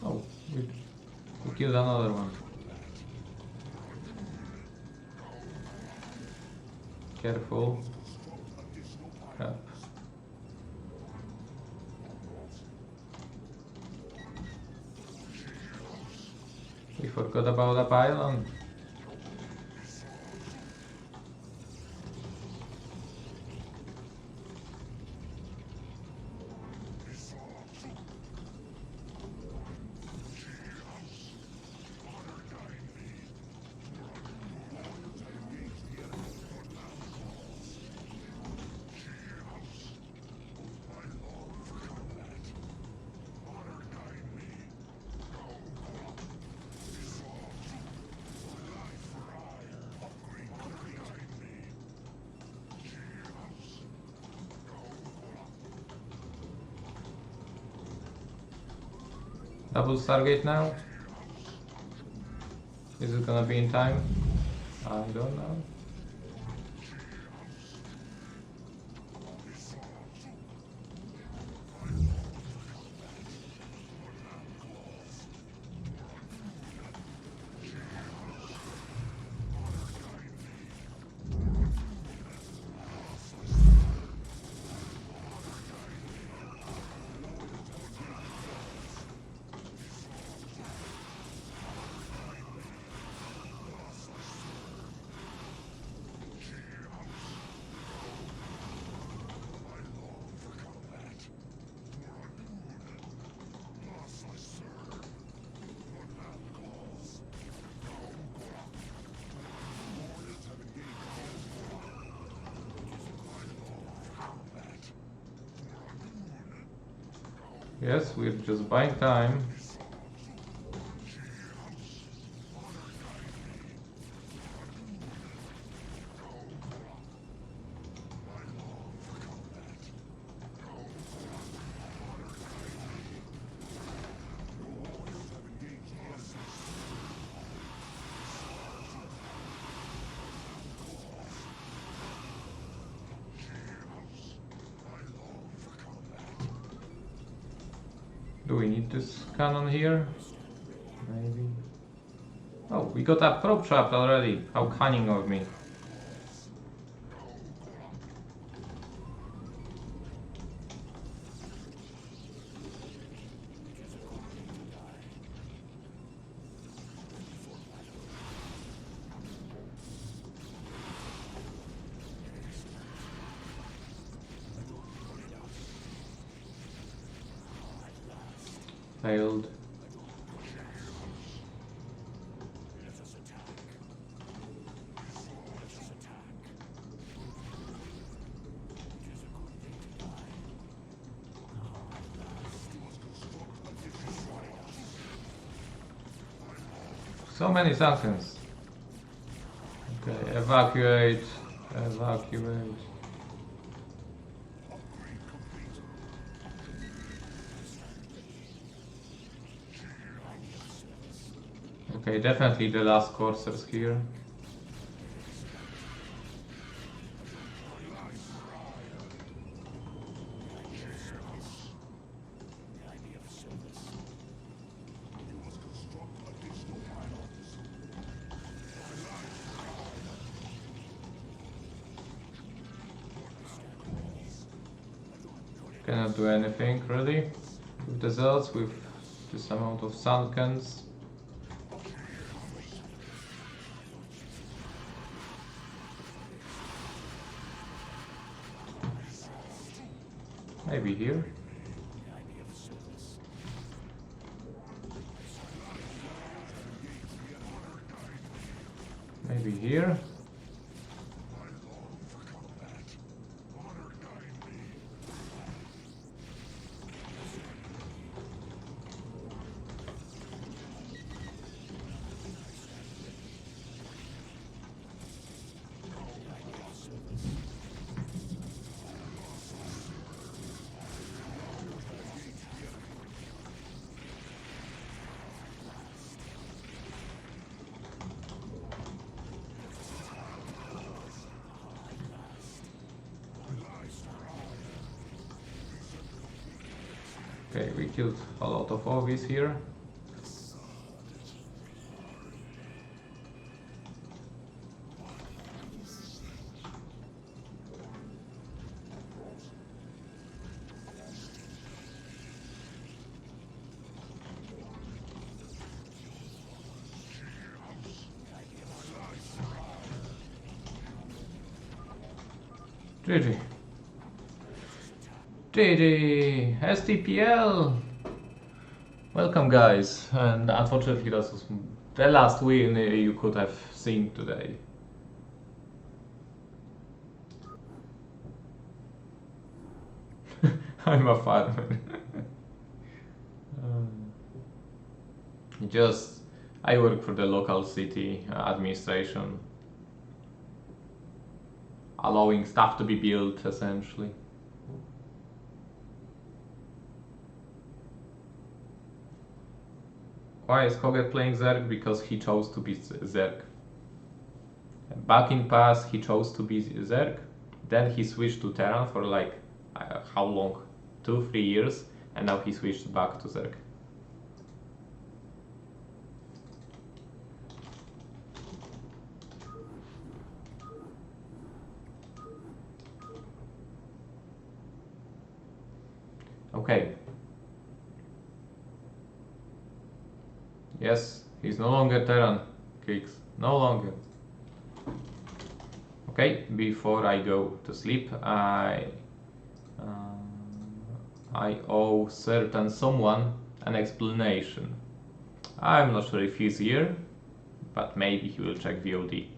Speaker 1: Oh, we killed another one. Careful. Crap. We forgot about the pylon. Double Stargate now? Is it gonna be in time? I don't know. Yes, we're just buying time. Do we need this cannon here? Maybe. Oh, we got a probe trap already. How cunning of me. Failed. So many seconds. Okay, evacuate. Evacuate. Okay, definitely the last coursers here. Cannot do anything really with the zealots with this amount of sunkens. Maybe here. Maybe here. Okay, we killed a lot of Ovis here. GG. GG! STPL! Welcome guys, and unfortunately that was the last win you could have seen today. I'm a farmer. I work for the local city administration, allowing stuff to be built essentially. Why is Koget playing Zerg? Because he chose to be Zerg. Back in past he chose to be Zerg, then he switched to Terran for like, how long? 2-3 years, and now he switched back to Zerg. Okay. Yes, he's no longer Terran Kicks. No longer. Okay, before I go to sleep, I owe certain someone an explanation. I'm not sure if he's here, but maybe he will check VOD.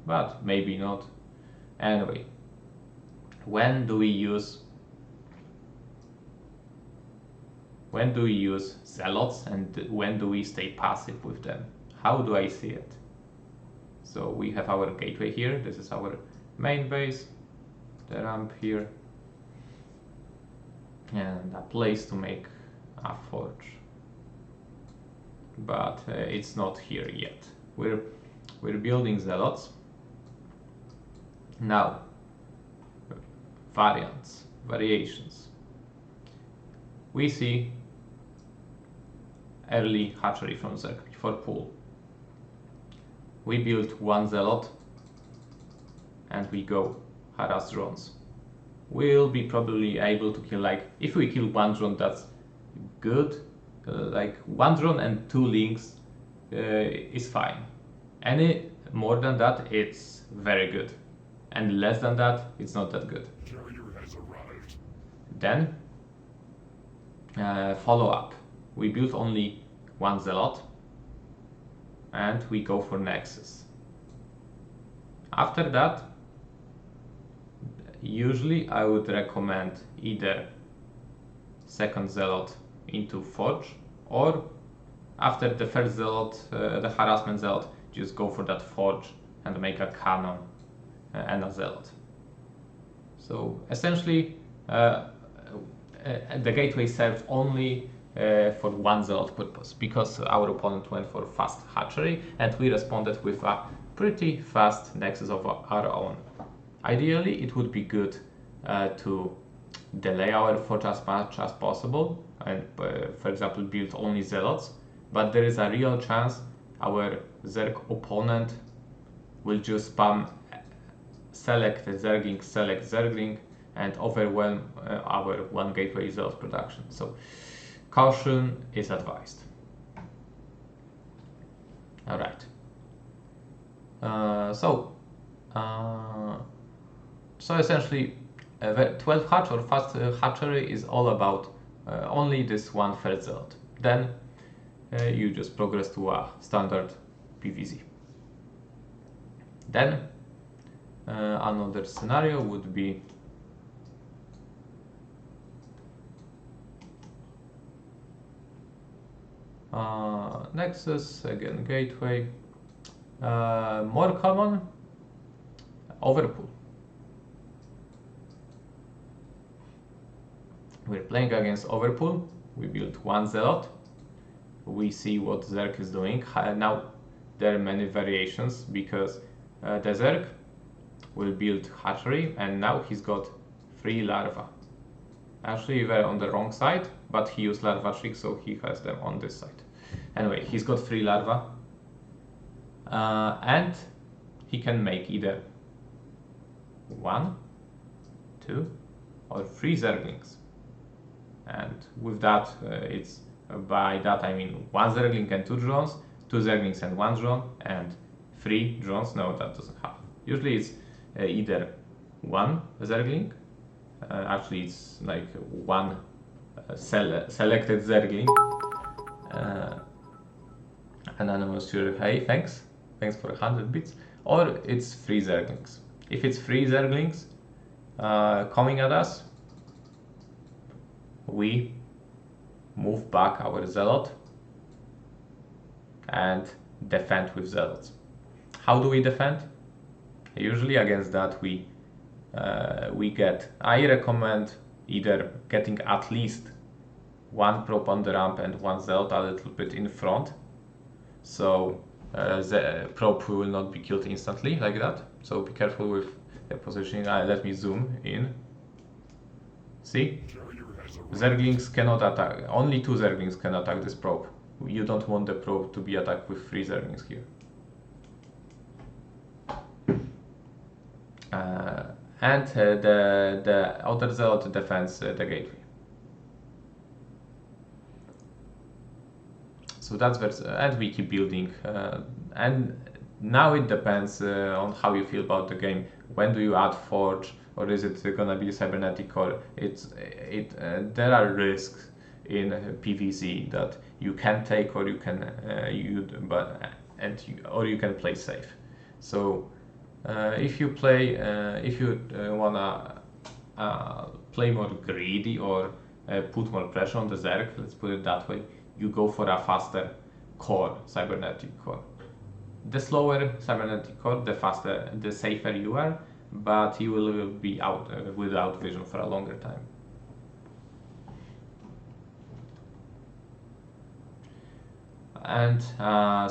Speaker 1: But maybe not. Anyway, when do we use zealots, and when do we stay passive with them? How do I see it? So we have our gateway here, this is our main base, the ramp here, and a place to make a forge. But it's not here yet. We're building zealots. Now, variations. We see early hatchery from Zerg before pool. We build one zealot and we go harass drones. We'll be probably able to kill, like, if we kill one drone, that's good. Like 1 drone and 2 links is fine. Any more than that, it's very good. And less than that, it's not that good.
Speaker 2: Carrier has arrived.
Speaker 1: Then follow up. We build only 1 zealot and we go for Nexus. After that, usually I would recommend either second zealot into Forge, or after the first zealot, the harassment zealot, just go for that Forge and make a cannon and a zealot. So essentially the gateway serves only for one zealot purpose, because our opponent went for fast hatchery and we responded with a pretty fast nexus of our own. Ideally, it would be good to delay our forge as much as possible and, for example, build only zealots, but there is a real chance our Zerg opponent will just spam select Zergling, and overwhelm our one gateway zealot production. So caution is advised. All right. So essentially, 12 hatch or fast hatchery is all about only this one first zealot. Then you just progress to a standard PVZ. Then another scenario would be Nexus, again gateway, more common, overpool. We're playing against overpool, we build one zealot, we see what Zerg is doing. Now there are many variations, because the Zerg will build hatchery and now he's got 3 larvae. Actually, we're on the wrong side, but he used larva trick, so he has them on this side. Anyway, he's got 3 larvae, and he can make either 1, 2, or 3 Zerglings. And with that, by that I mean 1 Zergling and 2 drones, 2 Zerglings and 1 drone, and 3 drones. No, that doesn't happen. Usually it's either 1 Zergling, actually it's like 1 selected Zergling, anonymous shooter, hey, thanks for 100 bits, or it's 3 Zerglings. If it's 3 Zerglings coming at us, we move back our zealot and defend with zealots. How do we defend? Usually against that I recommend either getting at least 1 prop on the ramp and 1 zealot a little bit in front, so the prop will not be killed instantly like that. So be careful with the positioning. Let me zoom in. See? Zerglings cannot attack. Only 2 Zerglings can attack this probe. You don't want the probe to be attacked with 3 Zerglings here. And the outer zealot defends the gateway. So that's and we keep building. And now it depends on how you feel about the game. When do you add forge, or is it gonna be cybernetic, or there are risks in PvZ that you can take, or you can or you can play safe. So if you wanna play more greedy or put more pressure on the Zerg, let's put it that way, you go for a faster core, cybernetic core. The slower cybernetic core, the safer you are, but you will be out without vision for a longer time. And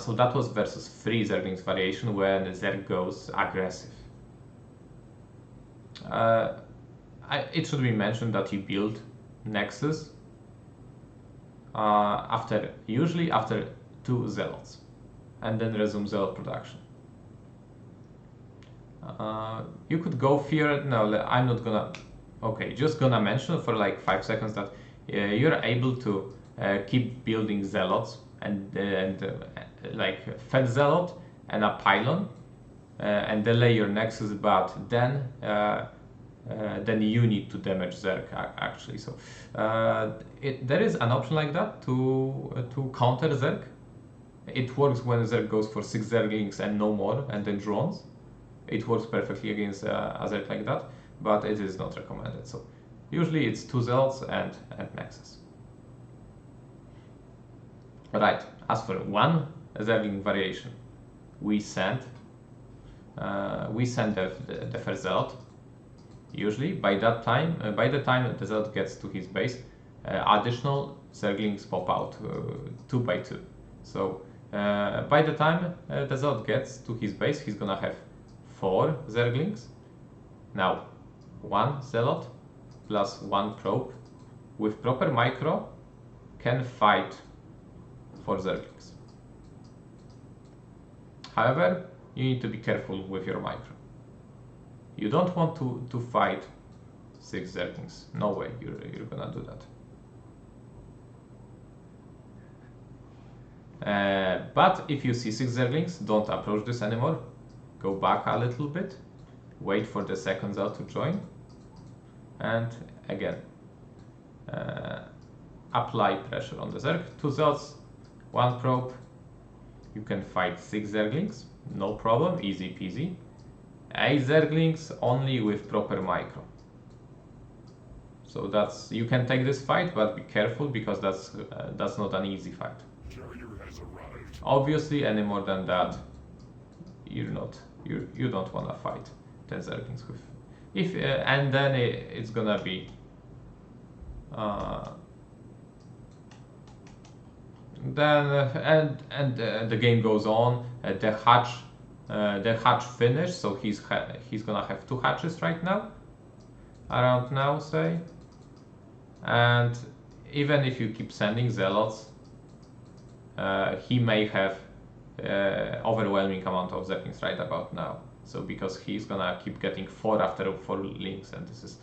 Speaker 1: so that was versus 3 Zerglings variation, when the Zerg goes aggressive. It should be mentioned that you build Nexus usually after 2 Zealots, and then resume Zealot production. You could go fear. No, I'm not gonna. Okay, just gonna mention for like 5 seconds that you're able to keep building Zealots and like Fed Zealot and a Pylon and delay your Nexus, but then you need to damage Zerg actually. So there is an option like that to counter Zerg. It works when Zerg goes for 6 Zerglings and no more, and then drones. It works perfectly against a Zerg like that, but it is not recommended. So usually it's 2 Zealots and Nexus. Right, as for 1 Zergling variation, we send the first Zealot. Usually by the time the Zealot gets to his base, additional Zerglings pop out 2 by 2. So by the time the Zealot gets to his base, he's gonna have 4 Zerglings. Now 1 Zealot plus 1 probe with proper micro can fight 4 Zerglings. However, you need to be careful with your micro. You don't want to fight 6 Zerglings. No way you're gonna do that. But if you see 6 Zerglings, don't approach this anymore. Go back a little bit. Wait for the second Zealot to join. And again, apply pressure on the Zerg. 2 Zealots, 1 probe. You can fight 6 Zerglings. No problem, easy peasy. 8 Zerglings only with proper micro. So that's, you can take this fight, but be careful because that's not an easy fight.
Speaker 2: Carrier has arrived.
Speaker 1: Obviously, any more than that, you don't want to fight 10 Zerglings with. If and then it's gonna be then the game goes on. The hatch finished, so he's gonna have 2 hatches right now, around now, say. And even if you keep sending Zealots, he may have overwhelming amount of Zerglings right about now. So because he's gonna keep getting 4 after 4 links, and this is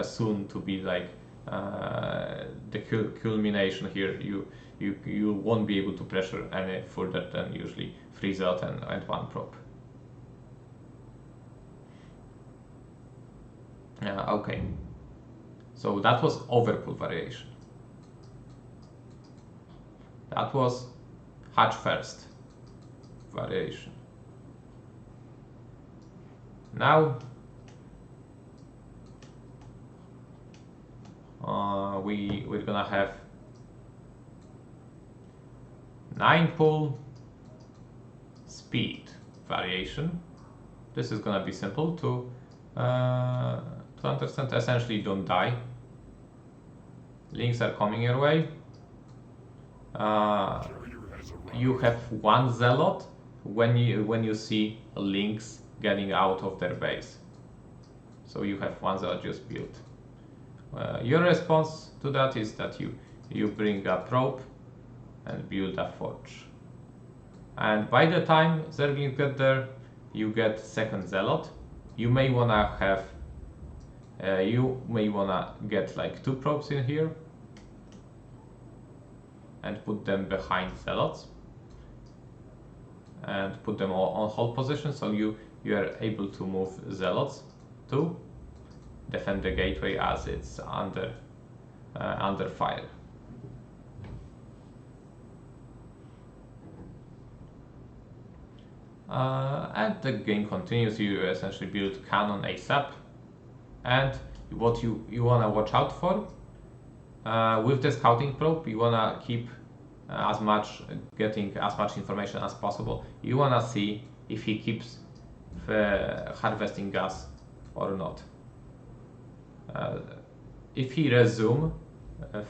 Speaker 1: soon to be like the culmination here. You won't be able to pressure any further than usually 3 Zealot and 1 probe. Okay, so that was overpull variation. That was hatch first variation. Now we're gonna have 9 pull speed variation. This is gonna be simple to understand. Essentially, don't die. Links are coming your way. You have 1 Zealot when you see links getting out of their base. So you have 1 Zealot just built. Your response to that is that you bring a probe and build a forge. And by the time Zerglings get there, you get 2nd Zealot. You may wanna have get like 2 probes in here and put them behind Zealots and put them all on hold position, so you are able to move Zealots to defend the gateway as it's under fire. And the game continues. You essentially build cannon ASAP, and what you wanna watch out for with the scouting probe, you wanna keep getting as much information as possible. You wanna see if he keeps harvesting gas or not. If he resume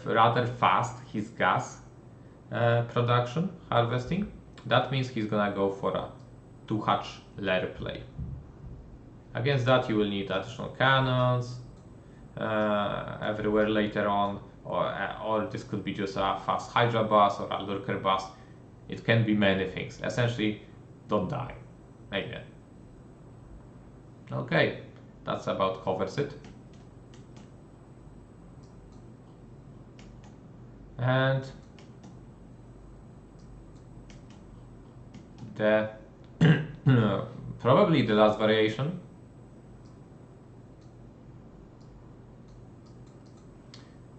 Speaker 1: rather fast his gas production harvesting, that means he's gonna go for a 2 hatch lair play. Against that, you will need additional cannons everywhere later on, or this could be just a fast Hydra bus or a lurker bus. It can be many things. Essentially, don't die. Maybe. Okay, that's about covers it. And the probably the last variation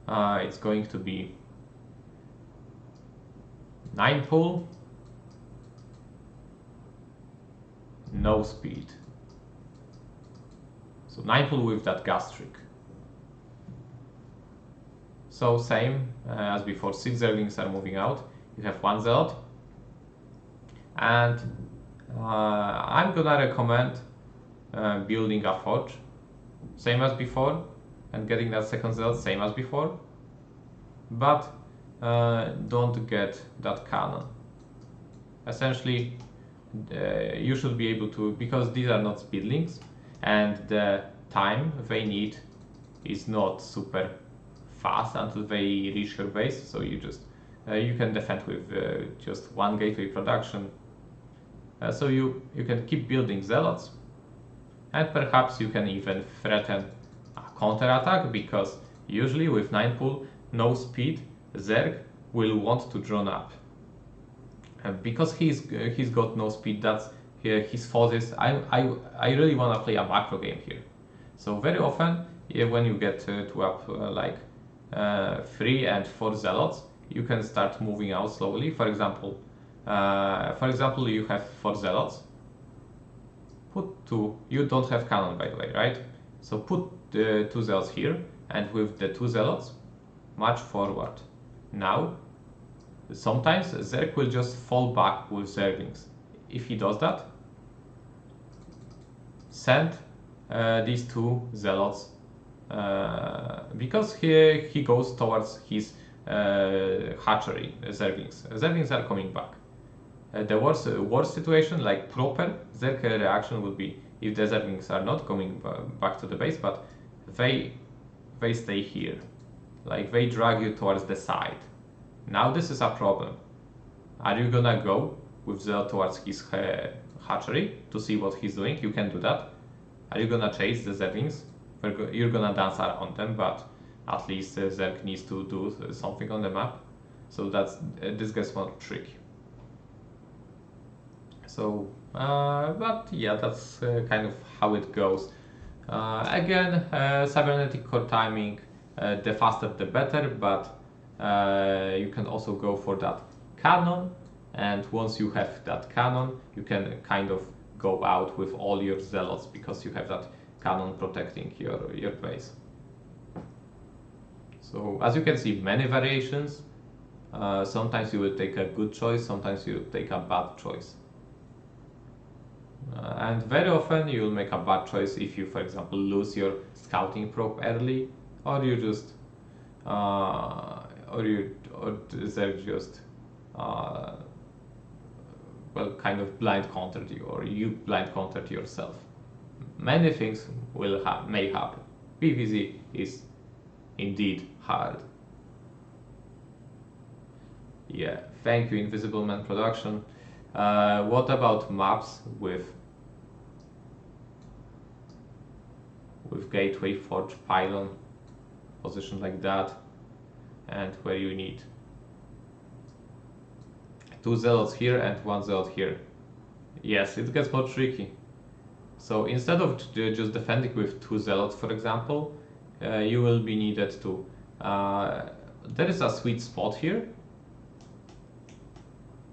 Speaker 1: it's going to be 9 pull, no speed. So 9 pull with that gas trick. So same as before, 6 Zerglings are moving out. You have 1 Zealot, and I'm gonna recommend building a forge, same as before, and getting that 2nd Zealot, same as before. but don't get that cannon. Essentially, you should be able to, because these are not speedlings, and the time they need is not super fast until they reach your base, so you just you can defend with just one gateway production. So you can keep building zealots, and perhaps you can even threaten a counterattack, because usually with 9 pull, no speed, Zerg will want to drone up. Because he's got no speed, that's his fault is I really want to play a macro game here. So very often, when you get to up like 3 and 4 zealots, you can start moving out slowly. For example, you have 4 zealots. Put 2. You don't have cannon, by the way, right? So put the 2 zealots here, and with the 2 zealots, march forward. Now, sometimes Zerg will just fall back with Zerglings. If he does that, send these 2 zealots, because he goes towards his hatchery. Zerglings. Zerglings are coming back. The worst situation, like proper Zerg reaction, would be if the Zerglings are not coming back to the base, but they stay here, like they drag you towards the side. Now this is a problem. Are you gonna go with Zealot towards his hatchery to see what he's doing? You can do that. Are you gonna chase the Zerglings? You're gonna dance around them, but at least Zerg needs to do something on the map. So that's this gets more tricky. So, but yeah, that's kind of how it goes. Again, cybernetic core timing, the faster the better, but you can also go for that cannon, and once you have that cannon, you can kind of go out with all your zealots, because you have that cannon protecting your base. So as you can see, many variations. Sometimes you will take a good choice, sometimes you take a bad choice. And very often you'll make a bad choice if you, for example, lose your scouting probe early, or you just or they're just well, kind of blind countered you, or you blind countered yourself. Many things may happen. PvZ is indeed hard. Yeah, thank you, Invisible Man Production. What about maps with gateway, forge, pylon, position like that, and where you need 2 zealots here and 1 zealot here? Yes, it gets more tricky. So instead of just defending with 2 zealots, for example, you will be needed to there is a sweet spot here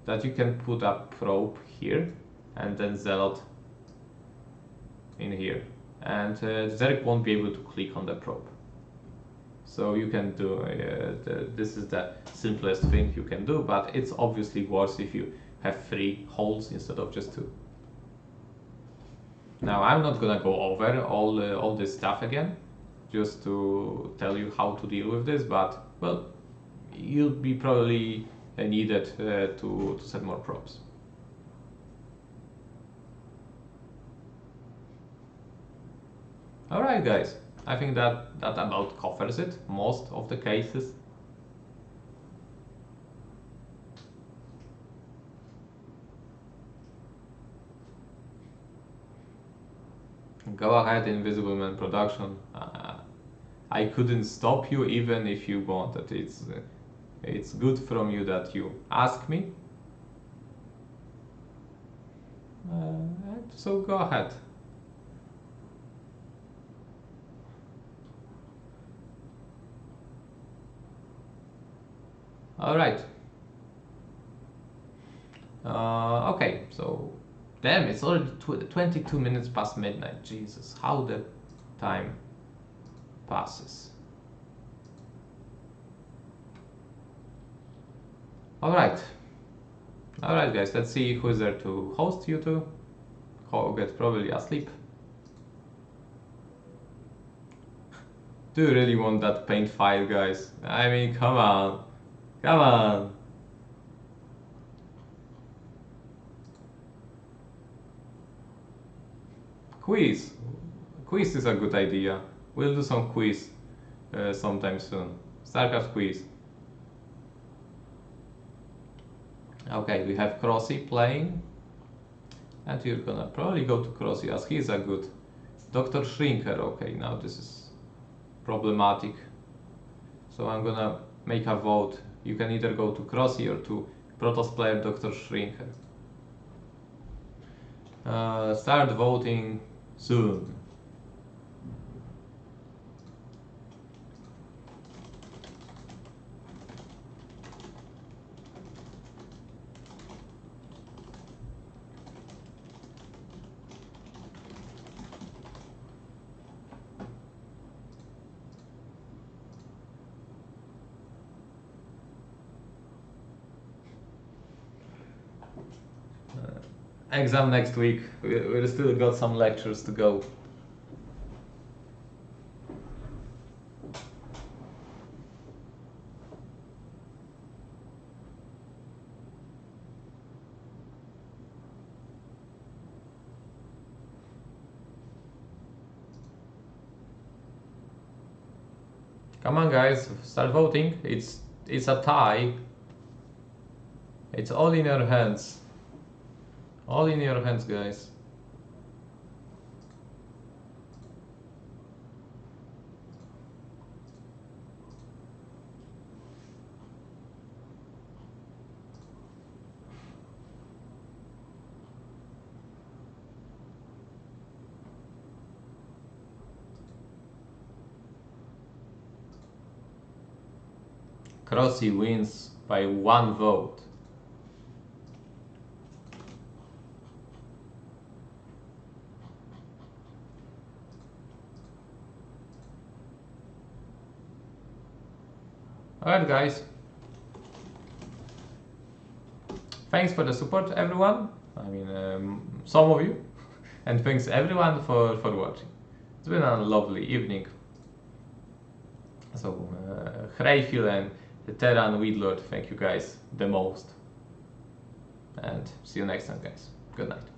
Speaker 1: that you can put a probe here and then zealot in here, and Zerg won't be able to click on the probe. So you can do this is the simplest thing you can do, but it's obviously worse if you have 3 holes instead of just 2. Now I'm not gonna go over all this stuff again, just to tell you how to deal with this, but well, you'll be probably needed to set more probes. Alright guys, I think that about covers it, most of the cases. Go ahead, Invisible Man Production. I couldn't stop you even if you wanted. It's good from you that you ask me. So go ahead. All right. Okay, so damn, it's already 22 minutes past midnight. Jesus, how the time passes. Alright, guys, let's see who's there to host you two. Get probably asleep. Do you really want that paint file, guys? I mean, come on. Come on. Quiz. Quiz is a good idea. We'll do some quiz sometime soon. Starcraft quiz. Okay, we have Crossy playing. And you're gonna probably go to Crossy as he's a good Dr. Shrinker. Okay, now this is problematic. So I'm gonna make a vote. You can either go to Crossy or to Protoss player Dr. Shrinker. Start voting soon. Exam next week. We still got some lectures to go. Come on, guys, start voting. It's a tie. It's all in your hands. All in your hands, guys. Crossy wins by 1 vote. Alright, guys. Thanks for the support, everyone. I mean, some of you. And thanks everyone for watching. It's been a lovely evening. So, Hrayfil and Terran Weedlord, thank you guys the most. And see you next time, guys. Good night.